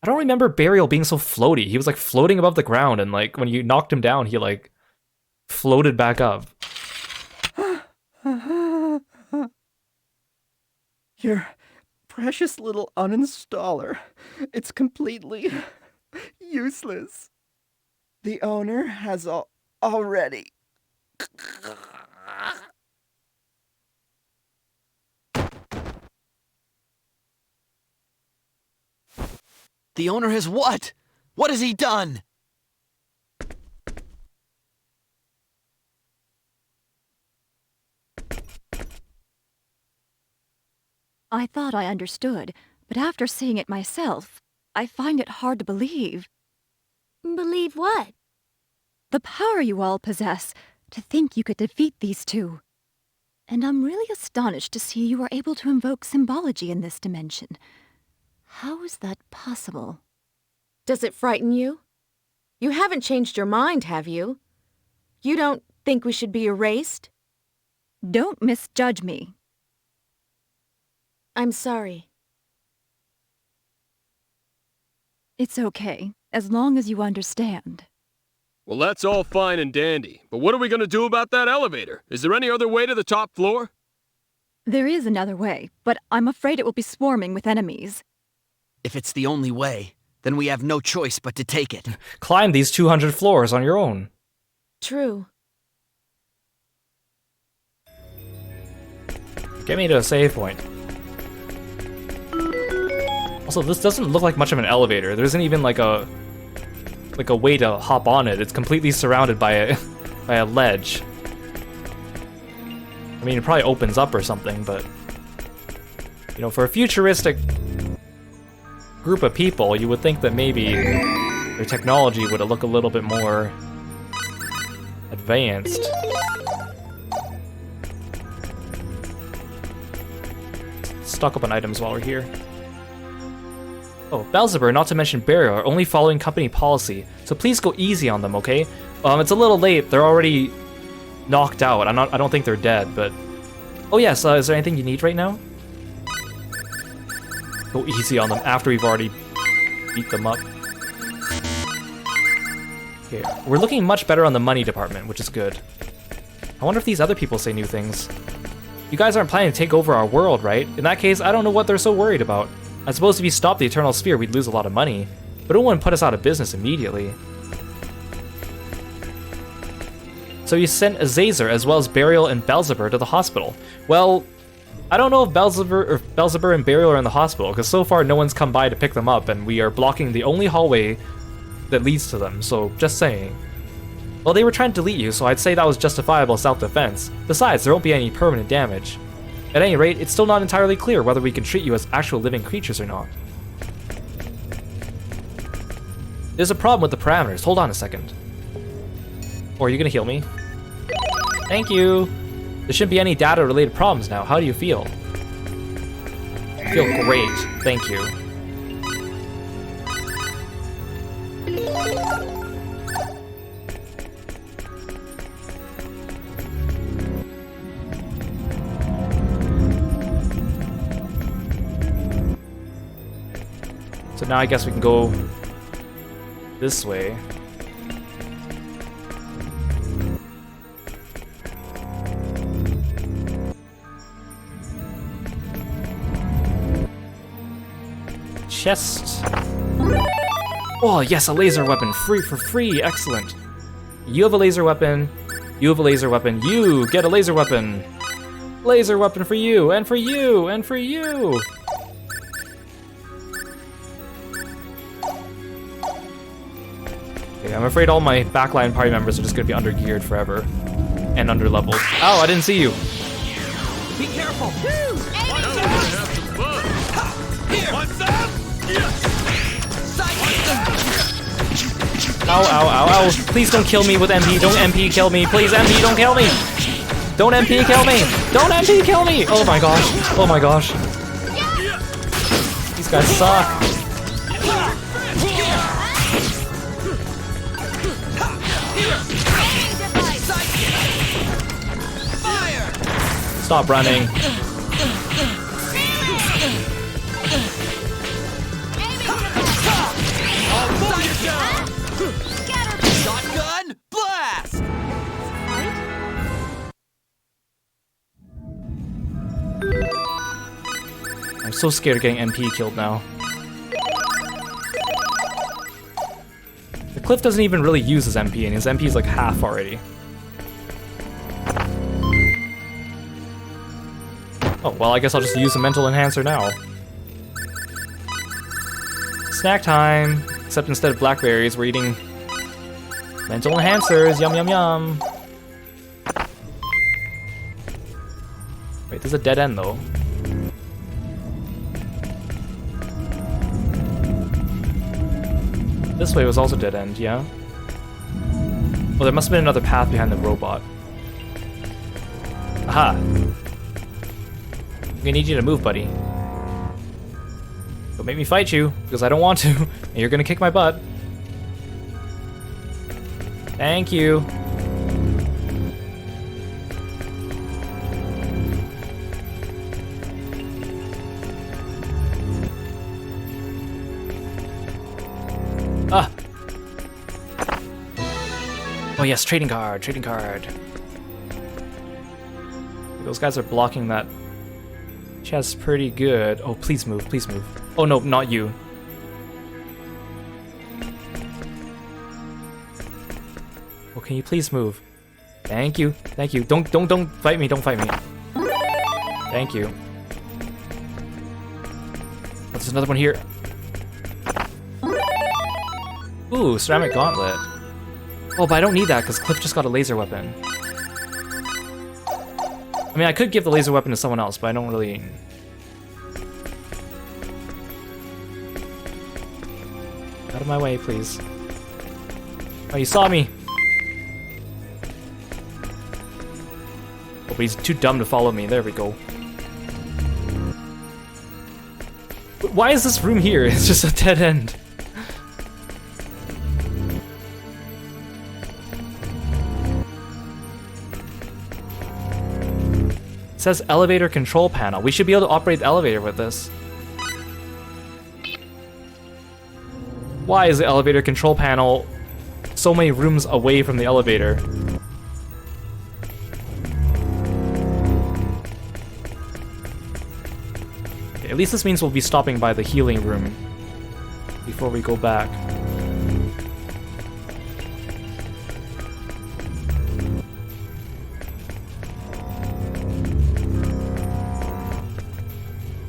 I don't remember Burial being so floaty. He was like floating above the ground, and like when you knocked him down, he like floated back up. Your precious little uninstaller. It's completely useless. The owner has already. The owner has what? What has he done? I thought I understood, but after seeing it myself, I find it hard to believe. Believe what? The power you all possess, to think you could defeat these two. And I'm really astonished to see you are able to invoke symbology in this dimension. How is that possible? Does it frighten you? You haven't changed your mind, have you? You don't think we should be erased? Don't misjudge me. I'm sorry. It's okay, as long as you understand. Well, that's all fine and dandy, but what are we gonna do about that elevator? Is there any other way to the top floor? There is another way, but I'm afraid it will be swarming with enemies. If it's the only way, then we have no choice but to take it. Climb these 200 floors on your own. True. Get me to a save point. Also, this doesn't look like much of an elevator. There isn't even like a way to hop on it. It's completely surrounded by a by a ledge. I mean, it probably opens up or something, but you know, for a futuristic group of people, you would think that maybe their technology would look a little bit more advanced. Stock up on items while we're here. Oh, Belzebub, not to mention Burial, are only following company policy, so please go easy on them, okay? It's a little late. They're already knocked out. I don't think they're dead, but oh yes. Is there anything you need right now? Go easy on them after we've already beat them up. Okay, we're looking much better on the money department, which is good. I wonder if these other people say new things. You guys aren't planning to take over our world, right? In that case, I don't know what they're so worried about. I suppose if we stopped the Eternal Sphere, we'd lose a lot of money, but it wouldn't put us out of business immediately. So you sent Azazer as well as Burial and Belzebub to the hospital. Well, I don't know if Belzebub and Burial are in the hospital, because so far no one's come by to pick them up, and we are blocking the only hallway that leads to them, so just saying. Well, they were trying to delete you, so I'd say that was justifiable self-defense. Besides, there won't be any permanent damage. At any rate, it's still not entirely clear whether we can treat you as actual living creatures or not. There's a problem with the parameters. Hold on a second. Or are you gonna heal me? Thank you! There shouldn't be any data-related problems now. How do you feel? I feel great. Thank you. So now I guess we can go this way. Chest. Oh yes, a laser weapon, free for free, excellent. You have a laser weapon, you have a laser weapon, you get a laser weapon. Laser weapon for you, and for you, and for you! Okay, I'm afraid all my backline party members are just gonna be under-geared forever. And under-leveled. Oh, I didn't see you! Be careful! What's up? Ow, ow, ow, ow. Please don't kill me with MP. Don't MP kill me. Please, MP, don't kill me. Don't MP kill me. Don't MP kill me. Oh my gosh. Oh my gosh. These guys suck. Stop running. Shotgun blast! I'm so scared of getting MP killed now. The Cliff doesn't even really use his MP, and his MP is like half already. Oh, well, I guess I'll just use the mental enhancer now. Snack time! Except instead of blackberries, we're eating mental enhancers. Yum, yum, yum. Wait, there's a dead end, though. This way was also dead end, yeah? Well, there must have been another path behind the robot. Aha! I'm gonna need you to move, buddy. Don't make me fight you, because I don't want to, and you're gonna kick my butt. Thank you. Ah! Oh yes, trading card, trading card. Those guys are blocking that chest pretty good. Oh, please move, please move. Oh no, not you. Oh, can you please move? Thank you, thank you. Don't fight me, don't fight me. Thank you. Oh, there's another one here. Ooh, ceramic gauntlet. Oh, but I don't need that because Cliff just got a laser weapon. I mean, I could give the laser weapon to someone else, but I don't really... Out of my way, please. Oh, you saw me! Oh, but he's too dumb to follow me. There we go. Why is this room here? It's just a dead end. It says elevator control panel. We should be able to operate the elevator with this. Why is the elevator control panel so many rooms away from the elevator? Okay, at least this means we'll be stopping by the healing room before we go back.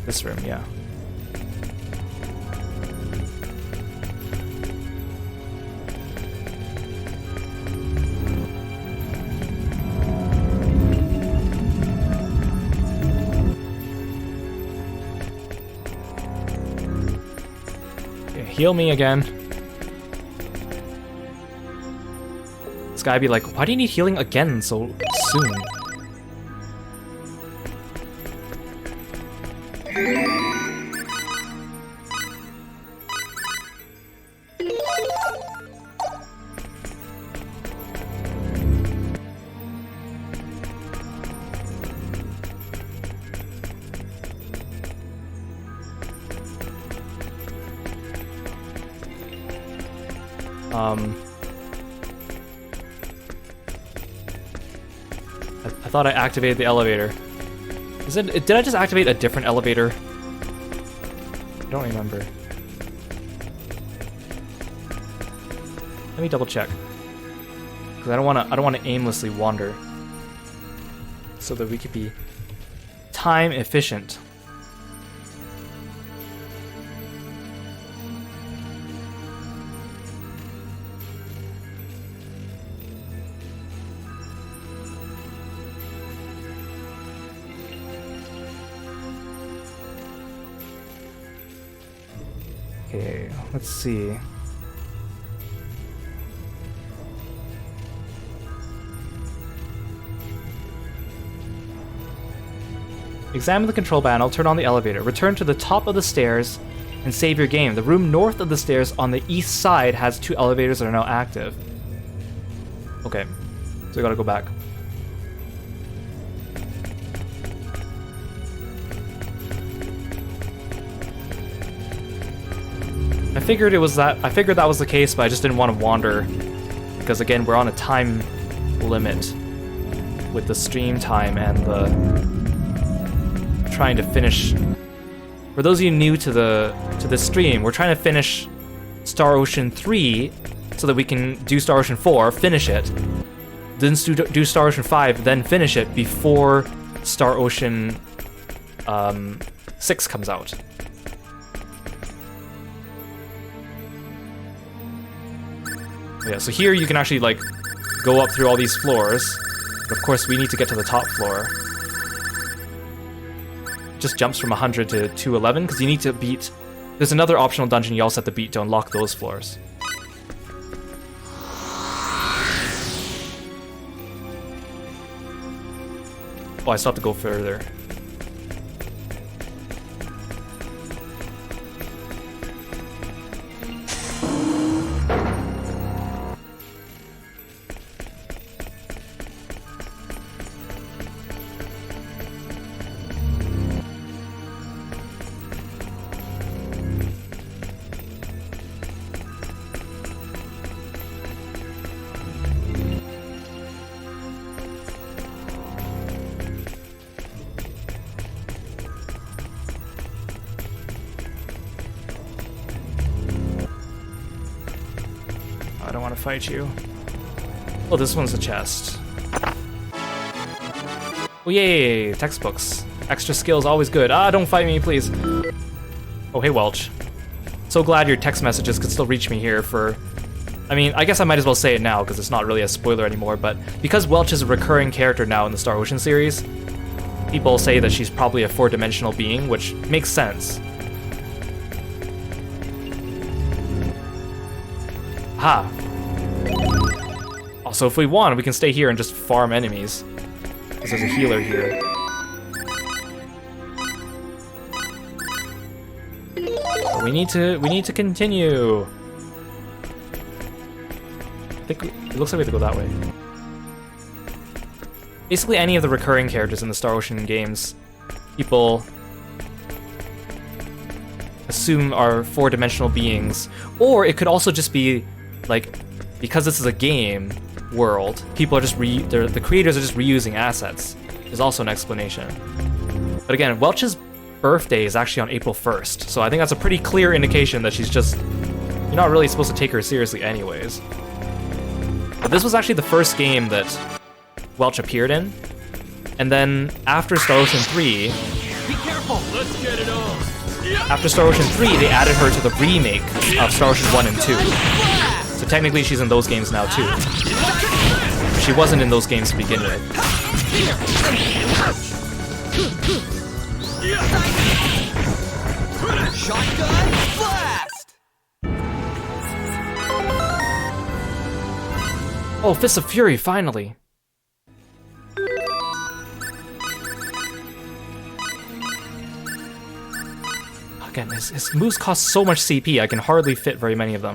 This room, yeah. Okay, heal me again. This guy be like, why do you need healing again so soon? I thought I activated the elevator. Is it? Did I just activate a different elevator? I don't remember. Let me double check, because I don't want to aimlessly wander, so that we could be time efficient. Okay, let's see. Examine the control panel, turn on the elevator, return to the top of the stairs, and save your game. The room north of the stairs on the east side has 2 elevators that are now active. Okay, so we gotta go back. I figured that was the case, but I just didn't want to wander because again, we're on a time limit with the stream time and the trying to finish. For those of you new to the stream, we're trying to finish Star Ocean 3 so that we can do Star Ocean 4, finish it, then do Star Ocean 5, then finish it before Star Ocean 6 comes out. Yeah, so here you can actually like go up through all these floors. But of course, we need to get to the top floor. Just jumps from 100 to 211 because you need to beat. There's another optional dungeon you also have to beat to unlock those floors. Oh, I still have to go further. Fight you. Oh, this one's a chest. Oh, yay! Textbooks. Extra skills, always good. Ah, don't fight me, please. Oh, hey, Welch. So glad your text messages could still reach me here for... I mean, I guess I might as well say it now, because it's not really a spoiler anymore, but because Welch is a recurring character now in the Star Ocean series, people say that she's probably a 4-dimensional being, which makes sense. Ha! So if we want, we can stay here and just farm enemies. Because there's a healer here. But we need to continue. I think it looks like we have to go that way. Basically, any of the recurring characters in the Star Ocean games, people assume are 4-dimensional beings, or it could also just be like, because this is a game world, people are just the creators are just reusing assets. There's also an explanation. But again, Welch's birthday is actually on April 1st, so I think that's a pretty clear indication that she's just, you're not really supposed to take her seriously anyways. But this was actually the first game that Welch appeared in, and then after Star Ocean 3, Be careful. Let's get it on. After Star Ocean 3, they added her to the remake of Star Ocean 1 and 2. So technically she's in those games now too. She wasn't in those games to begin with. Shotgun blast! Oh, Fist of Fury, finally! Again, his moves cost so much CP, I can hardly fit very many of them.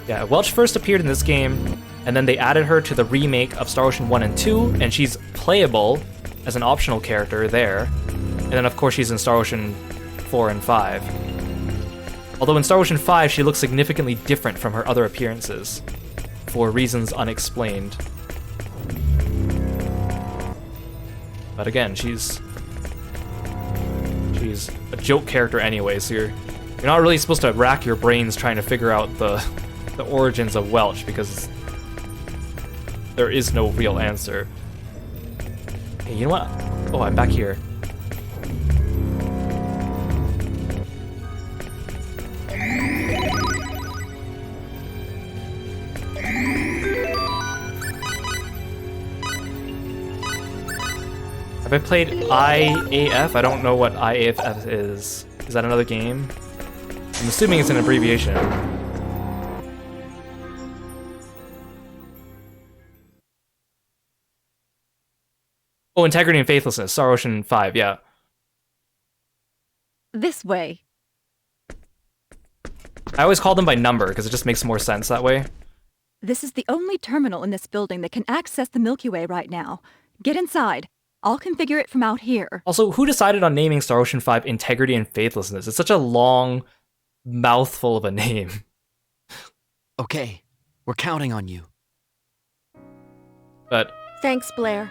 Yeah, Welch first appeared in this game, and then they added her to the remake of Star Ocean 1 and 2, and she's playable as an optional character there. And then of course she's in Star Ocean 4 and 5. Although in Star Ocean 5, she looks significantly different from her other appearances, for reasons unexplained. But again, she's a joke character anyway, so you're not really supposed to rack your brains trying to figure out the origins of Welch, because there is no real answer. Hey, you know what? Oh, I'm back here. Have I played IAF? I don't know what IAF is. Is that another game? I'm assuming it's an abbreviation. Oh, Integrity and Faithlessness, Star Ocean 5, yeah. This way. I always call them by number, because it just makes more sense that way. This is the only terminal in this building that can access the Milky Way right now. Get inside. I'll configure it from out here. Also, who decided on naming Star Ocean 5 Integrity and Faithlessness? It's such a long mouthful of a name. Okay, we're counting on you. But Thanks, Blair.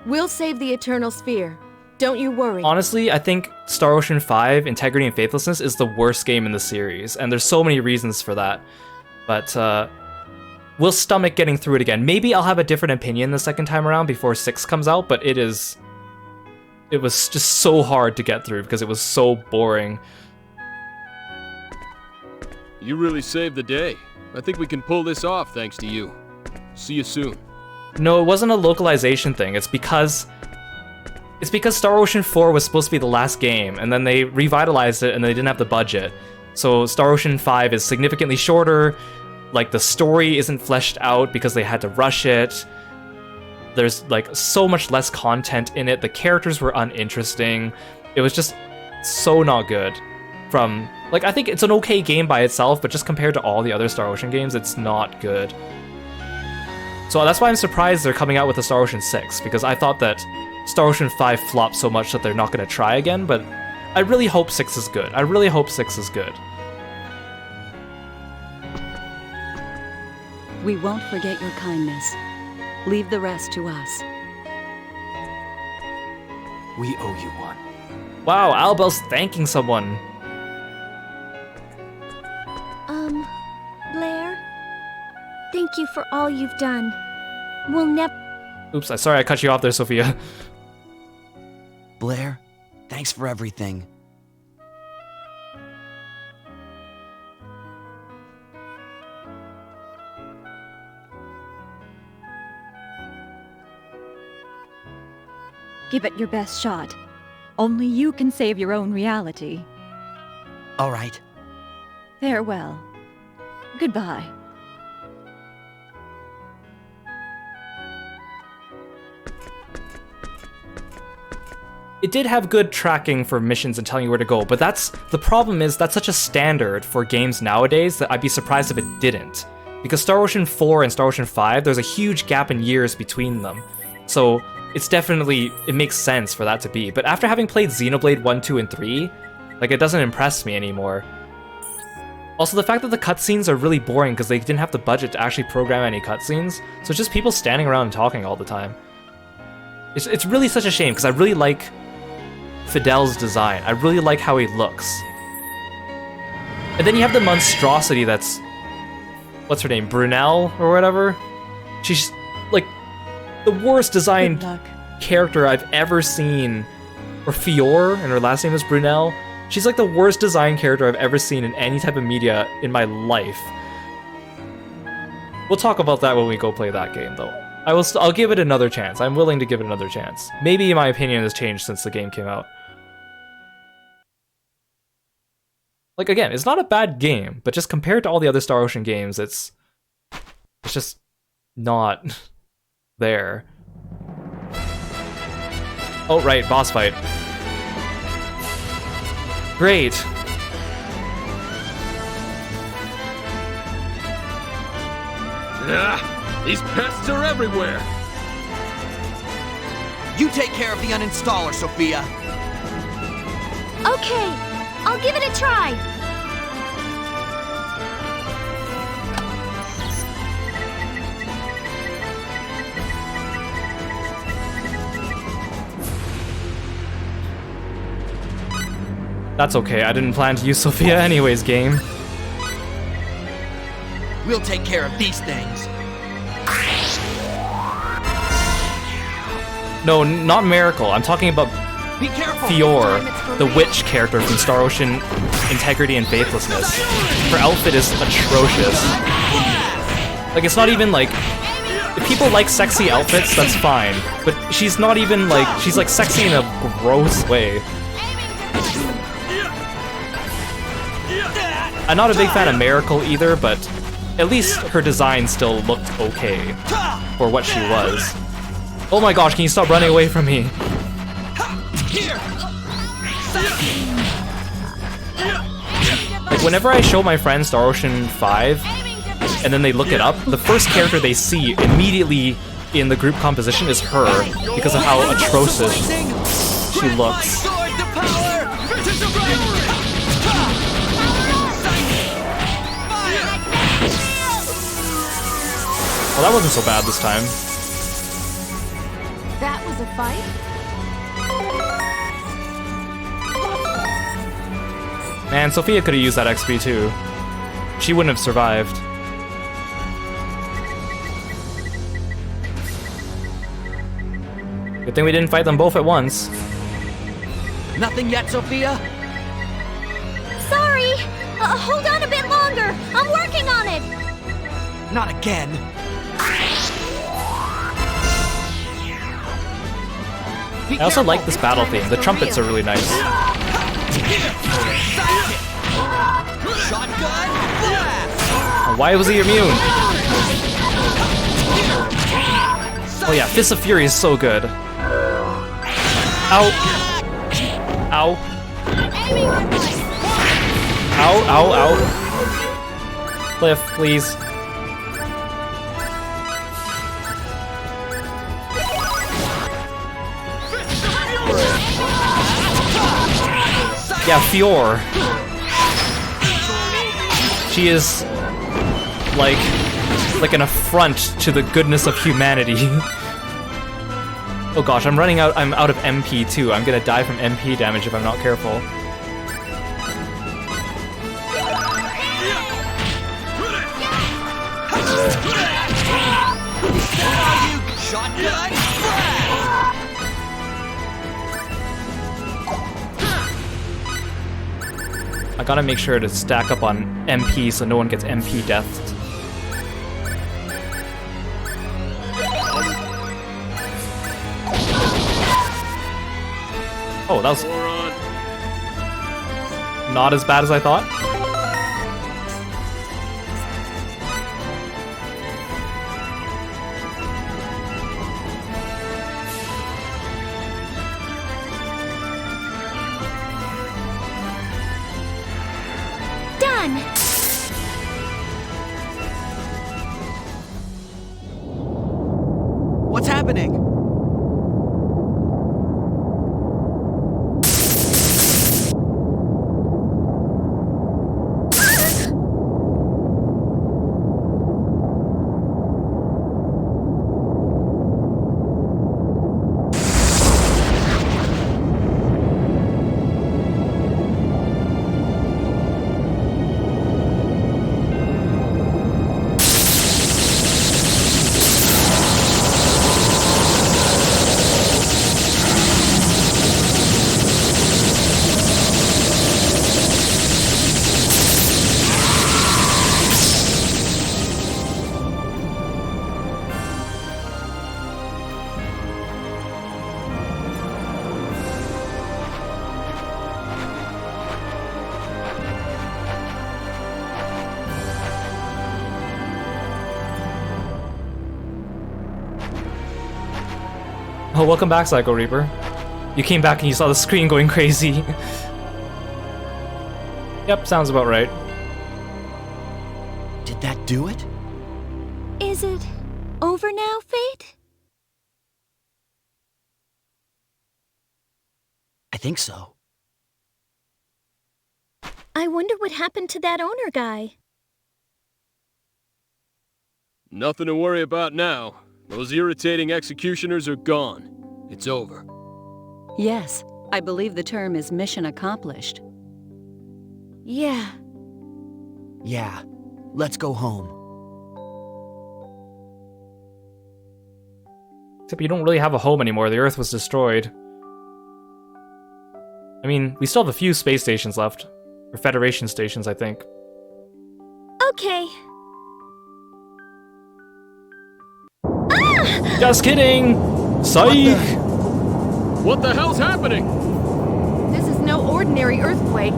We'll save the Eternal Sphere. Don't you worry. honestly, I think Star Ocean 5 Integrity and Faithlessness is the worst game in the series, and there's so many reasons for that. But we'll stomach getting through it again. Maybe I'll have a different opinion the second time around before 6 comes out, but it was just so hard to get through because it was so boring. You really saved the day. I think we can pull this off thanks to you. See you soon. No, it wasn't a localization thing. It's because Star Ocean 4 was supposed to be the last game, and then they revitalized it and they didn't have the budget. So Star Ocean 5 is significantly shorter. Like, the story isn't fleshed out because they had to rush it. There's, like, so much less content in it. The characters were uninteresting. It was just so not good. From, like, I think it's an okay game by itself, but just compared to all the other Star Ocean games, it's not good. So that's why I'm surprised they're coming out with a Star Ocean 6, because I thought that Star Ocean 5 flopped so much that they're not going to try again, but I really hope 6 is good. I really hope 6 is good. We won't forget your kindness. Leave the rest to us. We owe you one. Wow, Albel's thanking someone. Blair? Thank you for all you've done. We'll never... Oops, sorry I cut you off there, Sophia. Blair, thanks for everything. Give it your best shot. Only you can save your own reality. All right. Farewell. Goodbye. It did have good tracking for missions and telling you where to go, but the problem is that's such a standard for games nowadays that I'd be surprised if it didn't. Because Star Ocean 4 and Star Ocean 5, there's a huge gap in years between them. So it's definitely, it makes sense for that to be. But after having played Xenoblade 1, 2, and 3, like, it doesn't impress me anymore. Also, the fact that the cutscenes are really boring because they didn't have the budget to actually program any cutscenes, so it's just people standing around and talking all the time. It's really such a shame, because I really like Fidel's design. I really like how he looks. And then you have the monstrosity that's... what's her name? Brunel or whatever? She's, like, the worst designed character I've ever seen. Or Fior, and her last name is Brunel. She's like the worst designed character I've ever seen in any type of media in my life. We'll talk about that when we go play that game, though. I'll give it another chance. I'm willing to give it another chance. Maybe my opinion has changed since the game came out. Like, again, it's not a bad game, but just compared to all the other Star Ocean games, it's just not there. Oh, right, boss fight. Great. These pests are everywhere. You take care of the uninstaller, Sophia. Okay, I'll give it a try. That's okay, I didn't plan to use Sophia anyways, game. We'll take care of these things. No, not Miracle. I'm talking about Fior, the witch character from Star Ocean Integrity and Faithlessness. Her outfit is atrocious. Like, it's not even like... If people like sexy outfits, that's fine. But she's not even like... She's like sexy in a gross way. I'm not a big fan of Miracle either, but at least her design still looked okay for what she was. Oh my gosh, can you stop running away from me? Like, whenever I show my friends Star Ocean 5, and then they look it up, the first character they see immediately in the group composition is her, because of how atrocious she looks. Well, that wasn't so bad this time. That was a fight? Man, Sophia could have used that XP too. She wouldn't have survived. Good thing we didn't fight them both at once. Nothing yet, Sophia? Sorry! Hold on a bit longer! I'm working on it! Not again. I also like this battle theme. The trumpets are really nice. Why was he immune? Oh yeah, Fist of Fury is so good. Ow. Ow. Ow, ow, ow. Cliff, please. Yeah, Fior. She is like an affront to the goodness of humanity. Oh gosh, I'm out of MP too. I'm gonna die from MP damage if I'm not careful. I gotta make sure to stack up on MP so no one gets MP deathed. Oh, that was not as bad as I thought. Done! What's happening? Oh, welcome back, Psycho Reaper. You came back and you saw the screen going crazy. Yep, sounds about right. Did that do it? Is it over now, Fate? I think so. I wonder what happened to that owner guy. Nothing to worry about now. Those irritating executioners are gone. It's over. Yes, I believe the term is mission accomplished. Yeah. Yeah, let's go home. Except you don't really have a home anymore. The Earth was destroyed. I mean, we still have a few space stations left. Or Federation stations, I think. Okay. Just kidding! Psych! What the hell's happening? This is no ordinary earthquake.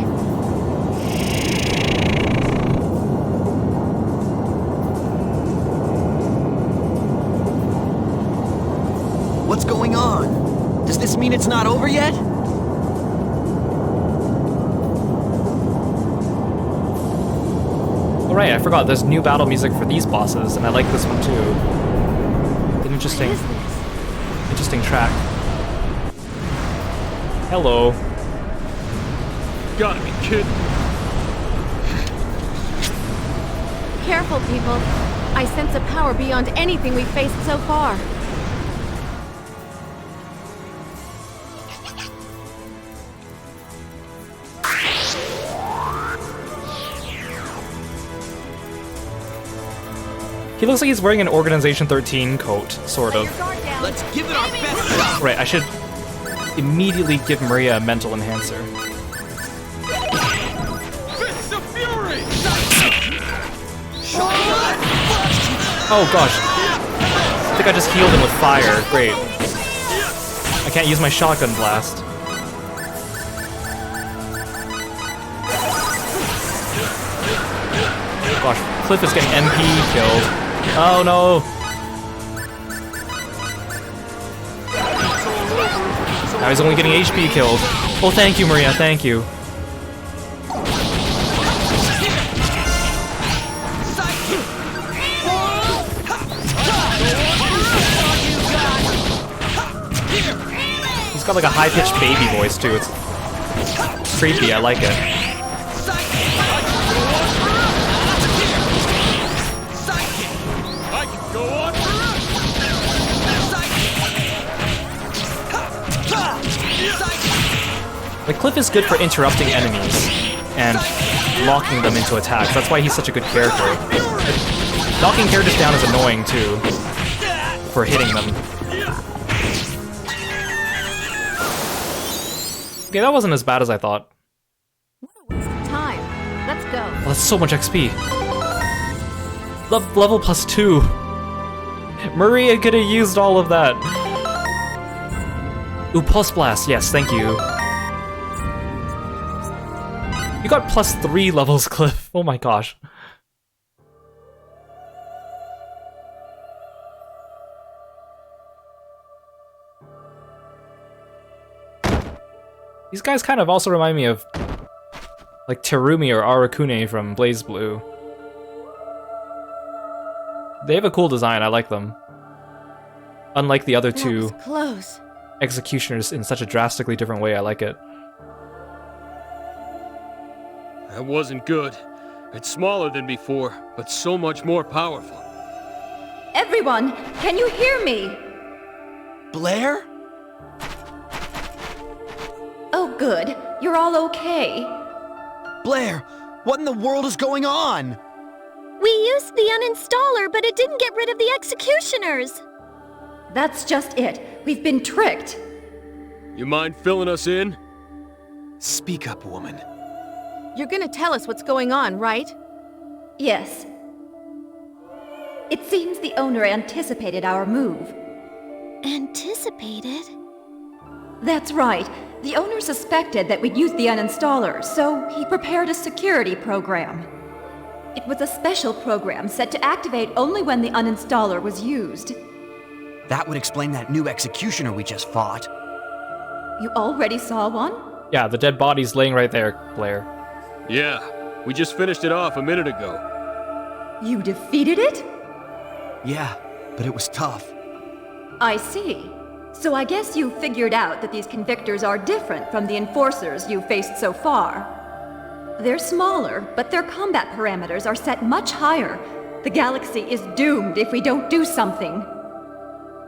What's going on? Does this mean it's not over yet? Oh right, I forgot, there's new battle music for these bosses, and I like this one too. An interesting track. Hello. Gotta be kidding. Careful, people. I sense a power beyond anything we've faced so far. He looks like he's wearing an Organization 13 coat, sort of. Let's give it our best shot. Right, I should immediately give Maria a mental enhancer. Fists of Fury! Oh gosh. I think I just healed him with fire. Great. I can't use my shotgun blast. Gosh, Cliff is getting MP killed. Oh no! Now he's only getting HP killed. Oh, thank you, Maria, thank you. He's got like a high-pitched baby voice too. It's creepy, I like it. Like, Cliff is good for interrupting enemies and locking them into attacks. That's why he's such a good character. Like, knocking characters down is annoying, too, for hitting them. Okay, that wasn't as bad as I thought. Time. Let's go. Oh, that's so much XP. Level plus 2. Maria could have used all of that. Ooh, Pulse Blast. Yes, thank you. You got plus 3 levels, Cliff. Oh my gosh. These guys kind of also remind me of like Terumi or Arakune from BlazBlue. They have a cool design, I like them. Unlike the other two Close. executioners in such a drastically different way, I like it. That wasn't good. It's smaller than before, but so much more powerful. Everyone, can you hear me? Blair? Oh, good. You're all okay. Blair, what in the world is going on? We used the uninstaller, but it didn't get rid of the executioners. That's just it. We've been tricked. You mind filling us in? Speak up, woman. You're gonna tell us what's going on, right? Yes. It seems the owner anticipated our move. Anticipated? That's right. The owner suspected that we'd use the uninstaller, so he prepared a security program. It was a special program set to activate only when the uninstaller was used. That would explain that new executioner we just fought. You already saw one? Yeah, the dead body's laying right there, Blair. Yeah, we just finished it off a minute ago. You defeated it? Yeah, but it was tough. I see. So I guess you figured out that these convictors are different from the enforcers you've faced so far. They're smaller, but their combat parameters are set much higher. The galaxy is doomed if we don't do something.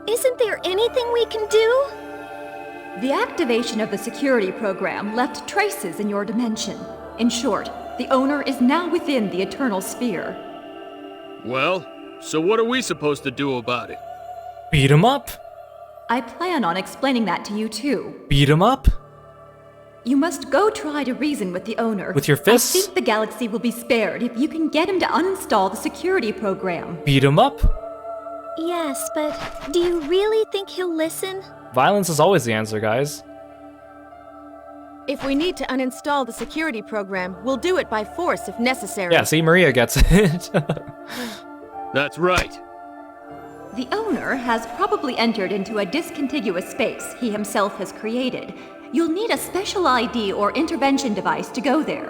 Isn't there anything we can do? The activation of the security program left traces in your dimension. In short, the owner is now within the Eternal Sphere. Well, so what are we supposed to do about it? Beat him up? I plan on explaining that to you too. Beat him up? You must go try to reason with the owner. With your fists? I think the galaxy will be spared if you can get him to uninstall the security program. Beat him up? Yes, but do you really think he'll listen? Violence is always the answer, guys. If we need to uninstall the security program, we'll do it by force if necessary. Yeah, see, Maria gets it. That's right. The owner has probably entered into a discontiguous space he himself has created. You'll need a special ID or intervention device to go there.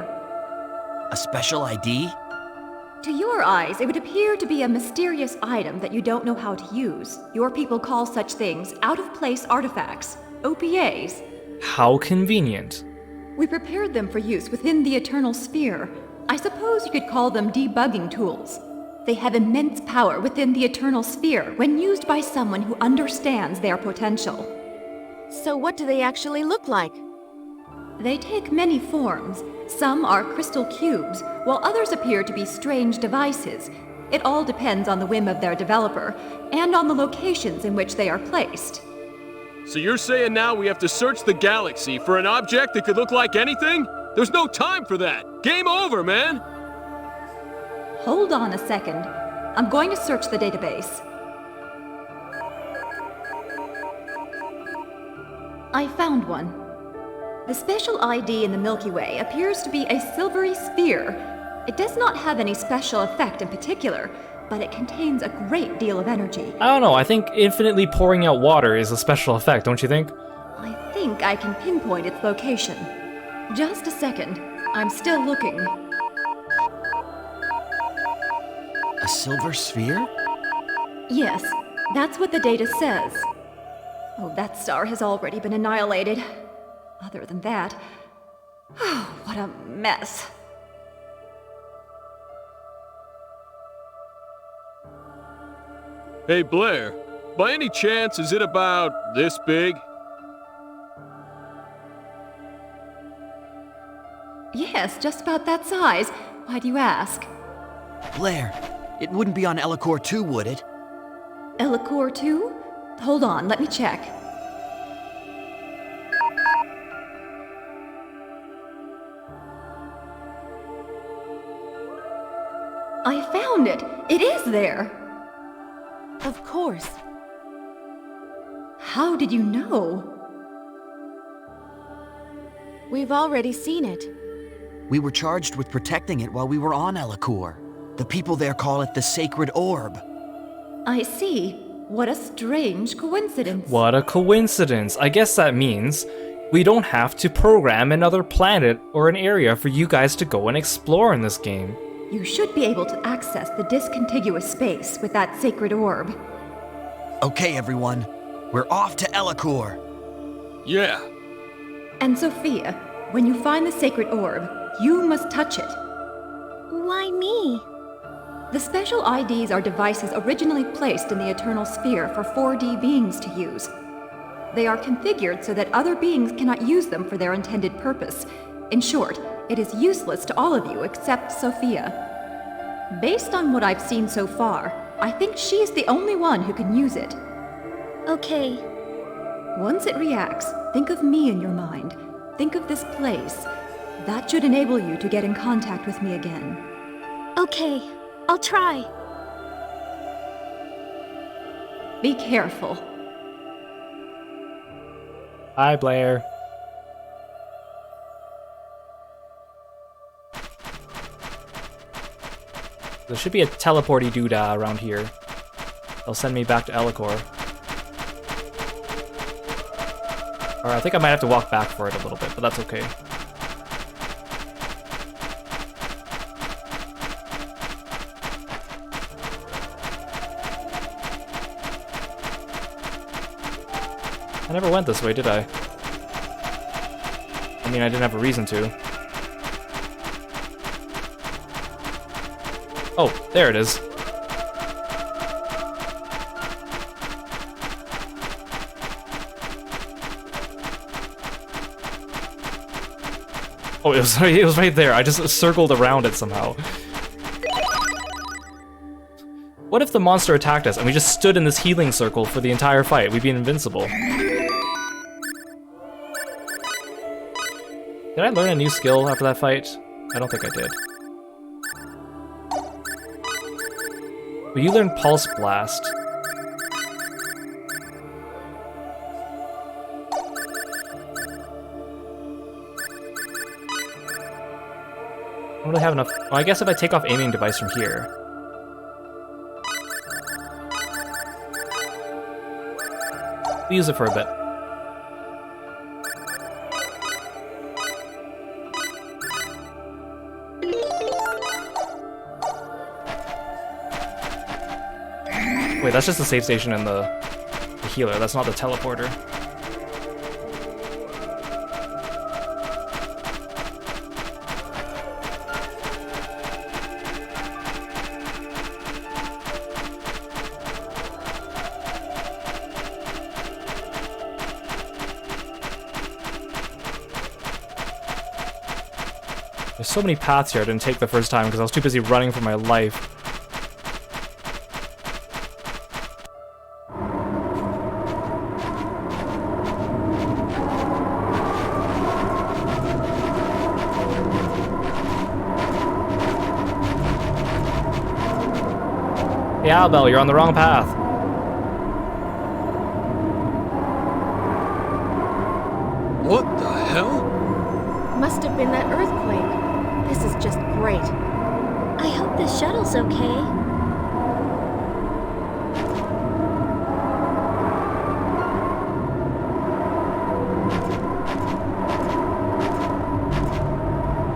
A special ID? To your eyes, it would appear to be a mysterious item that you don't know how to use. Your people call such things out-of-place artifacts, OPAs. How convenient. We prepared them for use within the Eternal Sphere. I suppose you could call them debugging tools. They have immense power within the Eternal Sphere when used by someone who understands their potential. So what do they actually look like? They take many forms. Some are crystal cubes, while others appear to be strange devices. It all depends on the whim of their developer, and on the locations in which they are placed. So you're saying now we have to search the galaxy for an object that could look like anything? There's no time for that! Game over, man! Hold on a second. I'm going to search the database. I found one. The special ID in the Milky Way appears to be a silvery sphere. It does not have any special effect in particular, but it contains a great deal of energy. I don't know, I think infinitely pouring out water is a special effect, don't you think? I think I can pinpoint its location. Just a second. I'm still looking. A silver sphere? Yes, that's what the data says. Oh, that star has already been annihilated. Other than that, what a mess. Hey Blair, by any chance is it about this big? Yes, just about that size. Why do you ask? Blair, it wouldn't be on Elacor 2, would it? Elacor 2? Hold on, let me check. I found it! It is there! Of course. How did you know? We've already seen it. We were charged with protecting it while we were on Elacor. The people there call it the Sacred Orb. I see. What a strange coincidence. What a coincidence. I guess that means we don't have to program another planet or an area for you guys to go and explore in this game. You should be able to access the discontiguous space with that sacred orb. Okay, everyone. We're off to Elacor. Yeah. And Sophia, when you find the sacred orb, you must touch it. Why me? The special IDs are devices originally placed in the Eternal Sphere for 4D beings to use. They are configured so that other beings cannot use them for their intended purpose. In short, it is useless to all of you except Sophia. Based on what I've seen so far, I think she is the only one who can use it. Okay. Once it reacts, think of me in your mind. Think of this place. That should enable you to get in contact with me again. Okay, I'll try. Be careful. Hi, Blair. There should be a teleporty doodah around here. They'll send me back to Elacor. Alright, I think I might have to walk back for it a little bit, but that's okay. I never went this way, did I? I mean, I didn't have a reason to. Oh, there it is. Oh, it was right there. I just circled around it somehow. What if the monster attacked us and we just stood in this healing circle for the entire fight? We'd be invincible. Did I learn a new skill after that fight? I don't think I did. Well, you learned Pulse Blast. I don't really have enough. Well, I guess if I take off aiming device from here. We'll use it for a bit. Wait, that's just the save station and the healer. That's not the teleporter. There's so many paths here I didn't take the first time because I was too busy running for my life. Hey, Albel, you're on the wrong path. What the hell? Must have been that earthquake. This is just great. I hope the shuttle's okay.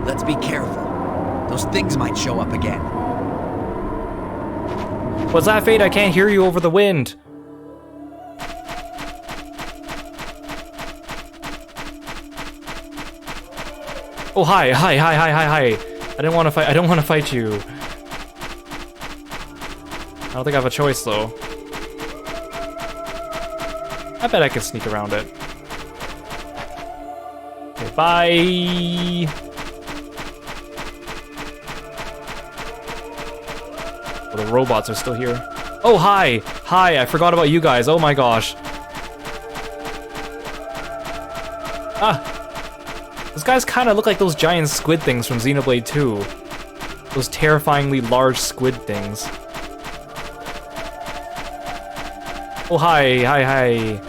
Let's be careful. Those things might show up again. What's that, Fate? I can't hear you over the wind. Oh, hi. I didn't want to fight. I don't want to fight you. I don't think I have a choice, though. I bet I can sneak around it. Okay, bye. Oh, the robots are still here. Oh, hi. Hi, I forgot about you guys. Oh my gosh. Ah. Those guys kind of look like those giant squid things from Xenoblade 2. Those terrifyingly large squid things. Oh, hi.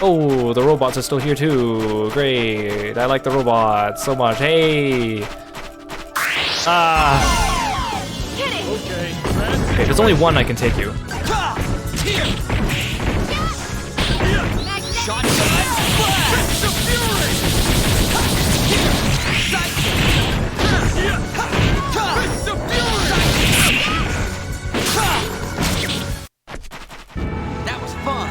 Oh, the robots are still here too. Great. I like the robots so much. Hey. Ah. Okay, there's only one I can take you. That was fun.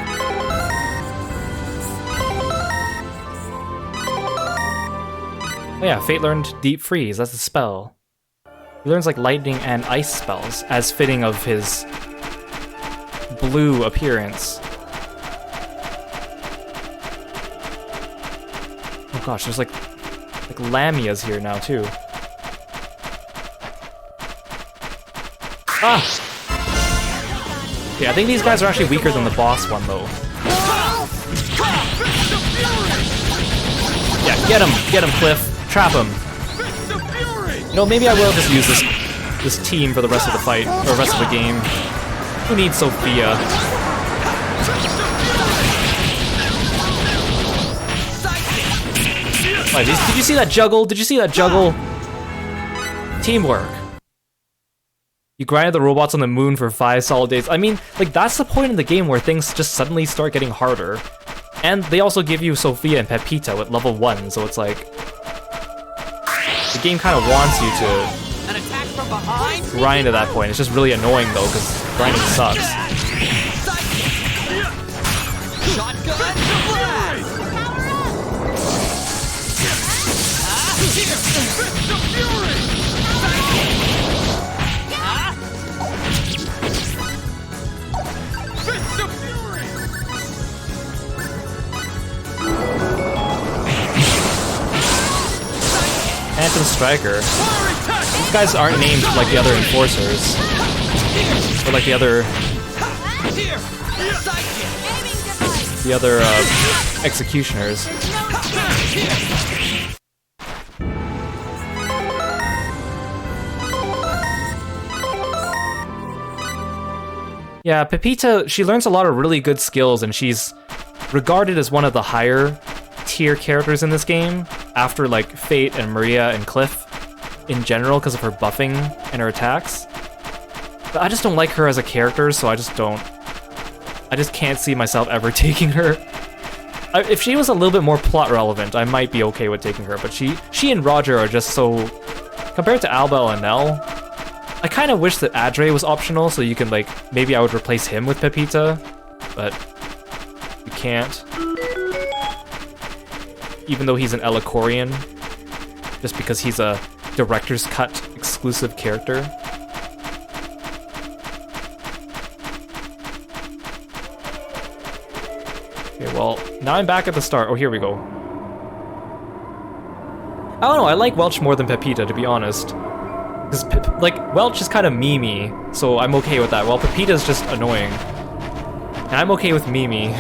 Oh yeah, Fate learned Deep Freeze. That's a spell. He learns like lightning and ice spells, as fitting of his blue appearance. Oh gosh, there's like Lamias here now too. Ah! Okay, I think these guys are actually weaker than the boss one though. Yeah, get him, Cliff. Trap him. You know, maybe I will just use this team for the rest of the fight, or the rest of the game. Who needs Sophia? Wait, did you see that juggle? Did you see that juggle? Teamwork. You grinded the robots on the moon for 5 solid days. I mean, like, that's the point in the game where things just suddenly start getting harder. And they also give you Sophia and Pepita with level 1, so it's like... The game kind of wants you to An attack from behind? grind at that point. It's just really annoying though, because grinding sucks. Shotgun blast! Here! Fist of Fury! Fist of Fury! Phantom Striker. These guys aren't named like the other enforcers. Or like the other executioners. Yeah, Pepita, she learns a lot of really good skills, and she's regarded as one of the higher tier characters in this game, after like Fate and Maria and Cliff in general, because of her buffing and her attacks. But I just don't like her as a character, so I just can't see myself ever taking her. If she was a little bit more plot relevant, I might be okay with taking her, but she and Roger are just so... Compared to Alba and Nell, I kind of wish that Adre was optional, so you can, like, maybe I would replace him with Pepita, but you can't. Even though he's an Elicorian, just because he's a director's cut exclusive character. Okay, well, now I'm back at the start. Oh, here we go. I don't know, I like Welch more than Pepita, to be honest. Because, like, Welch is kind of Mimi, so I'm okay with that, while Pepita's just annoying. And I'm okay with Mimi.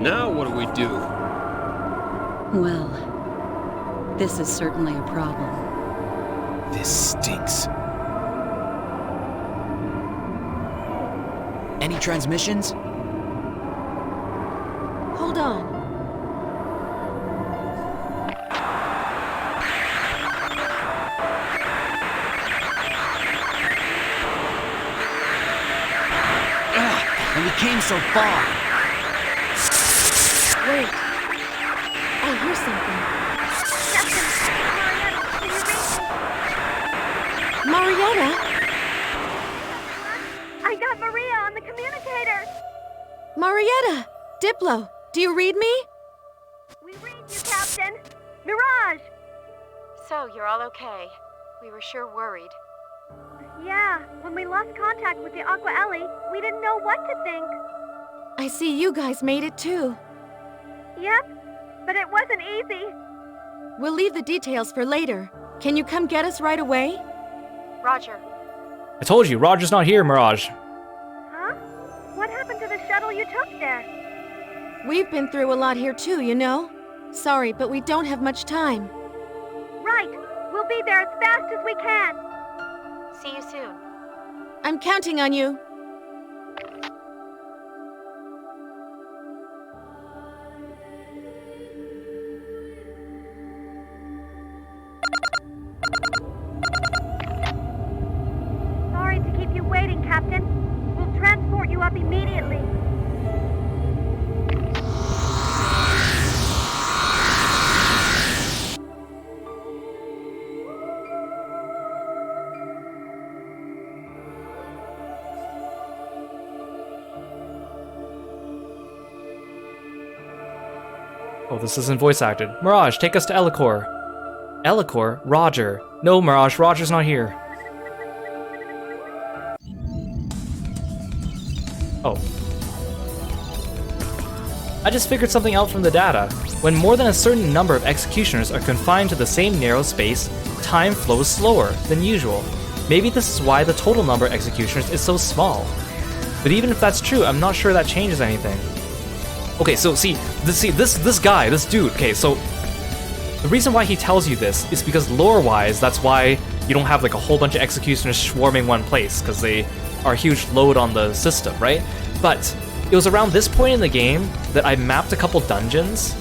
Now what do we do? Well, this is certainly a problem. This stinks. Any transmissions? Hold on. And we came so far. Wait. I hear something. Marietta? I got Maria on the communicator. Marietta! Diplo, do you read me? We read you, Captain. Mirage! So, you're all okay. We were sure worried. Yeah, when we lost contact with the Aqua Ellie, we didn't know what to think. I see you guys made it too. Yep, but it wasn't easy. We'll leave the details for later. Can you come get us right away? Roger. I told you, Roger's not here, Mirage. Huh? What happened to the shuttle you took there? We've been through a lot here too, you know? Sorry, but we don't have much time. Right. We'll be there as fast as we can. See you soon. I'm counting on you. Sorry to keep you waiting, Captain. We'll transport you up immediately. Oh, this isn't voice acted. Mirage, take us to Elicor. Elicor? Roger. No, Mirage, Roger's not here. Oh. I just figured something out from the data. When more than a certain number of executioners are confined to the same narrow space, time flows slower than usual. Maybe this is why the total number of executioners is so small. But even if that's true, I'm not sure that changes anything. Okay, so this guy, this dude, okay, so the reason why he tells you this is because lore-wise, that's why you don't have like a whole bunch of executioners swarming one place, because they are a huge load on the system, right? But it was around this point in the game that I mapped a couple dungeons,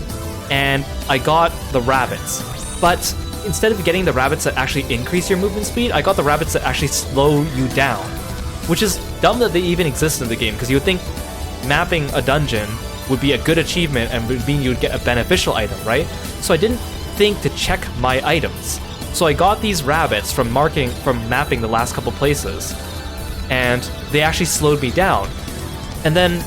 and I got the rabbits. But instead of getting the rabbits that actually increase your movement speed, I got the rabbits that actually slow you down. Which is dumb that they even exist in the game, because you would think mapping a dungeon would be a good achievement and would mean you'd get a beneficial item, right? So I didn't think to check my items. So I got these rabbits from mapping the last couple places, and they actually slowed me down. And then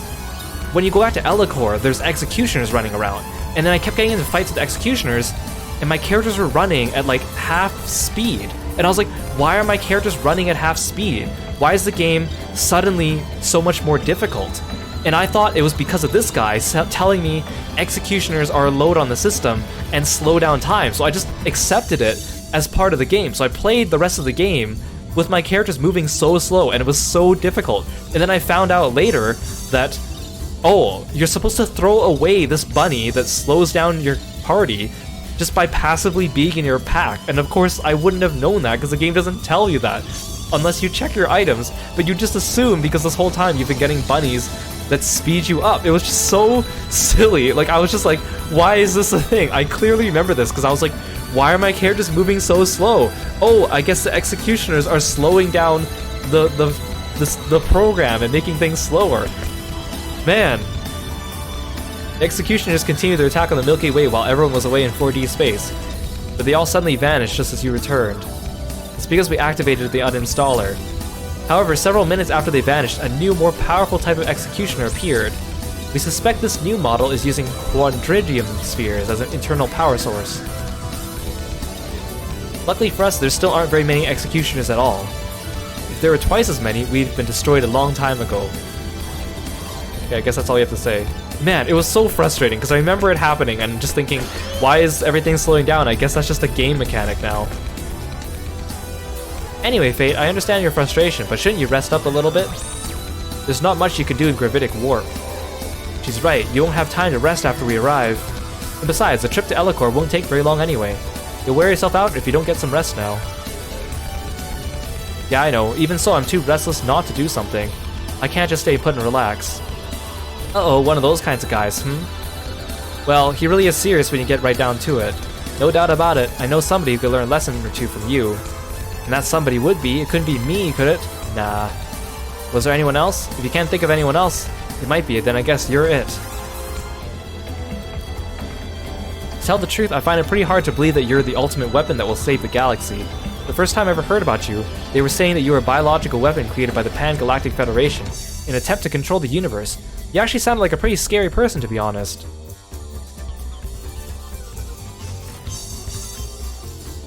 when you go back to Elicor, there's executioners running around, and then I kept getting into fights with executioners, and my characters were running at like half speed. And I was like, why are my characters running at half speed? Why is the game suddenly so much more difficult? And I thought it was because of this guy telling me executioners are a load on the system and slow down time. So I just accepted it as part of the game. So I played the rest of the game with my characters moving so slow, and it was so difficult. And then I found out later that, oh, you're supposed to throw away this bunny that slows down your party just by passively being in your pack. And of course, I wouldn't have known that because the game doesn't tell you that unless you check your items, but you just assume because this whole time you've been getting bunnies that speed you up. It was just so silly. Like, I was just like, why is this a thing? I clearly remember this because I was like, why are my characters moving so slow? Oh, I guess the executioners are slowing down the program and making things slower. Man. The executioners continued their attack on the Milky Way while everyone was away in 4D space, but they all suddenly vanished just as you returned. It's because we activated the uninstaller. However, several minutes after they vanished, a new, more powerful type of executioner appeared. We suspect this new model is using quadridium spheres as an internal power source. Luckily for us, there still aren't very many executioners at all. If there were twice as many, we'd been destroyed a long time ago. Okay, I guess that's all you have to say. Man, it was so frustrating because I remember it happening and just thinking, why is everything slowing down? I guess that's just a game mechanic now. Anyway, Fate, I understand your frustration, but shouldn't you rest up a little bit? There's not much you can do in Gravitic Warp. She's right, you won't have time to rest after we arrive. And besides, the trip to Elicor won't take very long anyway. You'll wear yourself out if you don't get some rest now. Yeah, I know. Even so, I'm too restless not to do something. I can't just stay put and relax. Uh-oh, one of those kinds of guys, Well, he really is serious when you get right down to it. No doubt about it, I know somebody who could learn a lesson or two from you. And that somebody would be. It couldn't be me, could it? Nah. Was there anyone else? If you can't think of anyone else, it might be, then I guess you're it. To tell the truth, I find it pretty hard to believe that you're the ultimate weapon that will save the galaxy. The first time I ever heard about you, they were saying that you were a biological weapon created by the Pan-Galactic Federation in an attempt to control the universe. You actually sounded like a pretty scary person, to be honest.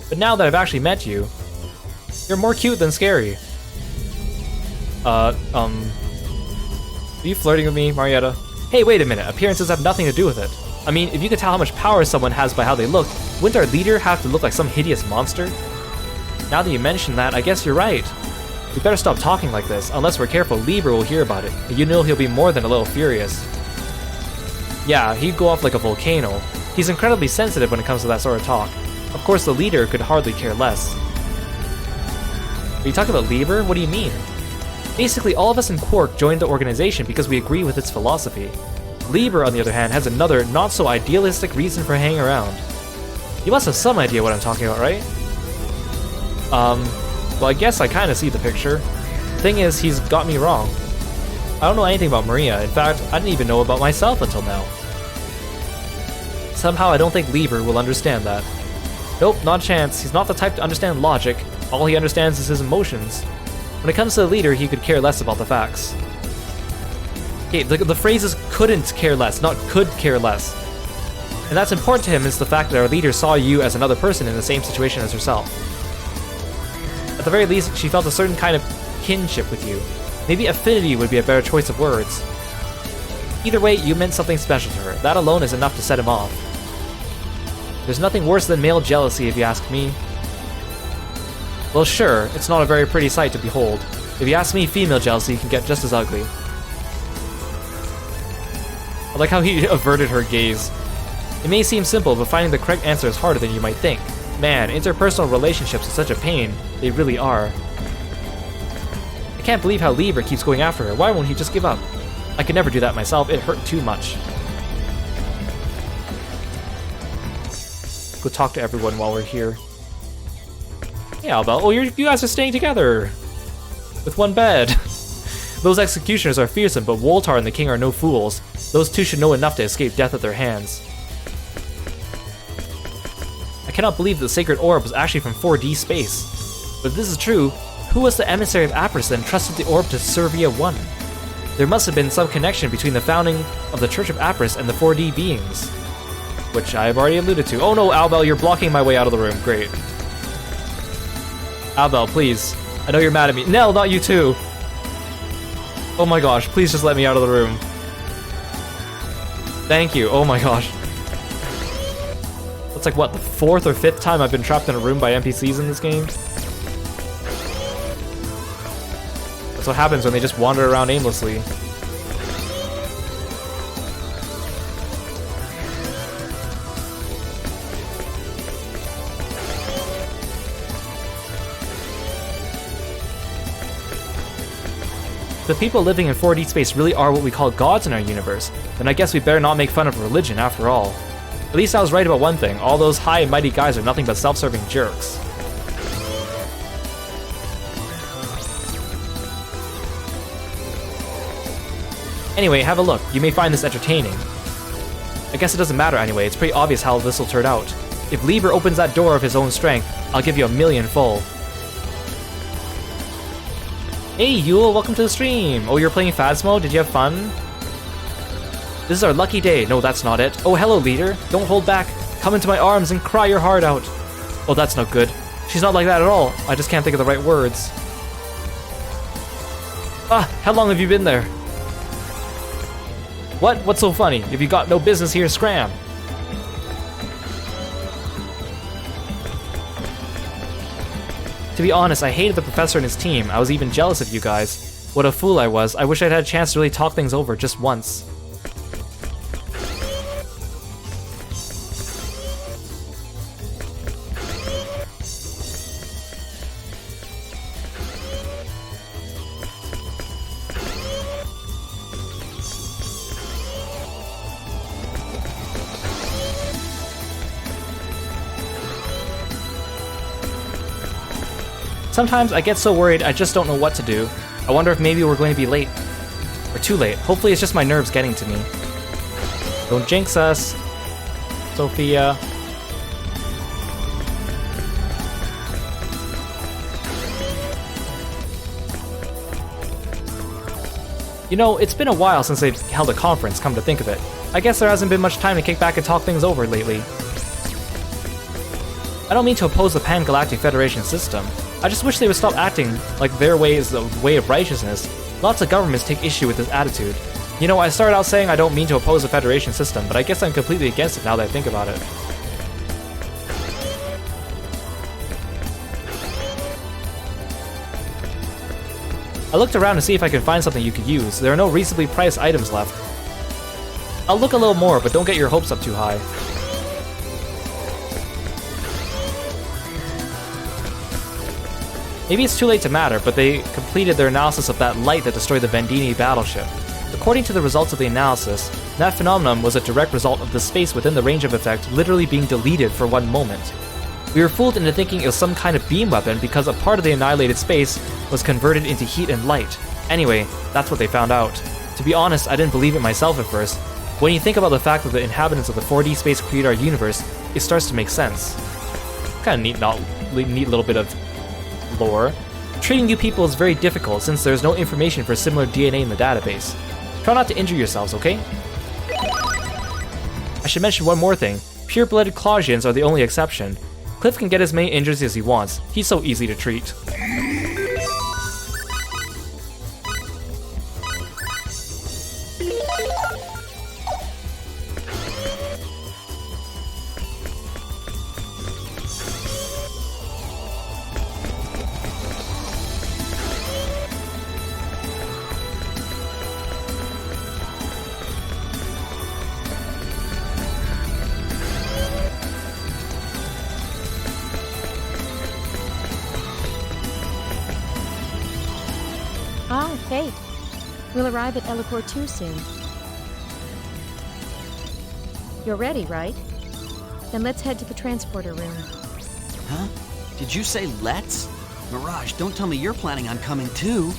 But now that I've actually met you, you're more cute than scary. Are you flirting with me, Marietta? Hey, wait a minute, appearances have nothing to do with it. I mean, if you could tell how much power someone has by how they look, wouldn't our leader have to look like some hideous monster? Now that you mention that, I guess you're right. We better stop talking like this. Unless we're careful, Libra will hear about it, and you know he'll be more than a little furious. Yeah, he'd go off like a volcano. He's incredibly sensitive when it comes to that sort of talk. Of course, the leader could hardly care less. Are you talking about Lieber? What do you mean? Basically, all of us in Quark joined the organization because we agree with its philosophy. Lieber, on the other hand, has another, not-so-idealistic reason for hanging around. You must have some idea what I'm talking about, right? Well, I guess I kind of see the picture. Thing is, he's got me wrong. I don't know anything about Maria. In fact, I didn't even know about myself until now. Somehow, I don't think Lieber will understand that. Nope, not a chance. He's not the type to understand logic. All he understands is his emotions. When it comes to the leader, he could care less about the facts. Okay, the phrase is couldn't care less, not could care less. And that's important to him is the fact that our leader saw you as another person in the same situation as herself. At the very least, she felt a certain kind of kinship with you. Maybe affinity would be a better choice of words. Either way, you meant something special to her. That alone is enough to set him off. There's nothing worse than male jealousy, if you ask me. Well, sure, it's not a very pretty sight to behold. If you ask me, female jealousy can get just as ugly. I like how he averted her gaze. It may seem simple, but finding the correct answer is harder than you might think. Man, interpersonal relationships are such a pain. They really are. I can't believe how Lieber keeps going after her. Why won't he just give up? I could never do that myself. It hurt too much. Go talk to everyone while we're here. Hey, Albel. Oh, you guys are staying together. With one bed. Those executioners are fearsome, but Woltar and the King are no fools. Those two should know enough to escape death at their hands. I cannot believe the sacred orb was actually from 4D space. But if this is true, who was the emissary of Apris that entrusted the orb to Servia 1? There must have been some connection between the founding of the Church of Apris and the 4D beings. Which I have already alluded to. Oh no, Albel, you're blocking my way out of the room. Great. Albel, please. I know you're mad at me. Nell, not you too. Oh my gosh, please just let me out of the room. Thank you. Oh my gosh. That's like, what, the 4th or 5th time I've been trapped in a room by NPCs in this game? That's what happens when they just wander around aimlessly. If the people living in 4D space really are what we call gods in our universe, then I guess we better not make fun of religion after all. At least I was right about one thing, all those high and mighty guys are nothing but self-serving jerks. Anyway, have a look, you may find this entertaining. I guess it doesn't matter anyway, it's pretty obvious how this will turn out. If Lieber opens that door of his own strength, I'll give you 1,000,000 full. Hey Yule, welcome to the stream! Oh, you're playing Phasmo? Did you have fun? This is our lucky day. No, that's not it. Oh, hello, leader. Don't hold back. Come into my arms and cry your heart out. Oh, that's no good. She's not like that at all. I just can't think of the right words. Ah, how long have you been there? What? What's so funny? If you got no business here, scram. To be honest, I hated the professor and his team. I was even jealous of you guys. What a fool I was. I wish I'd had a chance to really talk things over just once. Sometimes I get so worried I just don't know what to do. I wonder if maybe we're going to be late. Or too late. Hopefully it's just my nerves getting to me. Don't jinx us, Sophia. You know, it's been a while since they've held a conference, come to think of it. I guess there hasn't been much time to kick back and talk things over lately. I don't mean to oppose the Pan-Galactic Federation system. I just wish they would stop acting like their way is the way of righteousness. Lots of governments take issue with this attitude. You know, I started out saying I don't mean to oppose the Federation system, but I guess I'm completely against it now that I think about it. I looked around to see if I could find something you could use. There are no reasonably priced items left. I'll look a little more, but don't get your hopes up too high. Maybe it's too late to matter, but they completed their analysis of that light that destroyed the Vendini battleship. According to the results of the analysis, that phenomenon was a direct result of the space within the range of effect literally being deleted for one moment. We were fooled into thinking it was some kind of beam weapon because a part of the annihilated space was converted into heat and light. Anyway, that's what they found out. To be honest, I didn't believe it myself at first. When you think about the fact that the inhabitants of the 4D space create our universe, it starts to make sense. Kinda neat little bit of lore. Treating you people is very difficult since there's no information for similar DNA in the database. Try not to injure yourselves, okay? I should mention one more thing. Pure-blooded Clausians are the only exception. Cliff can get as many injuries as he wants. He's so easy to treat. Ah, Fate. We'll arrive at Ellicor 2 soon. You're ready, right? Then let's head to the transporter room. Huh? Did you say let's? Mirage, don't tell me you're planning on coming too.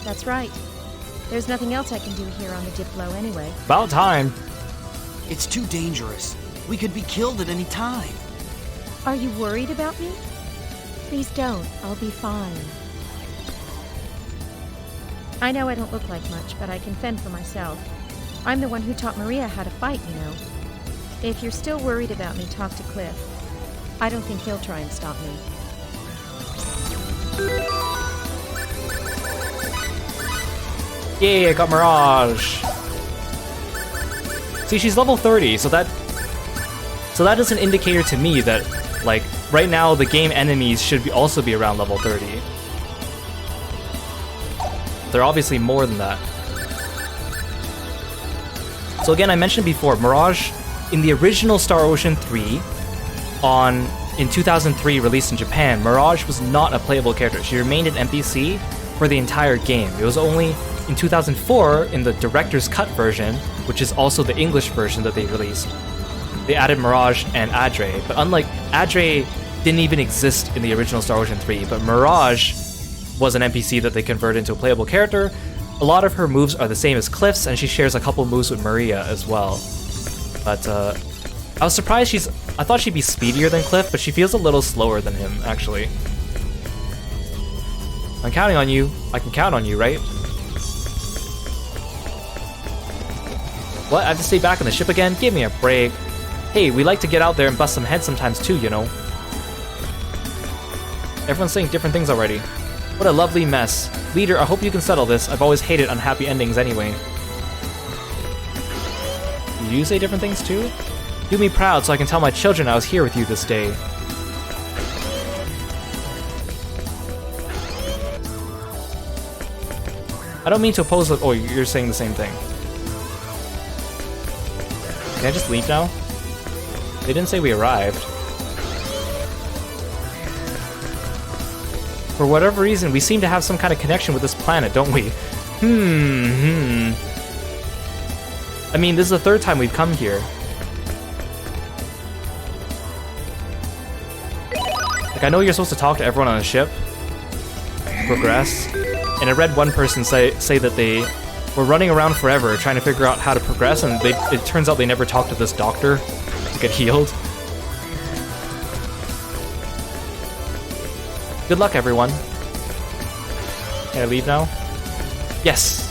That's right. There's nothing else I can do here on the Diplo anyway. About time. It's too dangerous. We could be killed at any time. Are you worried about me? Please don't. I'll be fine. I know I don't look like much, but I can fend for myself. I'm the one who taught Maria how to fight, you know. If you're still worried about me, talk to Cliff. I don't think he'll try and stop me. Yay, I got Mirage! See, she's level 30, so So that is an indicator to me that, like, right now the game enemies should also be around level 30. They're obviously more than that. So again, I mentioned before, Mirage, in the original Star Ocean 3, in 2003, released in Japan, Mirage was not a playable character. She remained an NPC for the entire game. It was only in 2004, in the director's cut version, which is also the English version that they released, they added Mirage and Adre. But unlike Adre, didn't even exist in the original Star Ocean 3, but Mirage was an NPC that they converted into a playable character. A lot of her moves are the same as Cliff's, and she shares a couple moves with Maria as well. But I was surprised I thought she'd be speedier than Cliff, but she feels a little slower than him, actually. I'm counting on you. I can count on you, right? What? I have to stay back on the ship again? Give me a break. Hey, we like to get out there and bust some heads sometimes too, you know. Everyone's saying different things already. What a lovely mess. Leader, I hope you can settle this. I've always hated unhappy endings anyway. Did you say different things too? Do me proud so I can tell my children I was here with you this day. I don't mean to oppose it. Oh, you're saying the same thing. Can I just leave now? They didn't say we arrived. For whatever reason, we seem to have some kind of connection with this planet, don't we? I mean, this is the third time we've come here. Like, I know you're supposed to talk to everyone on the ship, progress, and I read one person say that they were running around forever trying to figure out how to progress, and it turns out they never talked to this doctor to get healed. Good luck, everyone. Can I leave now? Yes!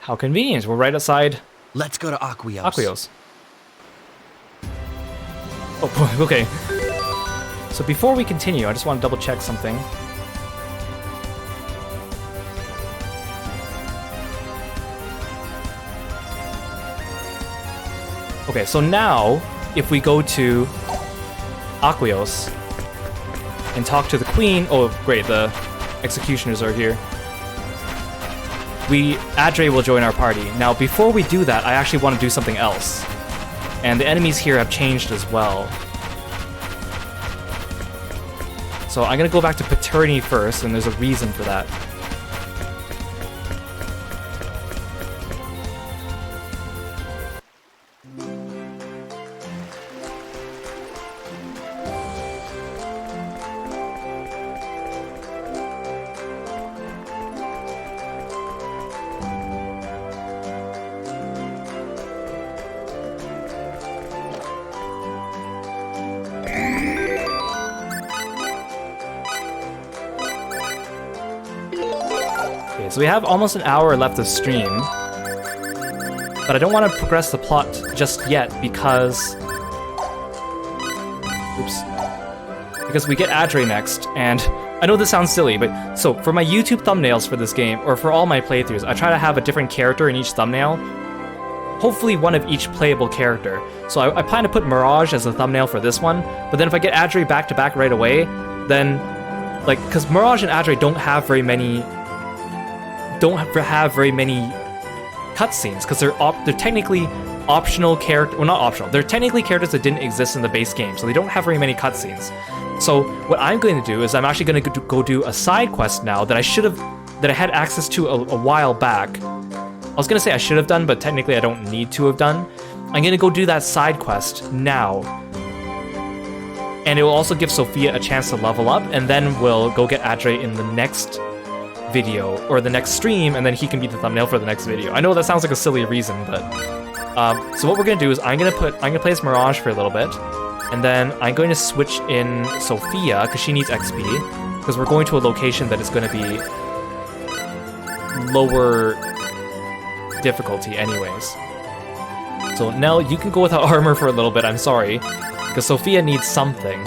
How convenient. We're right outside. Let's go to Aquios. Aquios. Oh, okay. So before we continue, I just want to double check something. Okay, so now, if we go to Aquios and talk to the Queen... Oh, great, the executioners are here. Adre will join our party. Now, before we do that, I actually want to do something else. And the enemies here have changed as well. So I'm gonna go back to Paternity first, and there's a reason for that. So we have almost an hour left of stream, but I don't want to progress the plot just yet because... Because we get Adre next, and I know this sounds silly, but so for my YouTube thumbnails for this game, or for all my playthroughs, I try to have a different character in each thumbnail. Hopefully one of each playable character. So I plan to put Mirage as a thumbnail for this one, but then if I get Adre back to back right away, then, like, because Mirage and Adre don't have very many cutscenes, because they're technically optional character. Well, not optional. They're technically characters that didn't exist in the base game, so they don't have very many cutscenes. So what I'm going to do is I'm actually going to go do a side quest now that I had access to a while back. I was going to say I should have done, but technically I don't need to have done. I'm going to go do that side quest now. And it will also give Sophia a chance to level up, and then we'll go get Adre in the next video or the next stream, and then he can be the thumbnail for the next video. I know that sounds like a silly reason, but so what we're gonna do is I'm gonna play as Mirage for a little bit, and then I'm going to switch in Sophia because she needs XP, because we're going to a location that is going to be lower difficulty anyways. So, Nell, you can go without armor for a little bit, I'm sorry. Because Sophia needs something.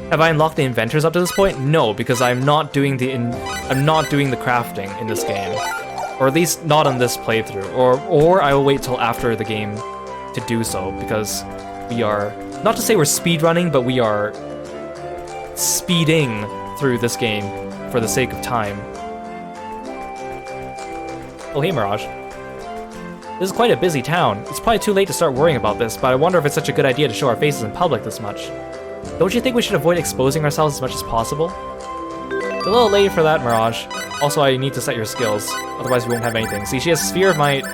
Have I unlocked the inventors up to this point? No, because I'm not doing the crafting in this game. Or at least not on this playthrough. Or I will wait till after the game to do so, because we are, not to say we're speedrunning, but we are speeding through this game for the sake of time. Oh, hey, Mirage. This is quite a busy town. It's probably too late to start worrying about this, but I wonder if it's such a good idea to show our faces in public this much. Don't you think we should avoid exposing ourselves as much as possible? It's a little late for that, Mirage. Also, I need to set your skills, otherwise we won't have anything. See, she has Sphere of Might,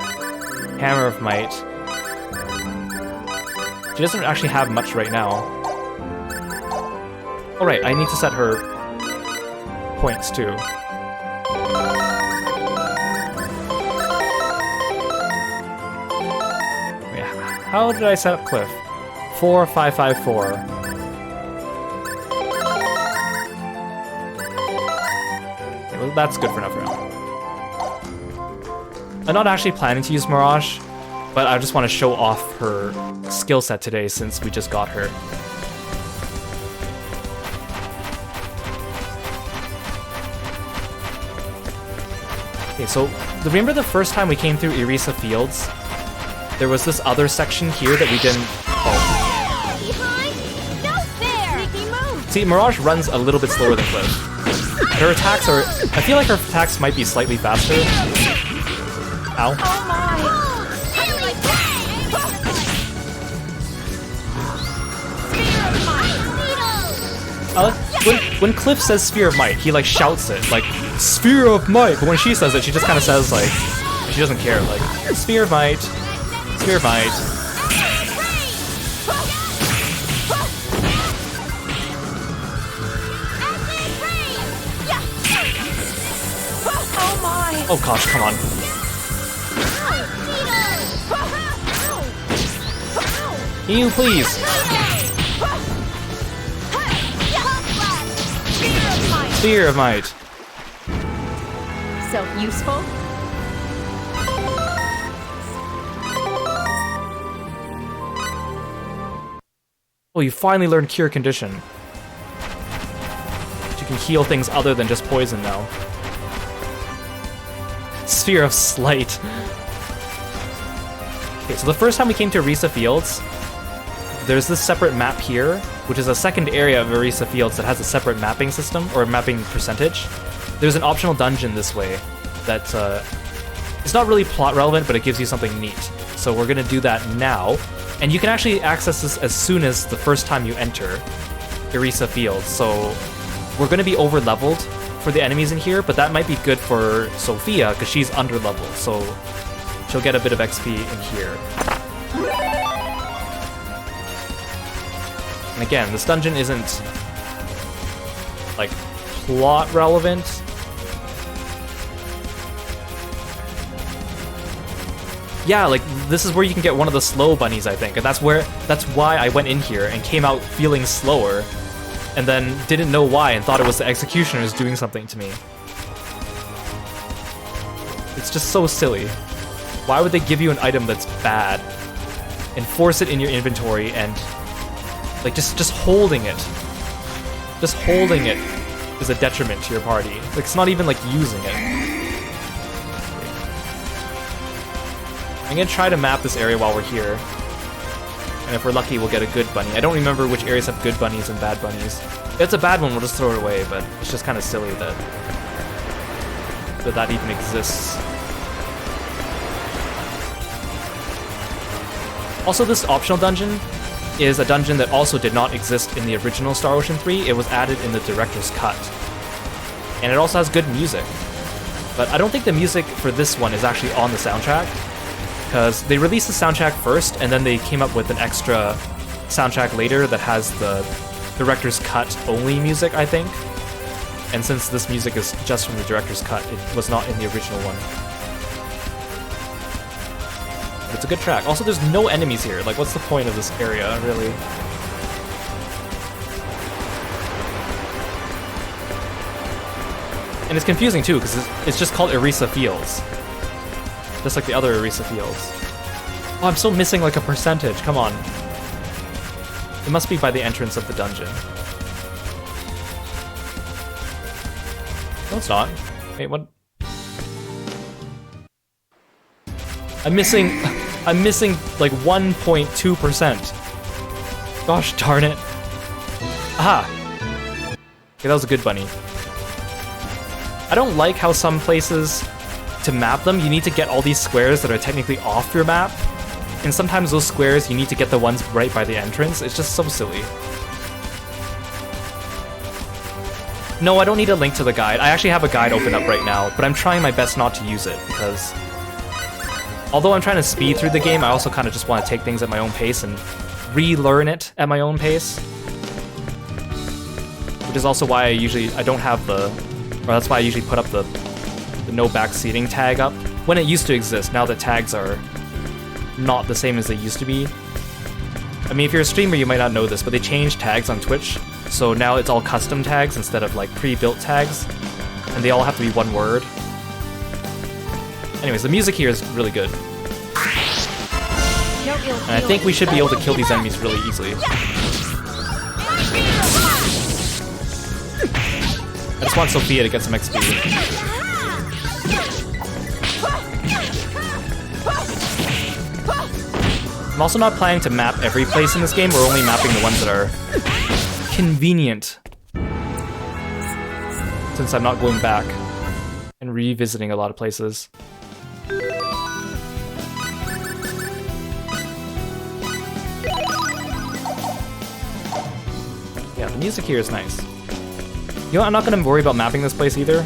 Hammer of Might. She doesn't actually have much right now. Alright, I need to set her points too. How did I set up Cliff? 4, 5, 5, 4. Okay, well, that's good for enough for now. I'm not actually planning to use Mirage, but I just want to show off her skill set today since we just got her. Okay, so remember the first time we came through Irisa Fields? There was this other section here that we didn't... Oh. See, Mirage runs a little bit slower than Cliff. Her attacks are... I feel like her attacks might be slightly faster. Ow. When Cliff says Sphere of Might, he like shouts it, like, Sphere of Might! But when she says it, she just kind of says like... She doesn't care, like, Sphere of Might. Sphere of Might. Oh gosh, come on. Heal, please. Sphere of Might. So useful? Oh, you finally learned Cure Condition. You can heal things other than just poison now. Sphere of Slight. Okay, so the first time we came to Irisa Fields, there's this separate map here, which is a second area of Irisa Fields that has a separate mapping system, or mapping percentage. There's an optional dungeon this way that, it's not really plot relevant, but it gives you something neat. So we're gonna do that now. And you can actually access this as soon as the first time you enter Irisa Fields. So we're going to be over-leveled for the enemies in here, but that might be good for Sophia because she's under-leveled. So she'll get a bit of XP in here. And again, this dungeon isn't like plot relevant. Yeah, like, this is where you can get one of the slow bunnies, I think, and that's why I went in here and came out feeling slower, and then didn't know why and thought it was the executioners doing something to me. It's just so silly. Why would they give you an item that's bad and force it in your inventory and, like, just holding it. Just holding it is a detriment to your party. Like, it's not even, like, using it. I'm gonna try to map this area while we're here. And if we're lucky, we'll get a good bunny. I don't remember which areas have good bunnies and bad bunnies. If it's a bad one, we'll just throw it away, but it's just kind of silly that even exists. Also, this optional dungeon is a dungeon that also did not exist in the original Star Ocean 3. It was added in the director's cut. And it also has good music. But I don't think the music for this one is actually on the soundtrack, because they released the soundtrack first, and then they came up with an extra soundtrack later that has the director's cut only music, I think. And since this music is just from the director's cut, it was not in the original one. But it's a good track. Also, there's no enemies here. Like, what's the point of this area, really? And it's confusing, too, because it's just called Irisa Fields. just like the other Orisa fields. Oh, I'm still missing like a percentage. Come on. It must be by the entrance of the dungeon. No, it's not. Wait, what? I'm missing like 1.2%. Gosh darn it. Aha! Okay, that was a good bunny. I don't like how some places, to map them, you need to get all these squares that are technically off your map. And sometimes those squares, you need to get the ones right by the entrance. It's just so silly. No, I don't need a link to the guide. I actually have a guide open up right now, but I'm trying my best not to use it, because although I'm trying to speed through the game, I also kind of just want to take things at my own pace and relearn it at my own pace. Which is also why I don't have the, or that's why I usually put up the no backseating tag up when it used to exist. Now that tags are not the same as they used to be. I mean, if you're a streamer, you might not know this, but they changed tags on Twitch, so now it's all custom tags instead of like pre-built tags, and they all have to be one word. Anyways, the music here is really good. And I think we should be able to kill these enemies really easily. I just want Sophia to get some XP. I'm also not planning to map every place in this game, we're only mapping the ones that are convenient. Since I'm not going back and revisiting a lot of places. Yeah, the music here is nice. You know what, I'm not gonna worry about mapping this place either.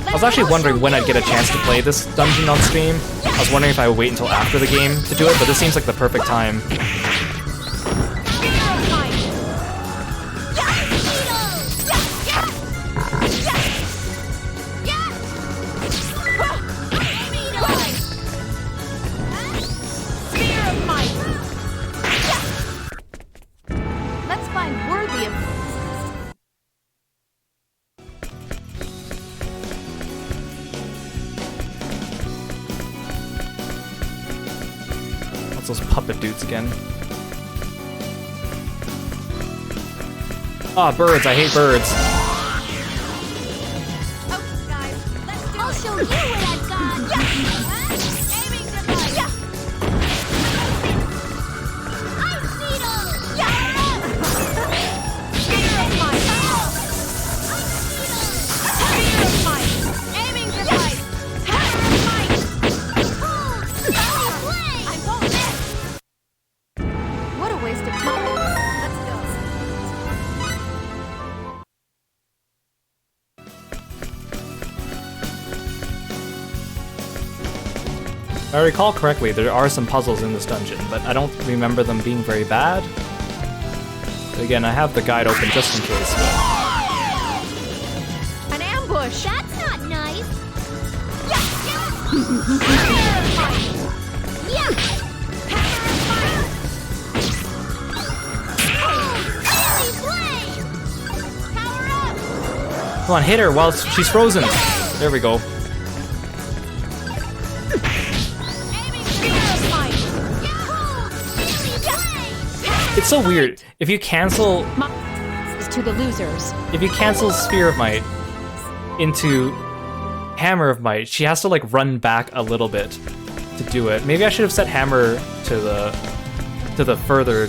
I was actually wondering when I'd get a chance to play this dungeon on stream. I was wondering if I would wait until after the game to do it, but this seems like the perfect time. Let's find worthy of. What's those puppet dudes again? Ah, birds, I hate birds. I'll show you what I've got! Aiming device! Ice needle! Spear of might! Spear of might! Aiming device! Power of might! I won't miss! What a waste of time. Let's go. If I recall correctly, there are some puzzles in this dungeon, but I don't remember them being very bad. But again, I have the guide open just in case. But... An ambush! That's not nice! Come on, hit her while she's frozen. There we go. It's so weird. If you cancel To the losers. If you cancel Sphere of Might into Hammer of Might, she has to like run back a little bit to do it. Maybe I should have set Hammer to the further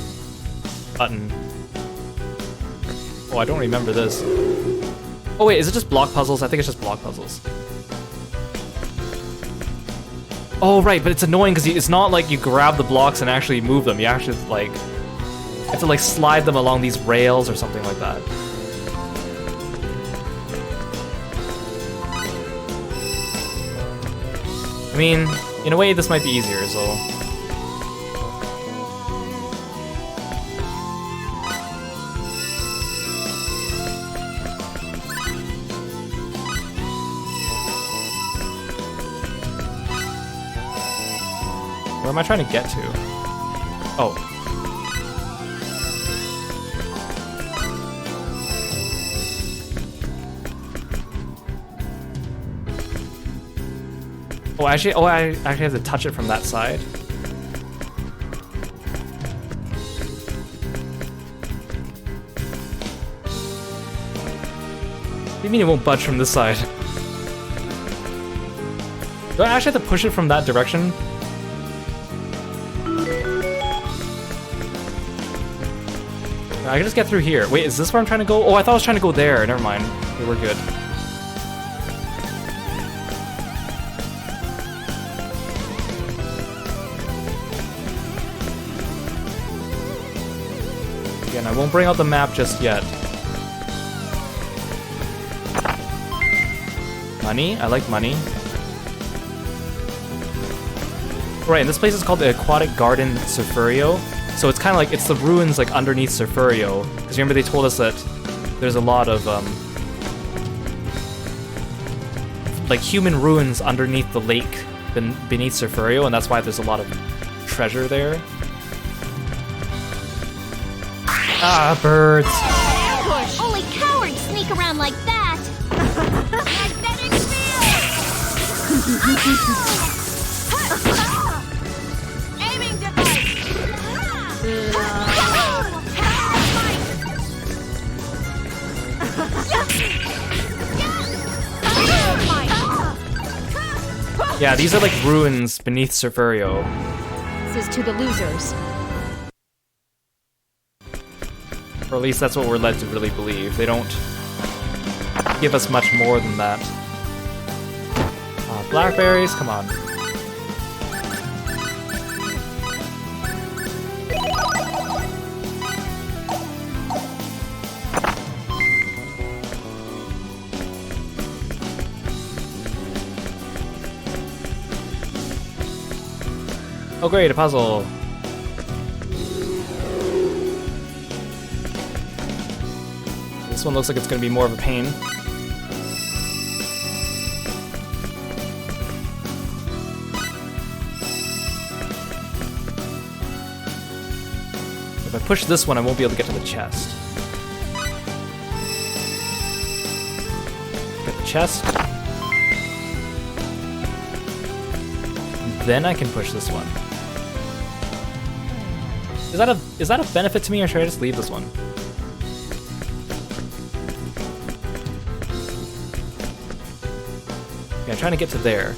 button. Oh, I don't remember this. Oh wait, is it just block puzzles? I think it's just block puzzles. Oh right, but it's annoying because it's not like you grab the blocks and actually move them. You actually like have to like slide them along these rails or something like that. I mean, in a way this might be easier, so... Where am I trying to get to? Oh. I actually have to touch it from that side. What do you mean it won't budge from this side? Do I actually have to push it from that direction? I can just get through here. Wait, is this where I'm trying to go? Oh, I thought I was trying to go there. Never mind. Okay, we're good. Again, I won't bring out the map just yet. Money? I like money. Right, and this place is called the Aquatic Garden Surfurio. So it's kind of like, it's the ruins like underneath Surfurio. Because remember they told us that there's a lot of like human ruins underneath the lake beneath Surfurio, and that's why there's a lot of treasure there. Ah, birds. Ambush! Only cowards sneak around like that! Magnetic field! Aiming device! Yeah, these are like ruins beneath Surfurio. This is to the losers. Or at least that's what we're led to really believe. They don't give us much more than that. Blackberries, come on. Oh great, a puzzle. This one looks like it's going to be more of a pain. If I push this one, I won't be able to get to the chest. Get the chest. Then I can push this one. Is that a benefit to me, or should I just leave this one? Yeah, I'm trying to get to there.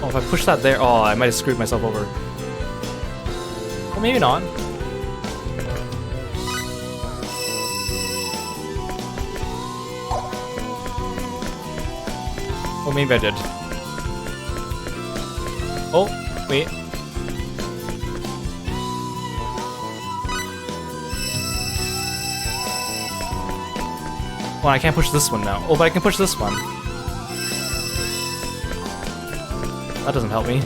Oh, if I push that there, oh, I might have screwed myself over. Well, maybe not. Oh, maybe I did. Oh, wait. Well, I can't push this one now. Oh, but I can push this one. That doesn't help me.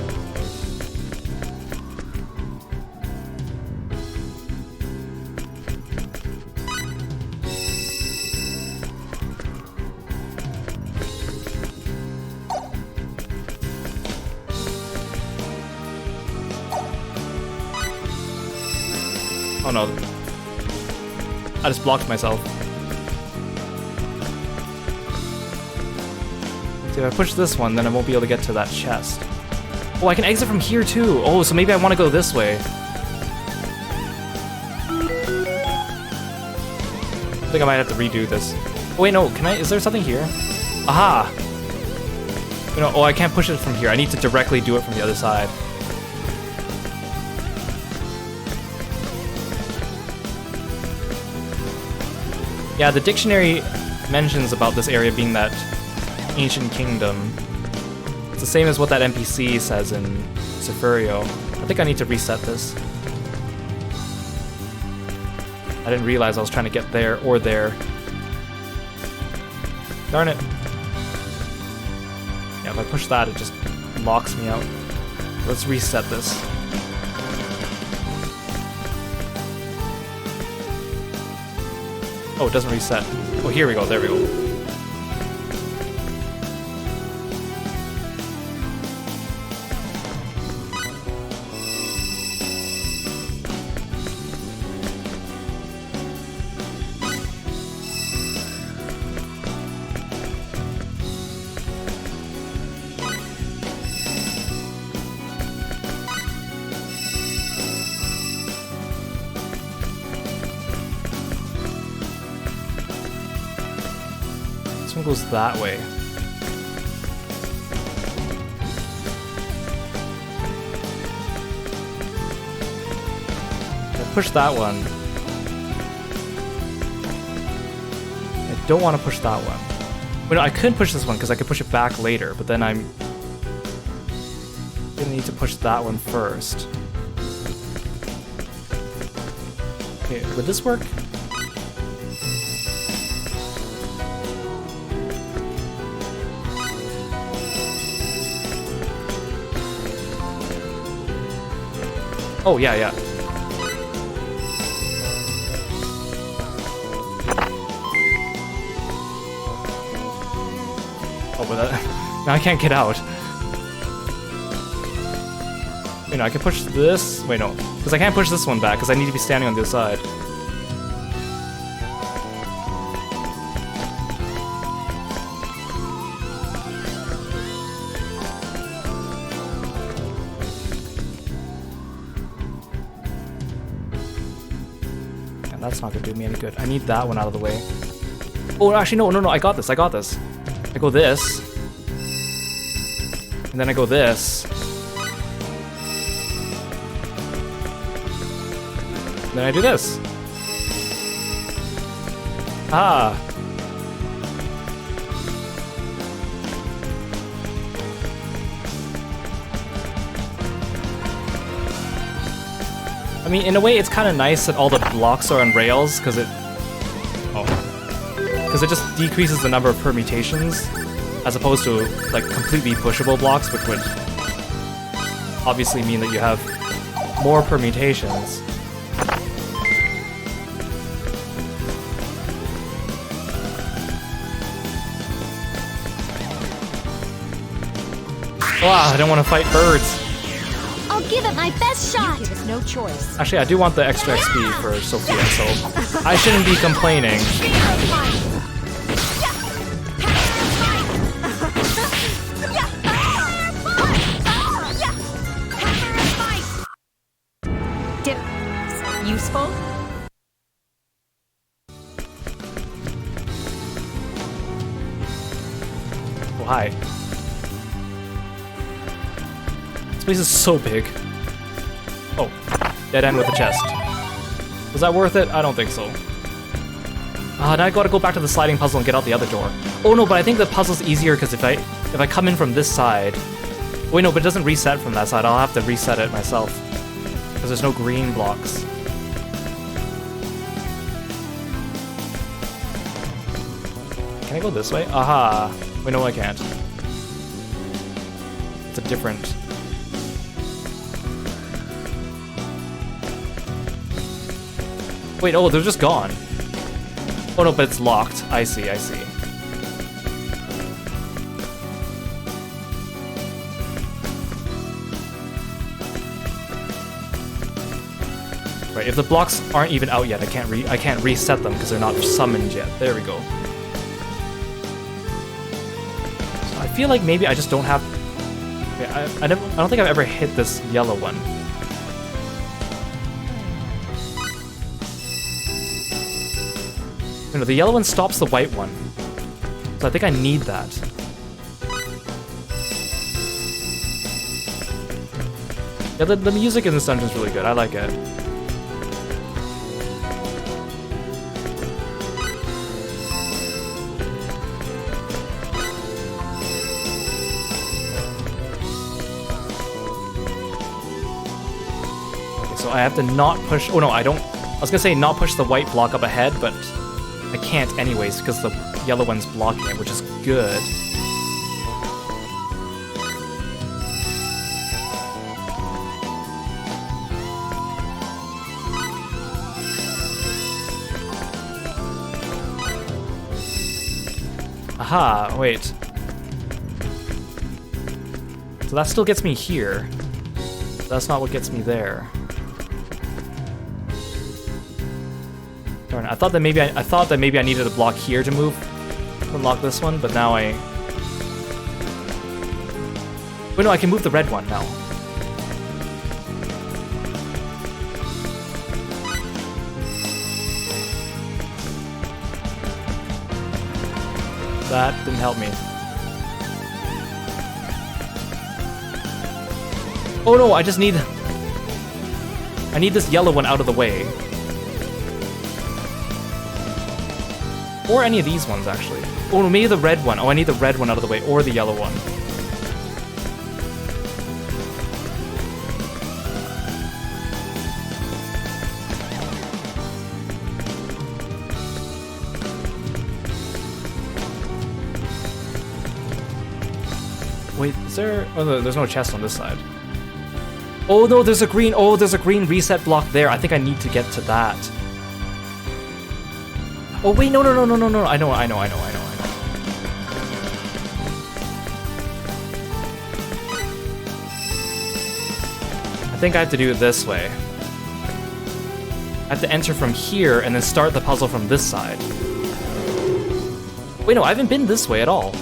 Oh no. I just blocked myself. See, if I push this one, then I won't be able to get to that chest. Oh, I can exit from here too! Oh, so maybe I want to go this way. I think I might have to redo this. Oh wait, no, can I? Is there something here? Aha! You know, oh, I can't push it from here. I need to directly do it from the other side. Yeah, the dictionary mentions about this area being that ancient kingdom. It's the same as what that NPC says in Surfurio. I think I need to reset this. I didn't realize I was trying to get there or there. Darn it. Yeah, if I push that, it just locks me out. Let's reset this. Oh, it doesn't reset. Oh, here we go. There we go. This one goes that way. I push that one. I don't want to push that one. Wait, no, I could push this one because I could push it back later, but then I'm gonna need to push that one first. Okay, would this work? Oh, yeah, yeah. Oh, but that... Now I can't get out. Wait, no, I can push this... Wait, no. Because I can't push this one back, because I need to be standing on the other side. And that's not going to do me any good. I need that one out of the way. Oh, actually, no, I got this, I got this. I go this. And then I go this. And then I do this. Ah. I mean, in a way, it's kind of nice that all the blocks are on rails, because it... Because it just decreases the number of permutations, as opposed to, like, completely pushable blocks, which would obviously mean that you have more permutations. Wow, I don't want to fight birds. I'll give it my best shot. Give us no choice. Actually, I do want the extra XP for Sophia, so I shouldn't be complaining. Useful? Oh, hi. This place is so big. Oh, dead end with the chest. Was that worth it? I don't think so. Now I gotta go back to the sliding puzzle and get out the other door. Oh no, but I think the puzzle's easier because if I come in from this side... Wait, no, but it doesn't reset from that side. I'll have to reset it myself. Because there's no green blocks. Can I go this way? Aha! Wait, no, I can't. It's a different... Wait, oh, they're just gone. Oh no, but it's locked. I see, I see. Right, if the blocks aren't even out yet, I can't reset them because they're not summoned yet. There we go. So I feel like maybe I just don't have... I don't think I've ever hit this yellow one. You know, the yellow one stops the white one. So I think I need that. Yeah, the music in this dungeon is really good. I like it. Okay, so I have to not push... Oh no, I don't... I was gonna say not push the white block up ahead, but I can't anyways because the yellow one's blocking it, which is good. Aha, wait. So that still gets me here. That's not what gets me there. Darn it, I thought that maybe I needed a block here to move to unlock this one, but now I... Wait, no, I can move the red one now. That didn't help me. Oh no, I need this yellow one out of the way. Or any of these ones, actually. Oh no, maybe the red one. Oh, I need the red one out of the way, or the yellow one. Wait, is there... Oh, no, there's no chest on this side. Oh no, there's a green... Oh, there's a green reset block there. I think I need to get to that. Oh wait, no. I know. I think I have to do it this way. I have to enter from here and then start the puzzle from this side. Wait, no, I haven't been this way at all.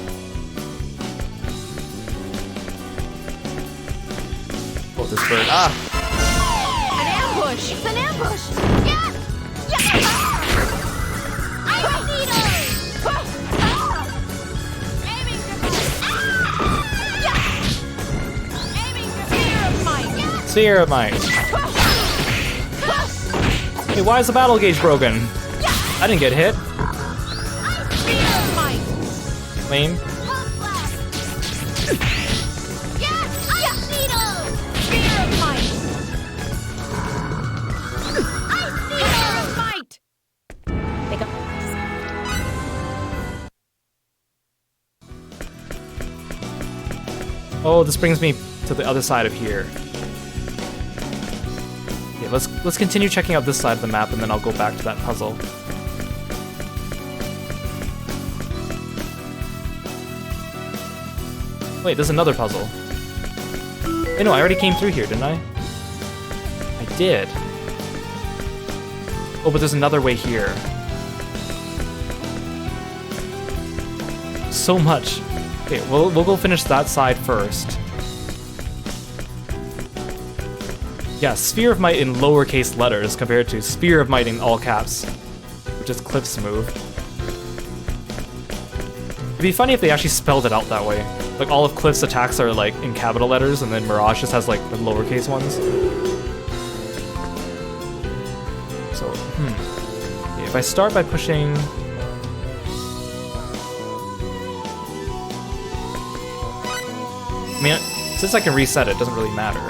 Oh, this bird. Ah! An ambush! It's an ambush! Yeah! Iron needle! Aiming to Sphere of Might. Hey, why is the battle gauge broken? I didn't get hit. Lame. Oh, this brings me to the other side of here. Okay, let's continue checking out this side of the map, and then I'll go back to that puzzle. Wait, there's another puzzle. Wait, no, I already came through here, didn't I? I did. Oh, but there's another way here. So much. Okay, we'll go finish that side first. Yeah, Sphere of Might in lowercase letters compared to Sphere of Might in all caps, which is Cliff's move. It'd be funny if they actually spelled it out that way. Like, all of Cliff's attacks are, like, in capital letters, and then Mirage just has, like, the lowercase ones. So, okay, if I start by pushing... I mean, since I can reset it, doesn't really matter.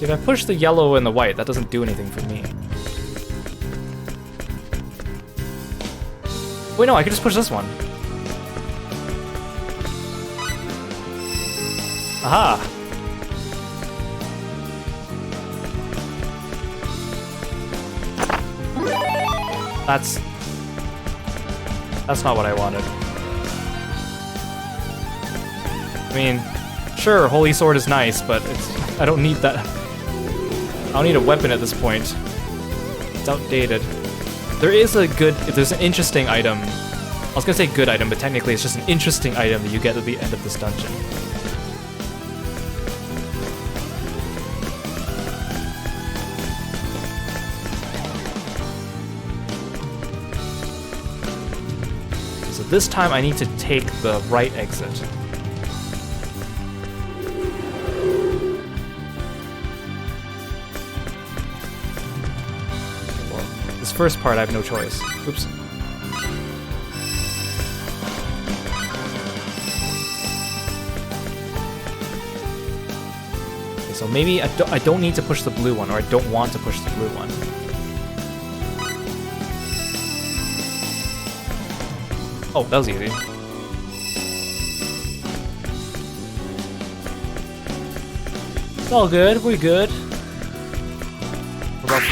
If I push the yellow and the white, that doesn't do anything for me. Wait, no, I can just push this one. Aha! That's not what I wanted. I mean, sure, Holy Sword is nice, but I don't need that. I don't need a weapon at this point. It's outdated. There's an interesting item. I was gonna say good item, but technically it's just an interesting item that you get at the end of this dungeon. So this time I need to take the right exit. First part, I have no choice. Oops. Okay, so maybe I don't need to push the blue one, or I don't want to push the blue one. Oh, that was easy. It's all good. We're good. We're about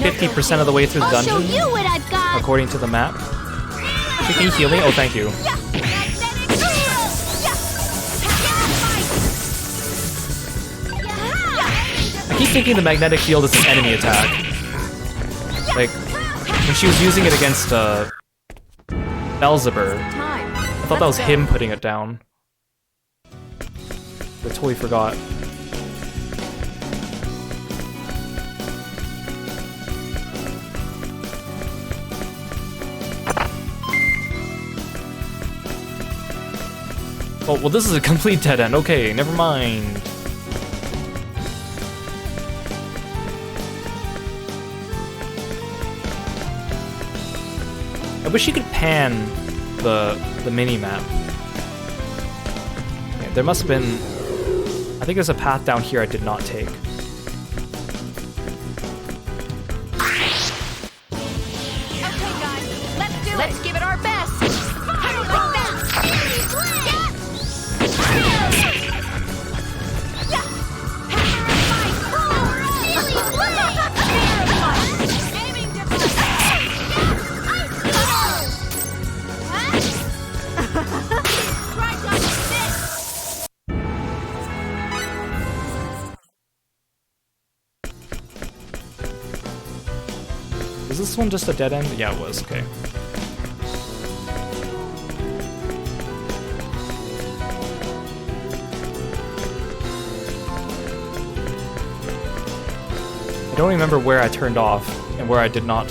50% of the way through the dungeon, according to the map. Can you heal me? Oh, thank you. thinking the magnetic field is an enemy attack. Like, when she was using it against, Belzebuth, I thought that was him putting it down. I totally forgot. Oh, well, this is a complete dead end. Okay, never mind. I wish you could pan the mini-map. Okay, there must have been... I think there's a path down here I did not take. Okay, guys, let's give it our best. Fire like that. Was this one just a dead end? Yeah, it was. Okay. I don't remember where I turned off and where I did not.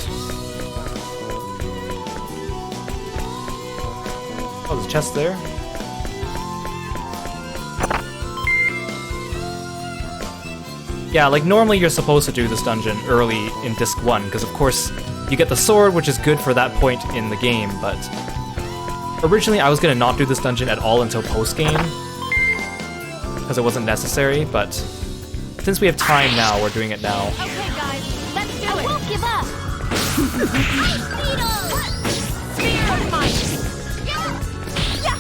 Oh, there's a chest there. Yeah, like normally you're supposed to do this dungeon early in Disc 1, because of course you get the sword, which is good for that point in the game, but originally I was going to not do this dungeon at all until post-game, because it wasn't necessary, but since we have time now, we're doing it now. Okay, guys, let's do it. I won't give up. Ice Beetle! Spear of Might!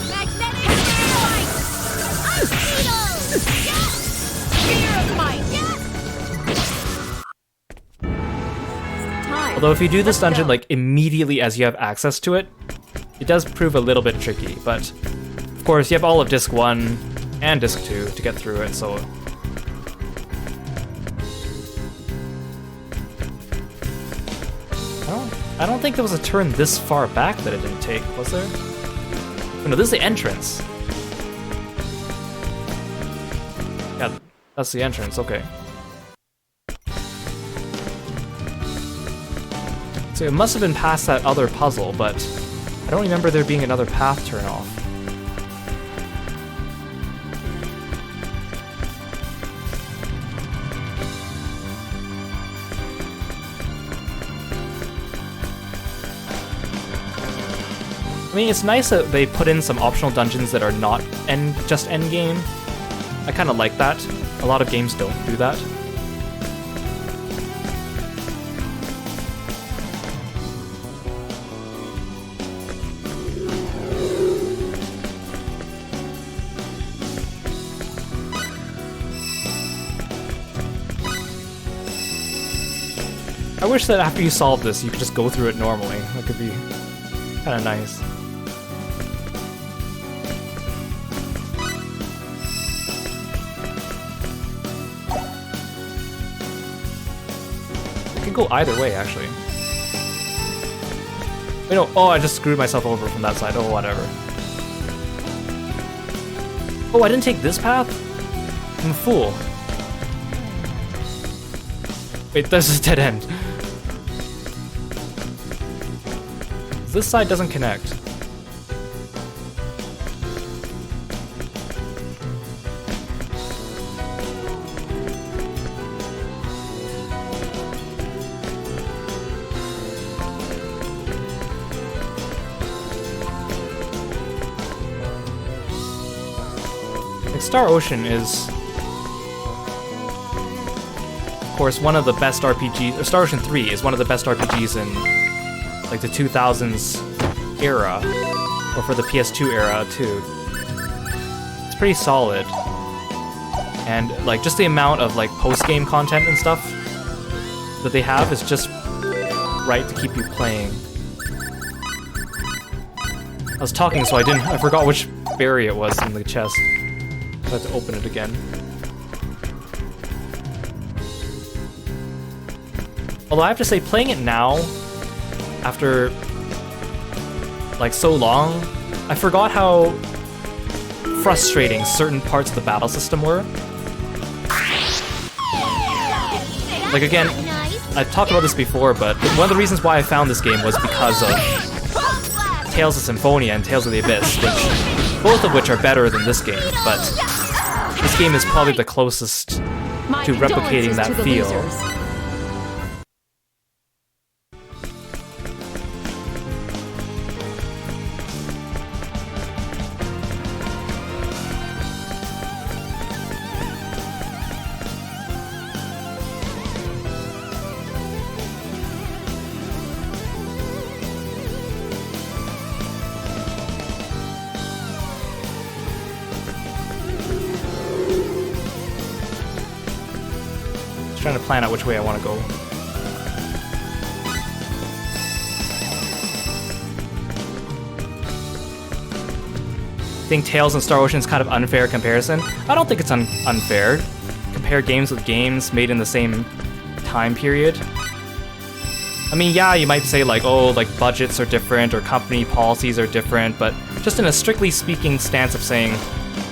Magnetic Might! Ice Beetle! Spear of Might! Although if you do this dungeon like immediately as you have access to it, it does prove a little bit tricky, but of course you have all of Disc 1 and Disc 2 to get through it, so... I don't think there was a turn this far back that it didn't take, was there? Oh, no, this is the entrance. Yeah, that's the entrance, okay. So it must have been past that other puzzle, but I don't remember there being another path turn off. I mean, it's nice that they put in some optional dungeons that are not just endgame. I kind of like that. A lot of games don't do that. I wish that after you solve this, you could just go through it normally. That could be kind of nice. It could go either way, actually. Wait, no. Oh, I just screwed myself over from that side. Oh, whatever. Oh, I didn't take this path? I'm a fool. Wait, this is a dead end. This side doesn't connect. Like Star Ocean is, of course, one of the best RPGs. Or Star Ocean 3 is one of the best RPGs in like the 2000s era, or for the PS2 era too. It's pretty solid, and like just the amount of like post-game content and stuff that they have is just right to keep you playing. I was talking, so I forgot which berry it was in the chest. I had to open it again. Although I have to say, playing it now, after like so long, I forgot how frustrating certain parts of the battle system were. Like again, I've talked about this before, but one of the reasons why I found this game was because of Tales of Symphonia and Tales of the Abyss, both of which are better than this game, but this game is probably the closest to replicating that feel. Trying to plan out which way I want to go. I think Tales and Star Ocean is kind of unfair comparison. I don't think it's unfair. Compare games with games made in the same time period. I mean, yeah, you might say like, oh, like budgets are different or company policies are different, but just in a strictly speaking stance of saying,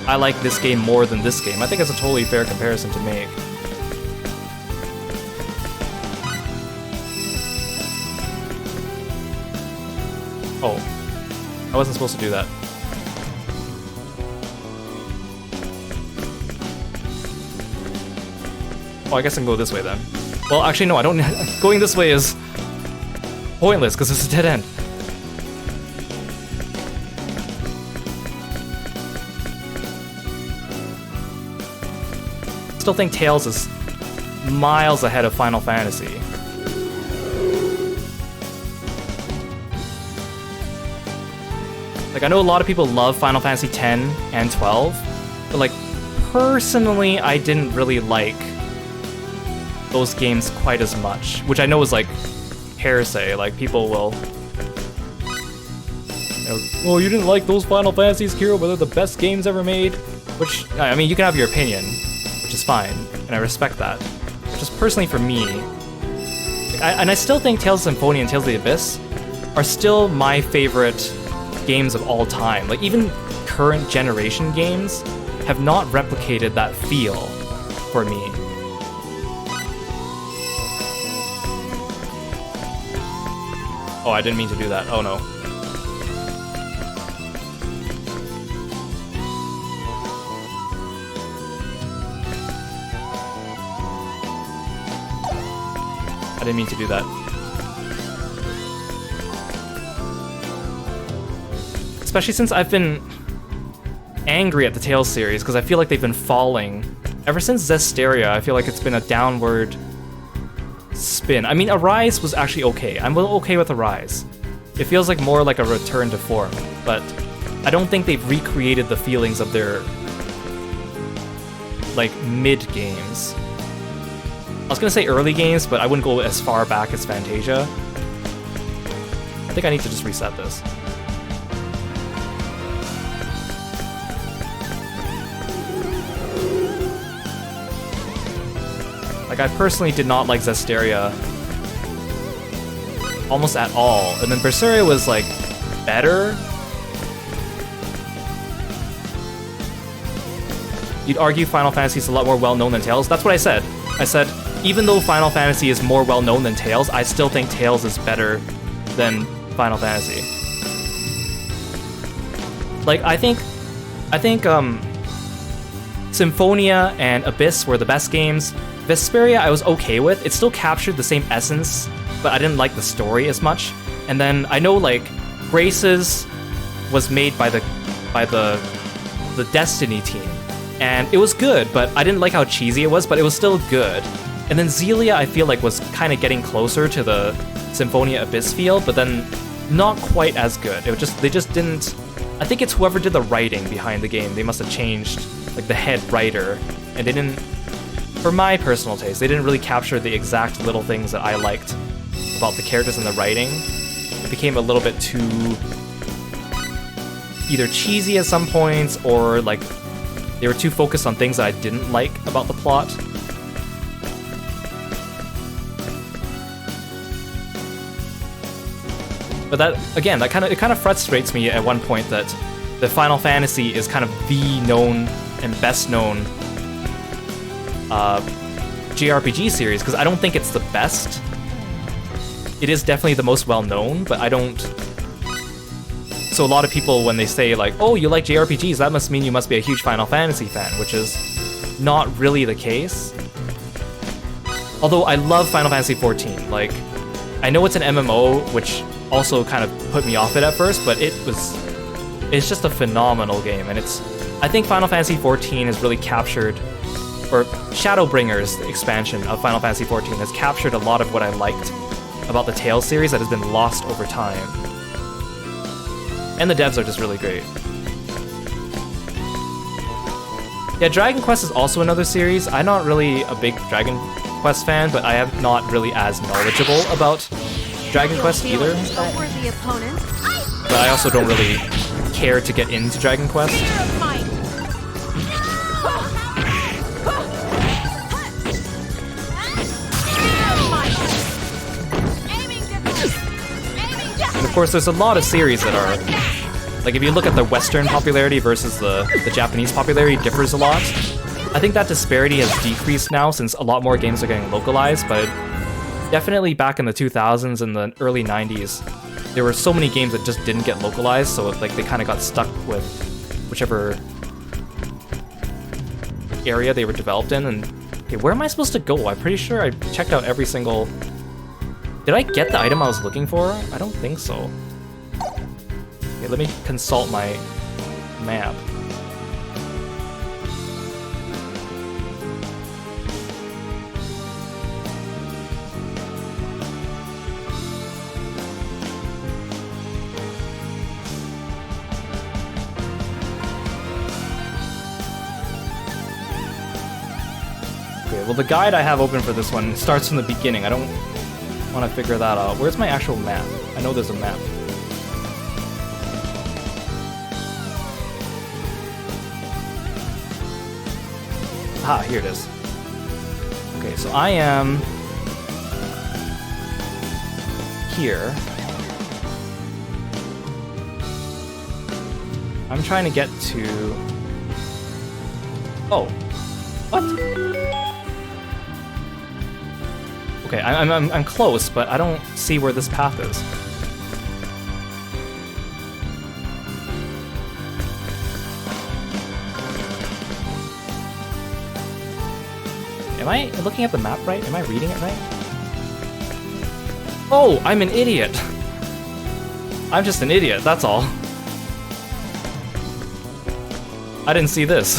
I like this game more than this game, I think it's a totally fair comparison to make. Oh, I wasn't supposed to do that. Oh, I guess I can go this way then. Well, actually, no, I don't. Going this way is pointless because it's a dead end. Still think Tales is miles ahead of Final Fantasy. Like, I know a lot of people love Final Fantasy X and 12, but like, personally, I didn't really like those games quite as much, which I know is like heresy. Like, people will, you know, oh, you didn't like those Final Fantasies, Kiro, but they're the best games ever made. Which, I mean, you can have your opinion, which is fine, and I respect that. Just personally for me, I still think Tales of Symphonia and Tales of the Abyss are still my favorite games of all time. Like, even current generation games have not replicated that feel for me. Oh, I didn't mean to do that. Oh no. I didn't mean to do that. Especially since I've been angry at the Tales series, because I feel like they've been falling. Ever since Zestiria, I feel like it's been a downward spin. I mean, Arise was actually okay. I'm okay with Arise. It feels like more like a return to form, but I don't think they've recreated the feelings of their, like, mid games. I was gonna say early games, but I wouldn't go as far back as Phantasia. I think I need to just reset this. Like, I personally did not like Zestiria almost at all, and then Berseria was, like, better. You'd argue Final Fantasy is a lot more well-known than Tales. That's what I said. I said, even though Final Fantasy is more well-known than Tales, I still think Tales is better than Final Fantasy. Like, I think Symphonia and Abyss were the best games. Vesperia I was okay with. It still captured the same essence, but I didn't like the story as much. And then I know, like, Graces was made by the Destiny team, and it was good, but I didn't like how cheesy it was, but it was still good. And then Xillia I feel like was kind of getting closer to the Symphonia Abyss feel, but then not quite as good. It was just, they just didn't. I think it's whoever did the writing behind the game. They must have changed, like, the head writer, and they didn't. For my personal taste, they didn't really capture the exact little things that I liked about the characters and the writing. It became a little bit too either cheesy at some points, or like they were too focused on things that I didn't like about the plot. But that, again, it kind of frustrates me at one point that the Final Fantasy is kind of the known and best known JRPG series, because I don't think it's the best. It is definitely the most well-known, but I don't... So a lot of people, when they say like, oh, you like JRPGs, that must mean you must be a huge Final Fantasy fan, which is not really the case. Although I love Final Fantasy XIV. Like, I know it's an MMO, which also kind of put me off it at first, but it's just a phenomenal game, and I think Final Fantasy XIV has really captured, or Shadowbringers, the expansion of Final Fantasy XIV, has captured a lot of what I liked about the Tales series that has been lost over time. And the devs are just really great. Yeah, Dragon Quest is also another series. I'm not really a big Dragon Quest fan, but I am not really as knowledgeable about Dragon Quest either. But I also don't really care to get into Dragon Quest. And of course, there's a lot of series that are, like, if you look at the Western popularity versus the Japanese popularity, differs a lot. I think that disparity has decreased now since a lot more games are getting localized, but definitely back in the 2000s and the early 90s, there were so many games that just didn't get localized, so like they kind of got stuck with whichever area they were developed in. And okay, where am I supposed to go? I'm pretty sure I checked out every single... Did I get the item I was looking for? I don't think so. Okay, let me consult my map. Okay, well the guide I have open for this one starts from the beginning. I don't want to figure that out. Where's my actual map? I know there's a map. Ah, here it is. Okay, so I am here. I'm trying to get to... Oh. What? Okay, I'm close, but I don't see where this path is. Am I looking at the map right? Am I reading it right? Oh, I'm an idiot! I'm just an idiot, that's all. I didn't see this.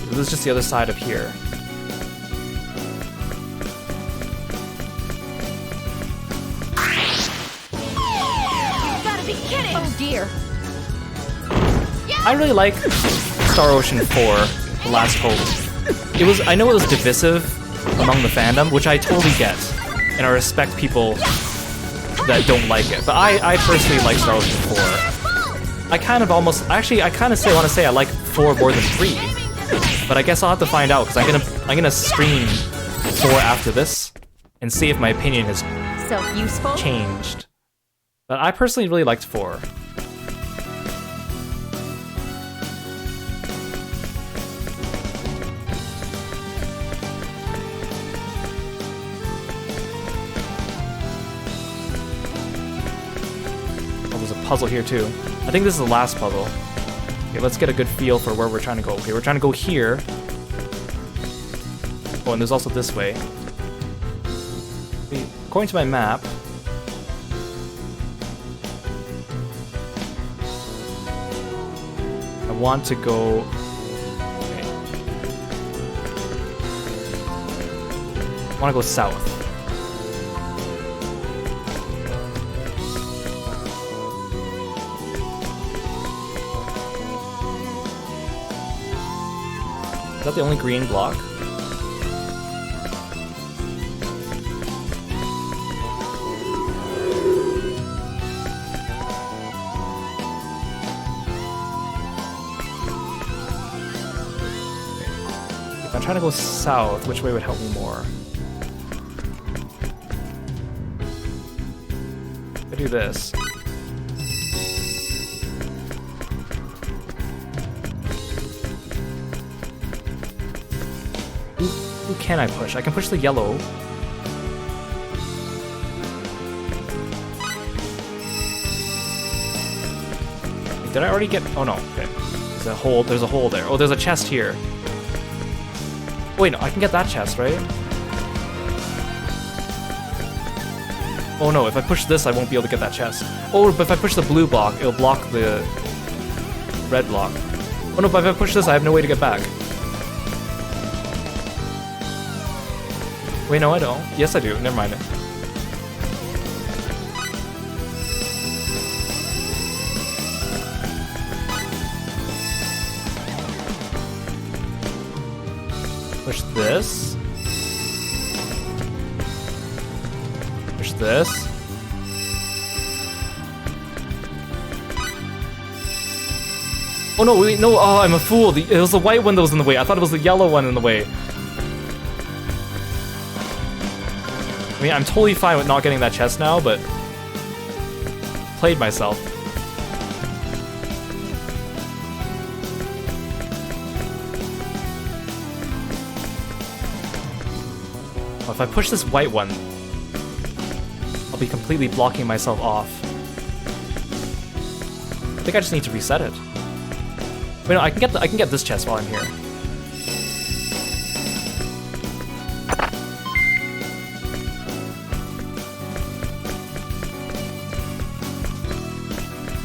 This is just the other side of here. You gotta be kidding! Oh dear. I really like Star Ocean 4, The Last Hope. I know it was divisive among the fandom, which I totally get, and I respect people that don't like it. But I personally like Star Ocean 4. I kind of want to say I like 4 more than 3. But I guess I'll have to find out, because I'm gonna stream 4 after this and see if my opinion has changed. But I personally really liked 4. Oh, there's a puzzle here too. I think this is the last puzzle. Okay, let's get a good feel for where we're trying to go. Okay, we're trying to go here. Oh, and there's also this way. Okay, according to my map, I want to go... Okay. I want to go south. Is that the only green block? trying to go south. Which way would help me more? If I do this. Who can I push? I can push the yellow. Did I already get... Oh no, okay. There's a hole there. Oh, there's a chest here. Wait, no, I can get that chest, right? Oh no, if I push this, I won't be able to get that chest. Oh, but if I push the blue block, it'll block the red block. Oh no, but if I push this, I have no way to get back. Wait, no, I don't. Yes, I do. Never mind it. Push this. Push this. Oh no, wait, no, oh, I'm a fool. It was the white one that was in the way. I thought it was the yellow one in the way. I mean, I'm totally fine with not getting that chest now, but... Played myself. Well, if I push this white one, I'll be completely blocking myself off. I think I just need to reset it. Wait, no, I can get this chest while I'm here.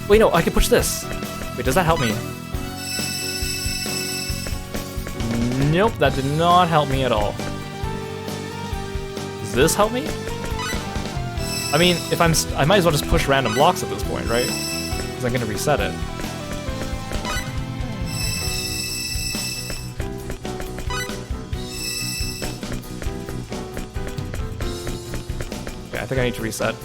Wait, no, I can push this. Wait, does that help me? Nope, that did not help me at all. Does this help me? I mean, if I might as well just push random blocks at this point, right? Because I'm gonna reset it. Okay, I think I need to reset.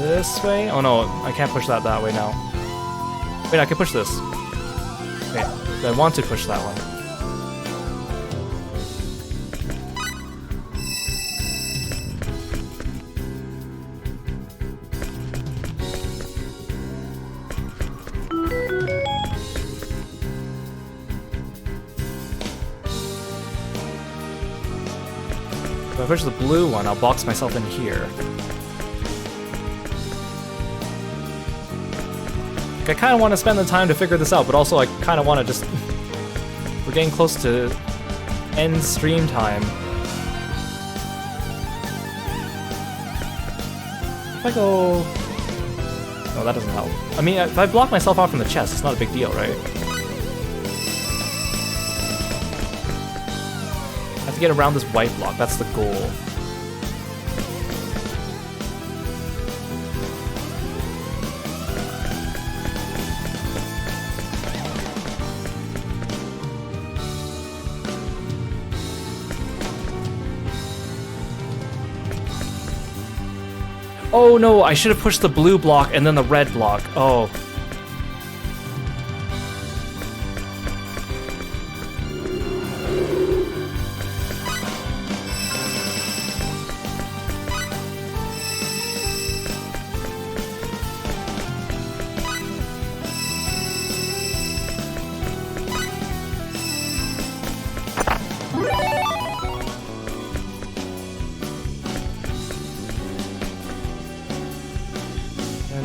This way? Oh no, I can't push that way now. Wait, I can push this. Wait, I want to push that one. If I push the blue one, I'll box myself in here. I kind of want to spend the time to figure this out, but also I kind of want to just... We're getting close to end stream time. If I go... No, that doesn't help. I mean, if I block myself off from the chest, it's not a big deal, right? I have to get around this white block, that's the goal. Oh no, I should have pushed the blue block and then the red block. Oh.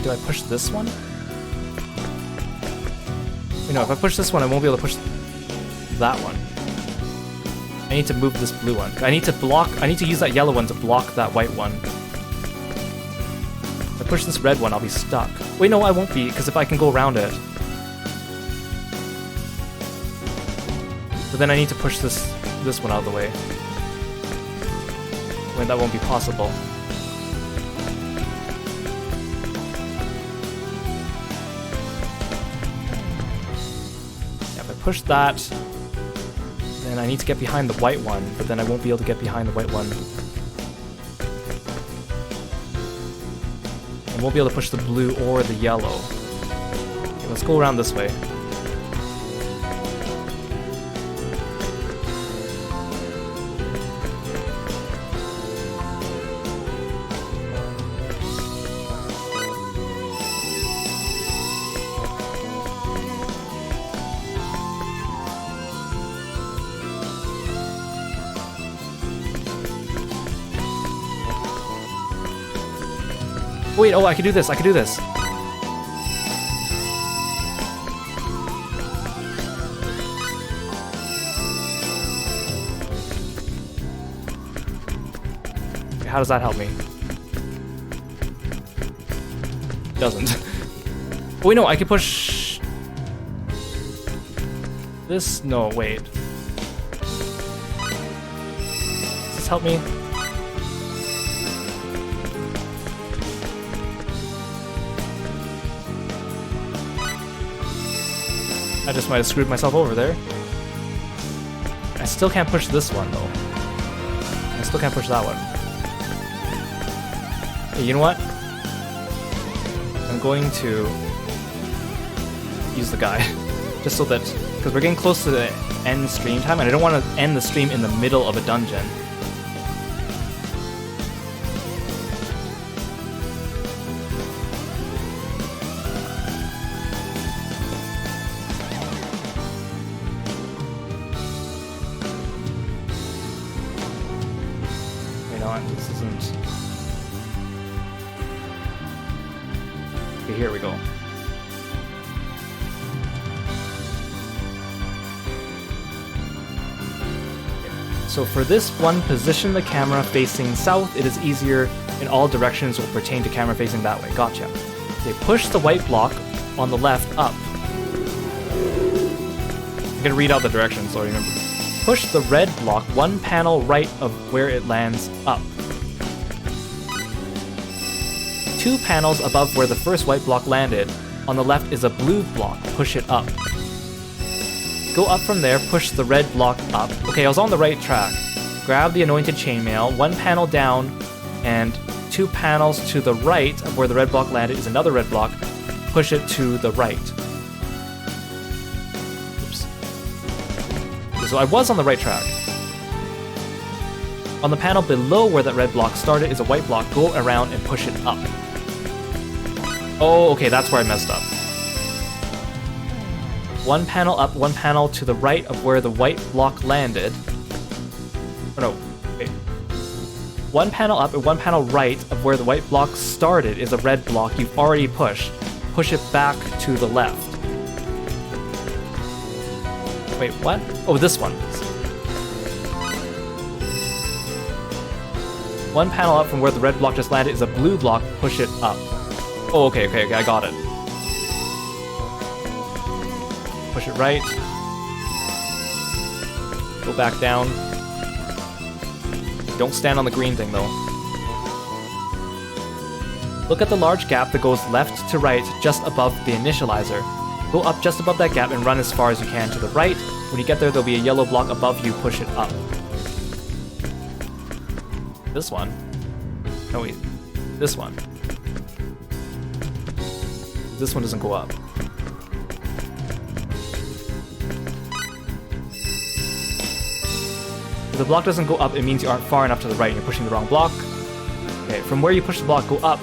Do I push this one? You know, if I push this one, I won't be able to push that one. I need to move this blue one. I need to use that yellow one to block that white one. If I push this red one, I'll be stuck. Wait, no, I won't be, because if I can go around it. But then I need to push this one out of the way. When that won't be possible. Yeah, if I push that, then I need to get behind the white one, but then I won't be able to get behind the white one. I won't be able to push the blue or the yellow. Okay, let's go around this way. Wait, oh, I can do this, I can do this. Okay, how does that help me? It doesn't. Oh, wait, no, I can push... this? No, wait. Does this help me? I just might have screwed myself over there. I still can't push this one, though. I still can't push that one. Hey, you know what? I'm going to use the guy. Just so that... because we're getting close to the end stream time, and I don't want to end the stream in the middle of a dungeon. This isn't... okay, here we go. So for this one, position the camera facing south. It is easier in all directions will pertain to camera facing that way. Gotcha. Okay, push the white block on the left up. I'm gonna read out the directions so I remember. Push the red block one panel right of where it lands up. 2 panels above where the first white block landed. On the left is a blue block. Push it up. Go up from there, push the red block up. Okay, I was on the right track. Grab the anointed chainmail, 1 panel down, and 2 panels to the right of where the red block landed is another red block. Push it to the right. Oops. So I was on the right track. On the panel below where that red block started is a white block. Go around and push it up. Oh, okay, that's where I messed up. 1 panel up, 1 panel to the right of where the white block landed. Oh no, wait. 1 panel up and 1 panel right of where the white block started is a red block you've already pushed. Push it back to the left. Wait, what? Oh, this one. 1 panel up from where the red block just landed is a blue block. Push it up. Oh, okay, I got it. Push it right. Go back down. Don't stand on the green thing, though. Look at the large gap that goes left to right just above the initializer. Go up just above that gap and run as far as you can to the right. When you get there, there'll be a yellow block above you. Push it up. This one? No, wait. This one. This one doesn't go up. If the block doesn't go up, it means you aren't far enough to the right and you're pushing the wrong block. Okay, from where you push the block, go up.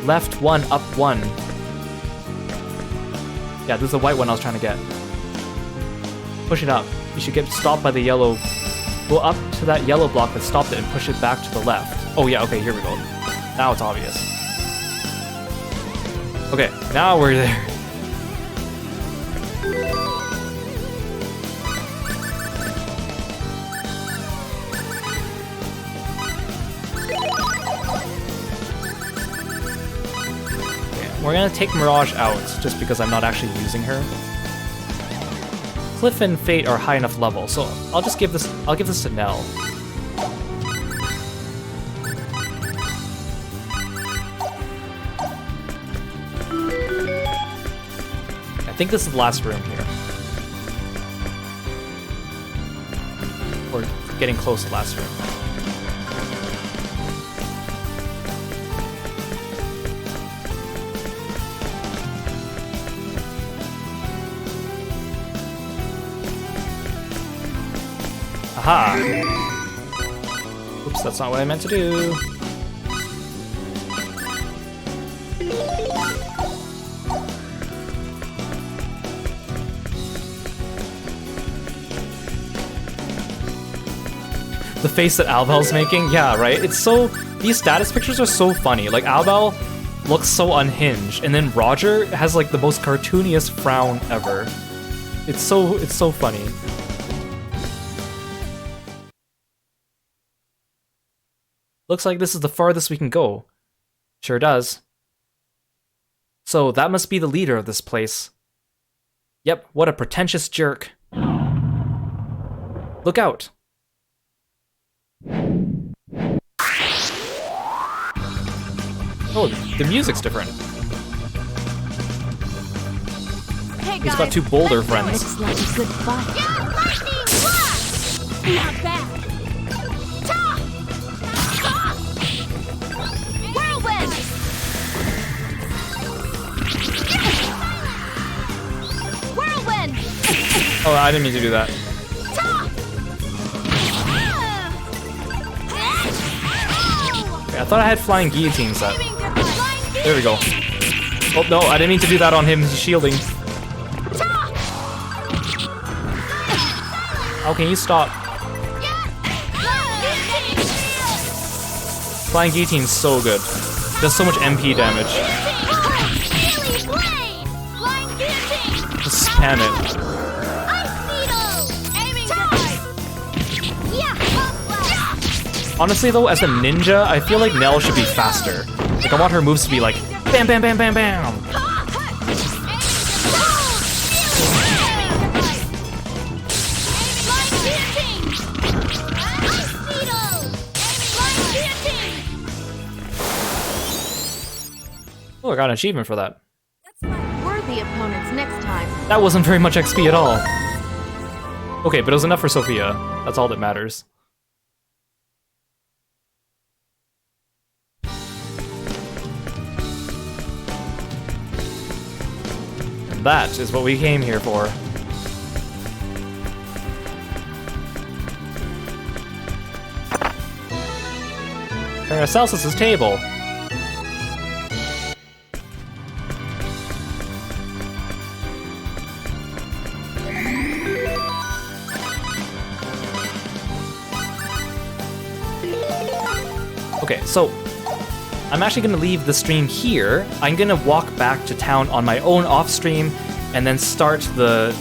Left 1, up 1. Yeah, this is the white one I was trying to get. Push it up. You should get stopped by the yellow. Go up to that yellow block that stopped it and push it back to the left. Oh yeah, okay, here we go. Now it's obvious. Okay, now we're there. We're gonna take Mirage out, just because I'm not actually using her. Cliff and Fate are high enough level, so I'll give this to Nell. I think this is the last room here. Or getting close to the last room. Aha! Oops, that's not what I meant to do. The face that Albel's making? Yeah, right? It's so... These status pictures are so funny. Like, Albel looks so unhinged, and then Roger has, like, the most cartooniest frown ever. It's so funny. Looks like this is the farthest we can go. Sure does. So, that must be the leader of this place. Yep, what a pretentious jerk. Look out! Oh, the music's different. Hey, He's got two Boulder friends. Looks like a good fight. Yeah, lightning blast! Not bad. Ta! Ta! Whirlwind! Whirlwind! Oh, I didn't mean to do that. Okay, I thought I had flying guillotine set. There we go. Oh no, I didn't mean to do that on him. He's shielding. How can you stop? Flying guillotine's so good. Does so much MP damage. Just spam it. Honestly though, as a ninja, I feel like Nell should be faster. Like, I want her moves to be like, bam, bam, bam, bam, bam! Oh, I got an achievement for that. Worthy opponents next time. That wasn't very much XP at all. Okay, but it was enough for Sophia. That's all that matters. That is what we came here for. Paracelsus's table. Okay, so I'm actually going to leave the stream here. I'm going to walk back to town on my own off stream and then start the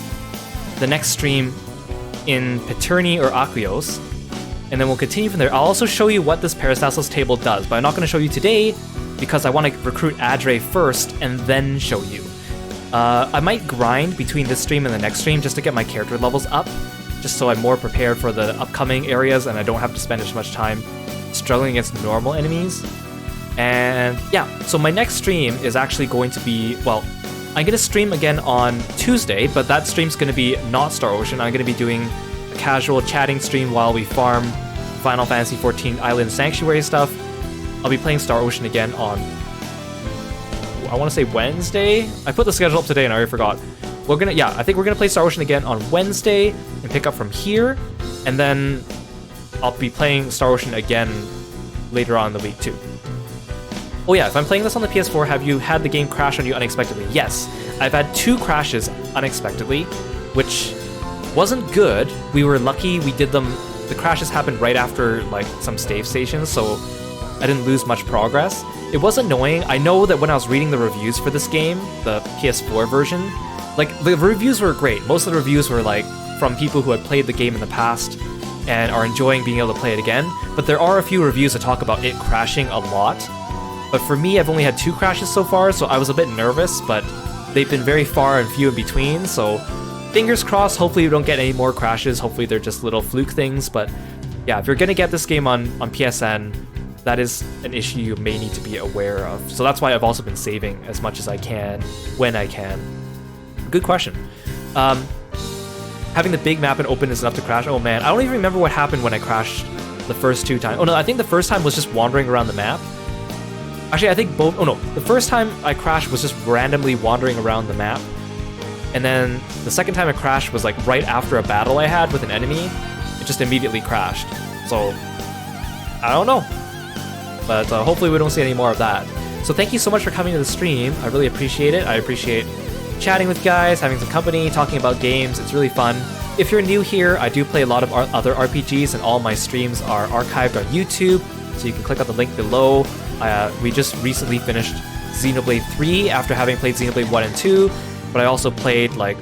next stream in Paterni or Aquios. And then we'll continue from there. I'll also show you what this Paracelsus table does, but I'm not going to show you today because I want to recruit Adre first and then show you. I might grind between this stream and the next stream just to get my character levels up, just so I'm more prepared for the upcoming areas and I don't have to spend as much time struggling against normal enemies. And yeah, so my next stream is actually going to be, well, I'm going to stream again on Tuesday, but that stream's going to be not Star Ocean. I'm going to be doing a casual chatting stream while we farm Final Fantasy XIV Island Sanctuary stuff. I'll be playing Star Ocean again on, I want to say Wednesday? I put the schedule up today and I already forgot. I think we're going to play Star Ocean again on Wednesday and pick up from here. And then I'll be playing Star Ocean again later on in the week too. Oh yeah, if I'm playing this on the PS4, have you had the game crash on you unexpectedly? Yes, I've had 2 crashes unexpectedly, which wasn't good. We were lucky we did them. The crashes happened right after like some save stations, so I didn't lose much progress. It was annoying. I know that when I was reading the reviews for this game, the PS4 version, like the reviews were great. Most of the reviews were like from people who had played the game in the past and are enjoying being able to play it again. But there are a few reviews that talk about it crashing a lot. But for me, I've only had 2 crashes so far, so I was a bit nervous, but they've been very far and few in between, so fingers crossed, hopefully we don't get any more crashes. Hopefully they're just little fluke things, but yeah, if you're gonna get this game on PSN, that is an issue you may need to be aware of. So that's why I've also been saving as much as I can, when I can. Good question. Having the big map and open is enough to crash? Oh man, I don't even remember what happened when I crashed the first 2 times. Oh no, I think the first time was just wandering around the map. Actually, I think both, oh no, the first time I crashed was just randomly wandering around the map. And then the second time I crashed was like right after a battle I had with an enemy. It just immediately crashed. So, I don't know. But hopefully we don't see any more of that. So thank you so much for coming to the stream. I really appreciate it. I appreciate chatting with you guys, having some company, talking about games. It's really fun. If you're new here, I do play a lot of other RPGs, and all my streams are archived on YouTube, so you can click on the link below. We just recently finished Xenoblade 3 after having played Xenoblade 1 and 2, but I also played like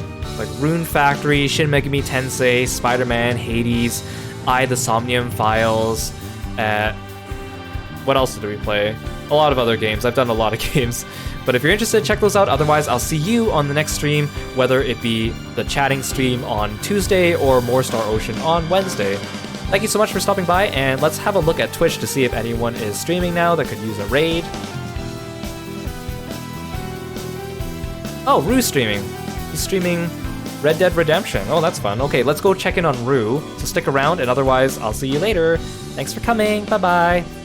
Rune Factory, Shin Megami Tensei, Spider-Man, Hades, the Somnium Files. What else did we play? A lot of other games. I've done a lot of games. But if you're interested, check those out. Otherwise, I'll see you on the next stream, whether it be the chatting stream on Tuesday or More Star Ocean on Wednesday. Thank you so much for stopping by, and let's have a look at Twitch to see if anyone is streaming now that could use a raid. Oh, Rue's streaming. He's streaming Red Dead Redemption. Oh, that's fun. Okay, let's go check in on Rue. So stick around, and otherwise, I'll see you later. Thanks for coming. Bye-bye.